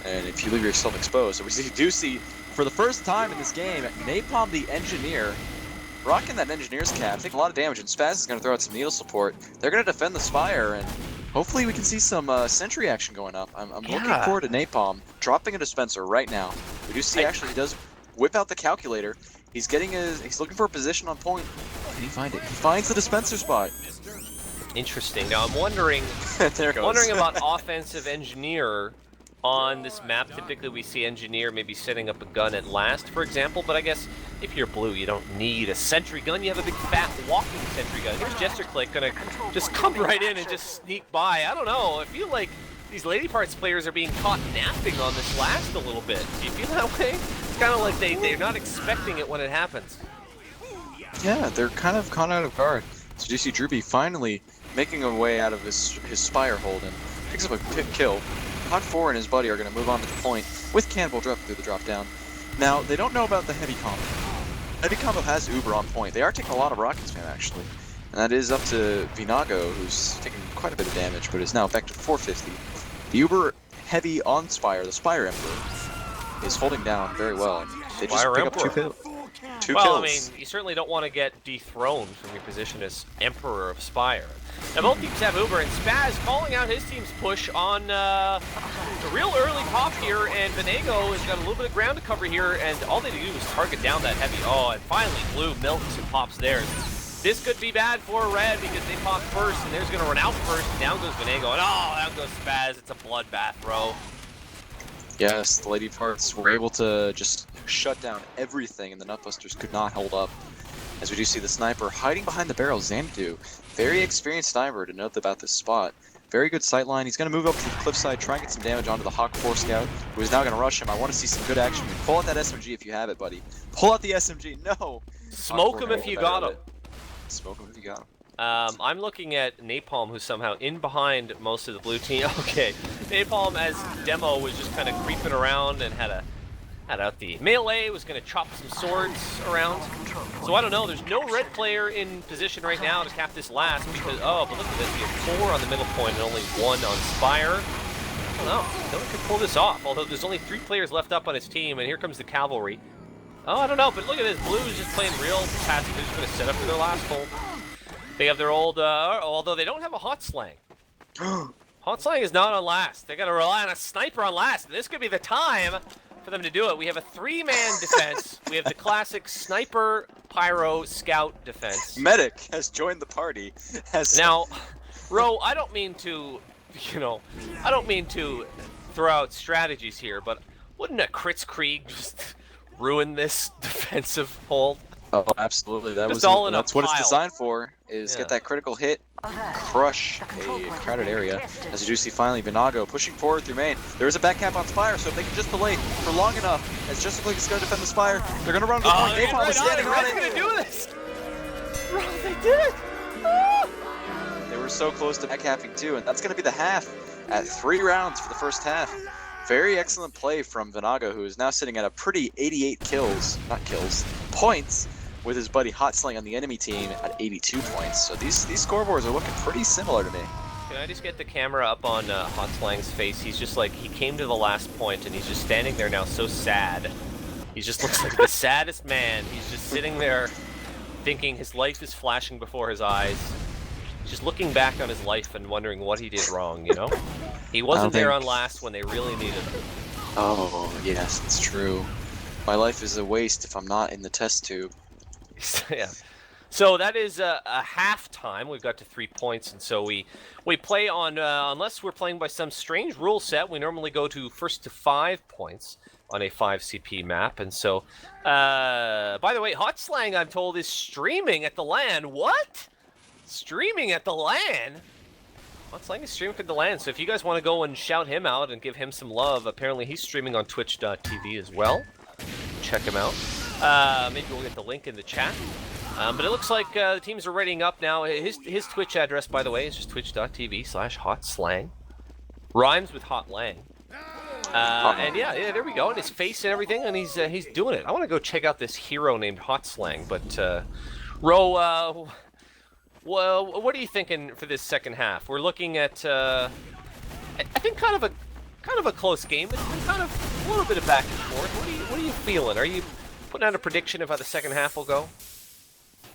And if you leave yourself exposed. So we do see, for the first time in this game, Napalm the Engineer rocking that Engineer's cap, taking a lot of damage, and Spaz is going to throw out some needle support. They're going to defend the Spire, and hopefully we can see some sentry action going up. I'm looking forward to Napalm dropping a dispenser right now. We do see, actually, he does whip out the calculator. He's looking for a position on point. Can he find it? He finds the dispenser spot. Interesting. Now I'm wondering, about offensive Engineer on this map. Typically we see Engineer maybe setting up a gun at last, for example, but I guess if you're blue, you don't need a sentry gun. You have a big fat walking sentry gun. Here's Jester Click gonna just come right in and just sneak by. I don't know. I feel like these Lady Parts players are being caught napping on this last a little bit. Do you feel that way? It's kind of like they're not expecting it when it happens. Yeah, they're kind of caught out of guard. So you see Droopy finally making a way out of his Spire hold and picks up a pick kill. Hot 4 and his buddy are going to move on to the point with Cannibal drop through the drop down. Now, they don't know about the heavy combo. Heavy combo has Uber on point. They are taking a lot of rocket spam, actually. And that is up to Vinago, who's taking quite a bit of damage, but is now back to 450. The Uber heavy on Spire, the Spire Emperor, is holding down very well. They just pick up 2 kills. Well, I mean, you certainly don't want to get dethroned from your position as Emperor of Spire. Now, both teams have Uber, and Spaz calling out his team's push on a real early pop here, and Venego has got a little bit of ground to cover here, and all they do is target down that heavy. Oh, and finally, Blue milks and pops theirs. This could be bad for Red because they popped first, and theirs going to run out first, and down goes Venego, and oh, down goes Spaz. It's a bloodbath, bro. Yes, the Lady Parts were able to just shut down everything, and the Nutbusters could not hold up. As we do see the sniper hiding behind the barrel, Xanadu. Very experienced sniper to note about this spot. Very good sightline. He's going to move up to the cliffside, try and get some damage onto the Hawk 4 scout, who is now going to rush him. I want to see some good action. Pull out that SMG if you have it, buddy. Pull out the SMG. No! Smoke him if you got him. Smoke him if you got him. I'm looking at Napalm, who's somehow in behind most of the blue team. Okay, Napalm as Demo was just kind of creeping around and had out the melee, was going to chop some swords around. So I don't know, there's no red player in position right now to cap this last because, oh, but look at this, we have 4 on the middle point and only 1 on Spire. I don't know, no one can pull this off, although there's only 3 players left up on his team, and here comes the cavalry. Oh, I don't know, but look at this, Blue is just playing real passive. They're just going to set up for their last pull. They have their old, although they don't have a hot slang. Hot slang is not on last. They got to rely on a sniper on last. This could be the time for them to do it. We have a 3-man defense. We have the classic sniper, pyro, scout defense. Medic has joined the party. Now, Ro, I don't mean to, I don't mean to throw out strategies here, but wouldn't a Kritzkrieg just ruin this defensive hold? Oh, absolutely. That's what it's designed for, is get that critical hit, crush a crowded area. As you do see finally Vinago pushing forward through main. There is a back cap on Spire, so if they can just delay for long enough, as Just Like is going to defend the Spire, they're going to run to the point. Napalm is standing on it. They're going to do this! Bro, they did it! Ah! They were so close to back capping too, and that's going to be the half at 3 rounds for the first half. Very excellent play from Vinago, who is now sitting at a pretty 88 points, with his buddy Hot Slang on the enemy team at 82 points. So these scoreboards are looking pretty similar to me. Can I just get the camera up on Hot Slang's face? He's just like, he came to the last point and he's just standing there now so sad. He just looks like the saddest man. He's just sitting there thinking his life is flashing before his eyes. He's just looking back on his life and wondering what he did wrong, you know? He wasn't there on last when they really needed him. Oh, yes, it's true. My life is a waste if I'm not in the test tube. Yeah. So that is a halftime. We've got to 3 points, and so we play on, unless we're playing by some strange rule set, we normally go to first to 5 points on a 5 CP map. And so, by the way, Hot Slang, I'm told, is streaming at the LAN. What? Streaming at the LAN? Hot Slang is streaming at the LAN, so if you guys want to go and shout him out and give him some love, apparently he's streaming on twitch.tv as well. Check him out. Maybe we'll get the link in the chat. But it looks like the teams are readying up now. His Twitch address, by the way, is just twitch.tv/hotslang. Rhymes with Hot Lang. And yeah, there we go. And his face and everything, and he's doing it. I want to go check out this hero named Hot Slang. But Ro, well, what are you thinking for this second half? We're looking at, I think, kind of a close game. It's been kind of a little bit of back and forth. What are you feeling? Are you putting out a prediction of how the second half will go?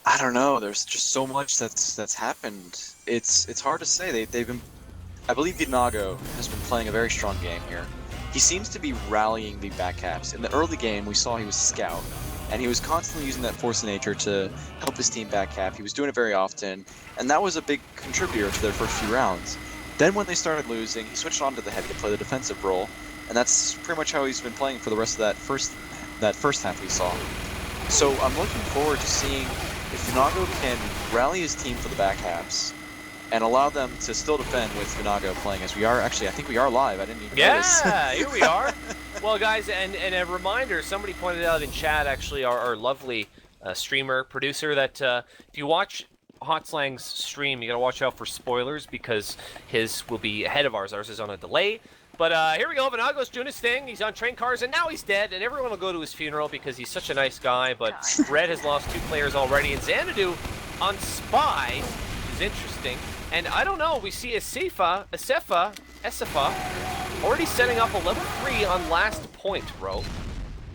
I don't know. There's just so much that's happened. It's hard to say. They've been. I believe Vinago has been playing a very strong game here. He seems to be rallying the back caps. In the early game, we saw he was scout, and he was constantly using that force of nature to help his team back cap. He was doing it very often, and that was a big contributor to their first few rounds. Then when they started losing, he switched on to the heavy to play the defensive role, and that's pretty much how he's been playing for the rest of that first half we saw. So I'm looking forward to seeing if Vinago can rally his team for the back halves and allow them to still defend with Vinago playing as we are. Actually, I think we are live. I didn't even notice. Yeah, here we are. Well, guys, and a reminder, somebody pointed out in chat, actually, our lovely streamer, producer that if you watch Hot Slang's stream, you gotta watch out for spoilers because his will be ahead of ours. Ours is on a delay. But here we go. Vanago's doing his thing. He's on train cars, and now he's dead. And everyone will go to his funeral because he's such a nice guy. But Red has lost 2 players already. And Xanadu on Spy is interesting. And I don't know. We see Asefa already setting up a level 3 on last point, bro.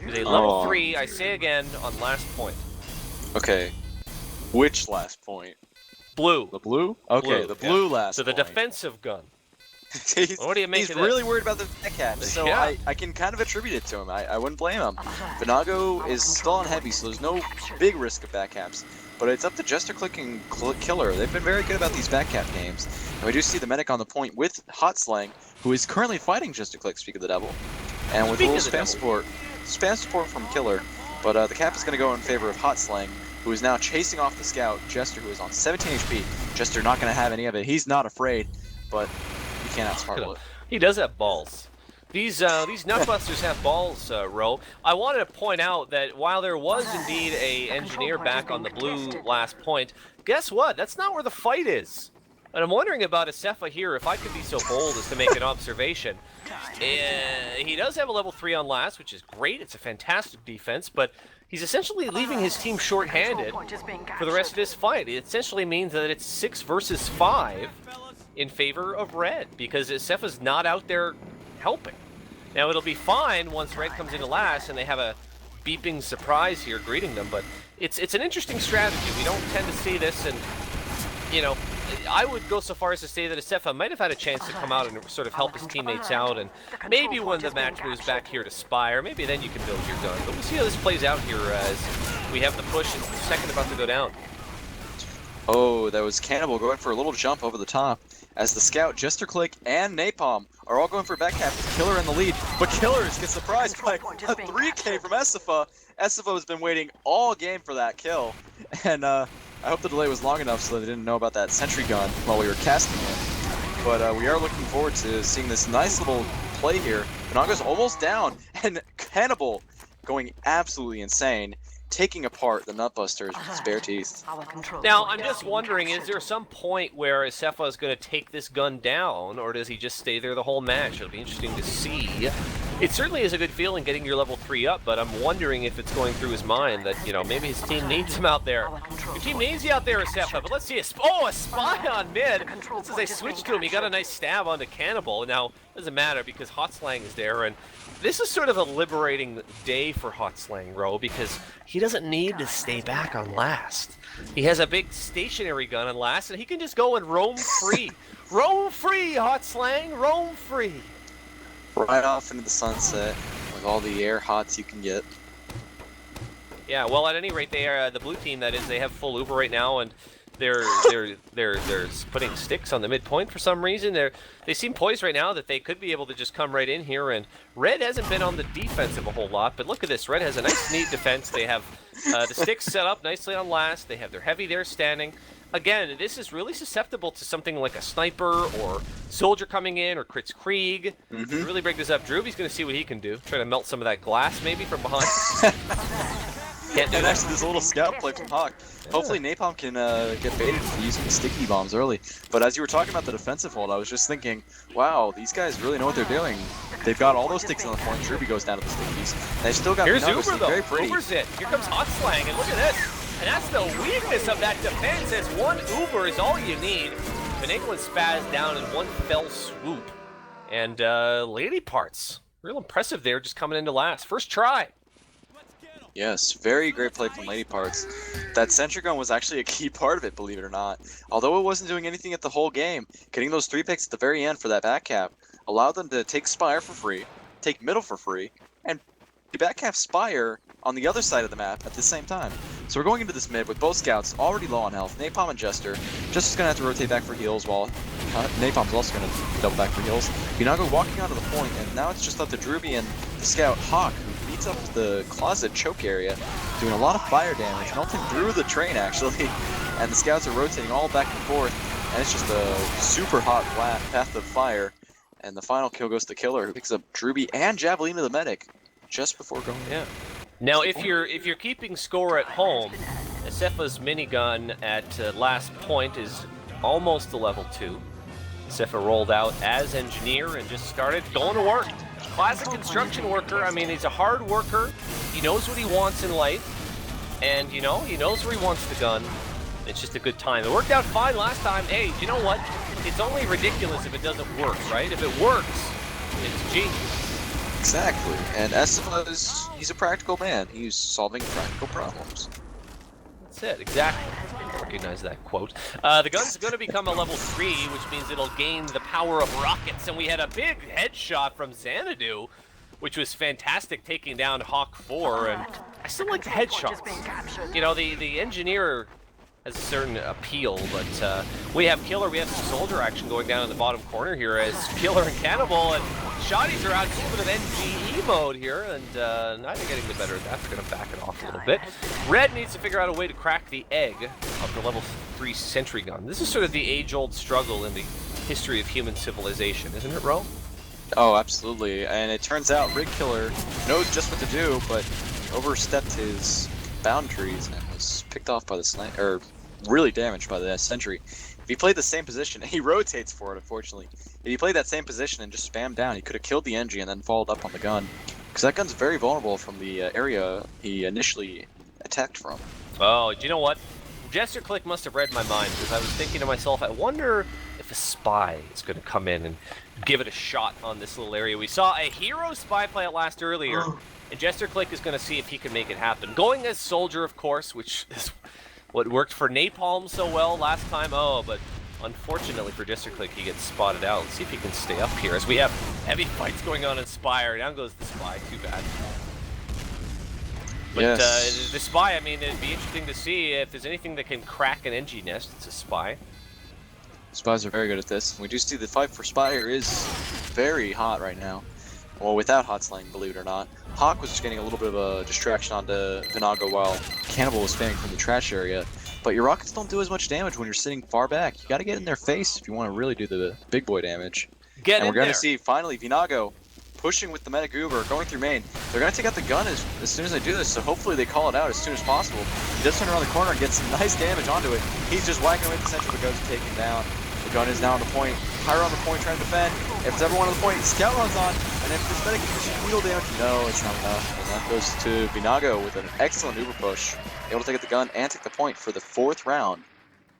He's a level 3, I say again, on last point. Okay. Which last point? Blue. The blue? Okay, Blue, the blue last So the point. defensive gun. he's What do you make he's of really this? worried about the backcap, so Yeah. I can kind of attribute it to him. I wouldn't blame him. Vanago is still on heavy, so there's no big risk of backcaps. But it's up to Jester Click and Killer. They've been very good about these backcap games. And we do see the medic on the point with Hot Slang, who is currently fighting Jester Click, speak of the devil. And with a little spam support from Killer. But the cap is going to go in favor of Hot Slang, who is now chasing off the scout, Jester, who is on 17 HP. Jester not going to have any of it. He's not afraid, but he can't outsmart it. He does have balls. These nutbusters have balls, Ro. I wanted to point out that while there was indeed a engineer back on the blue last point, guess what? That's not where the fight is. And I'm wondering about Asefa here, if I could be so bold as to make an observation. He does have a level 3 on last, which is great. It's a fantastic defense, but he's essentially leaving his team short-handed for the rest of this fight. It essentially means that it's 6 versus 5 in favor of Red, because Asefa's not out there helping. Now, it'll be fine once Red comes into last and they have a beeping surprise here greeting them, but it's an interesting strategy. We don't tend to see this, and, you know, I would go so far as to say that Asefa might have had a chance to come out and sort of help his teammates out, and maybe when the match moves back here to Spire, maybe then you can build your gun. But we'll see how this plays out here as we have the push. It's the second about to go down. Oh, that was Cannibal going for a little jump over the top. As the Scout, Jester Click, and Napalm are all going for backcap with Killer in the lead. But Killers get surprised by a 3K from Asefa. Asefa has been waiting all game for that kill. And I hope the delay was long enough so they didn't know about that sentry gun while we were casting it. But we are looking forward to seeing this nice little play here. Vanago's almost down, and Cannibal going absolutely insane, taking apart the Nutbusters with his bare teeth. Now, I'm just wondering, is there some point where Asefa is going to take this gun down, or does he just stay there the whole match? It'll be interesting to see. It certainly is a good feeling getting your level 3 up, but I'm wondering if it's going through his mind that, you know, maybe his team needs him out there. Your team needs you out there, Asefa, but let's see a spy on mid. Just as I switch to him, he got a nice stab onto Cannibal. Now, it doesn't matter because Hot Slang is there, and this is sort of a liberating day for Hot Slang, Ro, because he doesn't need to stay back on last. He has a big stationary gun on last, and he can just go and roam free. Roam free, Hot Slang, roam free. Right off into the sunset with all the air hots you can get. Yeah, well, at any rate, they are the blue team. That is, they have full Uber right now, and they're putting sticks on the midpoint for some reason. They seem poised right now that they could be able to just come right in here. And Red hasn't been on the defensive a whole lot, but look at this. Red has a nice, neat defense. They have the sticks set up nicely on last. They have their heavy there standing. Again, this is really susceptible to something like a sniper or soldier coming in or Crits Krieg. Really break this up. Drewby's going to see what he can do. Try to melt some of that glass maybe from behind. Can't do And that. actually, there's a little scout play from Hawk. Hopefully, Napalm can get baited for using the sticky bombs early. But as you were talking about the defensive hold, I was just thinking, wow, these guys really know what they're doing. They've got all those sticks on the point. Drewby goes down to the stickies. They've still got Here's Vanago, Uber, though. very pretty. Uber's it. Here comes Hot Slang, and look at this. And that's the weakness of that defense, as one Uber is all you need. Vanago and Spaz down in one fell swoop. And Lady Parts, real impressive there, just coming into last. First try. Yes, very great play from Lady Parts. That sentry gun was actually a key part of it, believe it or not. Although it wasn't doing anything at the whole game, getting those 3 picks at the very end for that back cap allowed them to take Spire for free, take middle for free, and back cap Spire on the other side of the map at the same time. So we're going into this mid with both scouts already low on health. Napalm and Jester. Jester's going to have to rotate back for heals while Napalm's also going to double back for heals. Vanago walking onto the point, and now it's just up to Drewby and the scout Hawk, who beats up the closet choke area, doing a lot of fire damage, melting through the train actually. And the scouts are rotating all back and forth, and it's just a super hot path of fire. And the final kill goes to Killer, who picks up Drewby and Javelina the medic just before going in. Yeah. Now, if you're keeping score at home, Sefa's minigun at last point is almost a level 2. Sefa rolled out as engineer and just started going to work. Classic construction worker. I mean, he's a hard worker. He knows what he wants in life, and you know, he knows where he wants the gun. It's just a good time. It worked out fine last time. Hey, you know what? It's only ridiculous if it doesn't work, right? If it works, it's genius. Exactly. And Esteban he's a practical man. He's solving practical problems. That's it, exactly. I recognize that quote. The gun's going to become a level 3, which means it'll gain the power of rockets. And we had a big headshot from Xanadu, which was fantastic, taking down Hawk 4. And I still like the headshots. You know, the engineer has a certain appeal, but we have Killer, we have some soldier action going down in the bottom corner here as Killer and Cannibal and Shotties are out in a bit of NGE mode here, and neither getting the better of that. They're going to back it off a little bit. Red needs to figure out a way to crack the egg of the level 3 sentry gun. This is sort of the age-old struggle in the history of human civilization, isn't it, Ro? Oh, absolutely. And it turns out Rig Killer knows just what to do, but overstepped his boundaries and was picked off by the sniper, or really damaged by the sentry. If he played the same position, he rotates for it, unfortunately. If he played that same position and just spammed down, he could have killed the NG and then followed up on the gun. Because that gun's very vulnerable from the area he initially attacked from. Oh, do you know what? Jester Click must have read my mind, because I was thinking to myself, I wonder if a spy is going to come in and give it a shot on this little area. We saw a hero spy play it last earlier, and Jester Click is going to see if he can make it happen. Going as Soldier, of course, which is what worked for Napalm so well last time. Oh, but unfortunately for Jester Click, he gets spotted out. Let's see if he can stay up here as we have heavy fights going on in Spire. Down goes the Spy, too bad. But yes. The Spy, I mean, it'd be interesting to see if there's anything that can crack an NG nest. It's a Spy. Spies are very good at this. We do see the fight for Spire is very hot right now. Well, without hot slaying, believe it or not. Hawk was just getting a little bit of a distraction onto Vinago while Cannibal was spamming from the trash area. But your rockets don't do as much damage when you're sitting far back. You gotta get in their face if you want to really do the big boy damage. And we're gonna see, finally, Vinago pushing with the Meta Goober, going through main. They're gonna take out the gun as soon as they do this, so hopefully they call it out as soon as possible. He does turn around the corner and gets some nice damage onto it. He's just whacking away at the center, but goes taken down. The gun is now on the point. Pyro on the point trying to defend. If it's everyone on the point, Scout runs on. And if this medic can shield damage, no, it's not enough. And that goes to Vinago with an excellent Uber push. Able to take out the gun and take the point for the 4th round.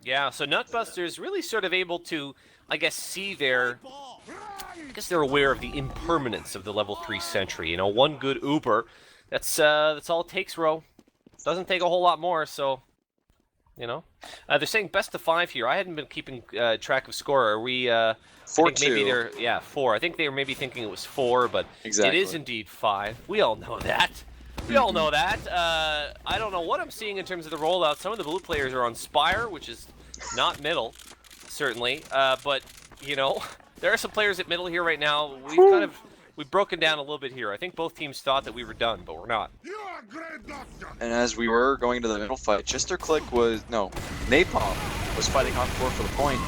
Yeah, so Nutbuster's really sort of able to, I guess, see their... I guess they're aware of the impermanence of the level 3 sentry. You know, one good Uber. That's all it takes, Ro. Doesn't take a whole lot more, so... You know, they're saying best of 5 here. I hadn't been keeping track of score. Are we? 4-2. Maybe they're 4. I think they were maybe thinking it was 4, but exactly. It is indeed 5. We all know that. We all know that. I don't know what I'm seeing in terms of the rollout. Some of the blue players are on Spire, which is not middle, certainly. But you know, there are some players at middle here right now. We've broken down a little bit here. I think both teams thought that we were done, but we're not. And as we were going into the middle fight, Napalm was fighting Hawk 4 for the point.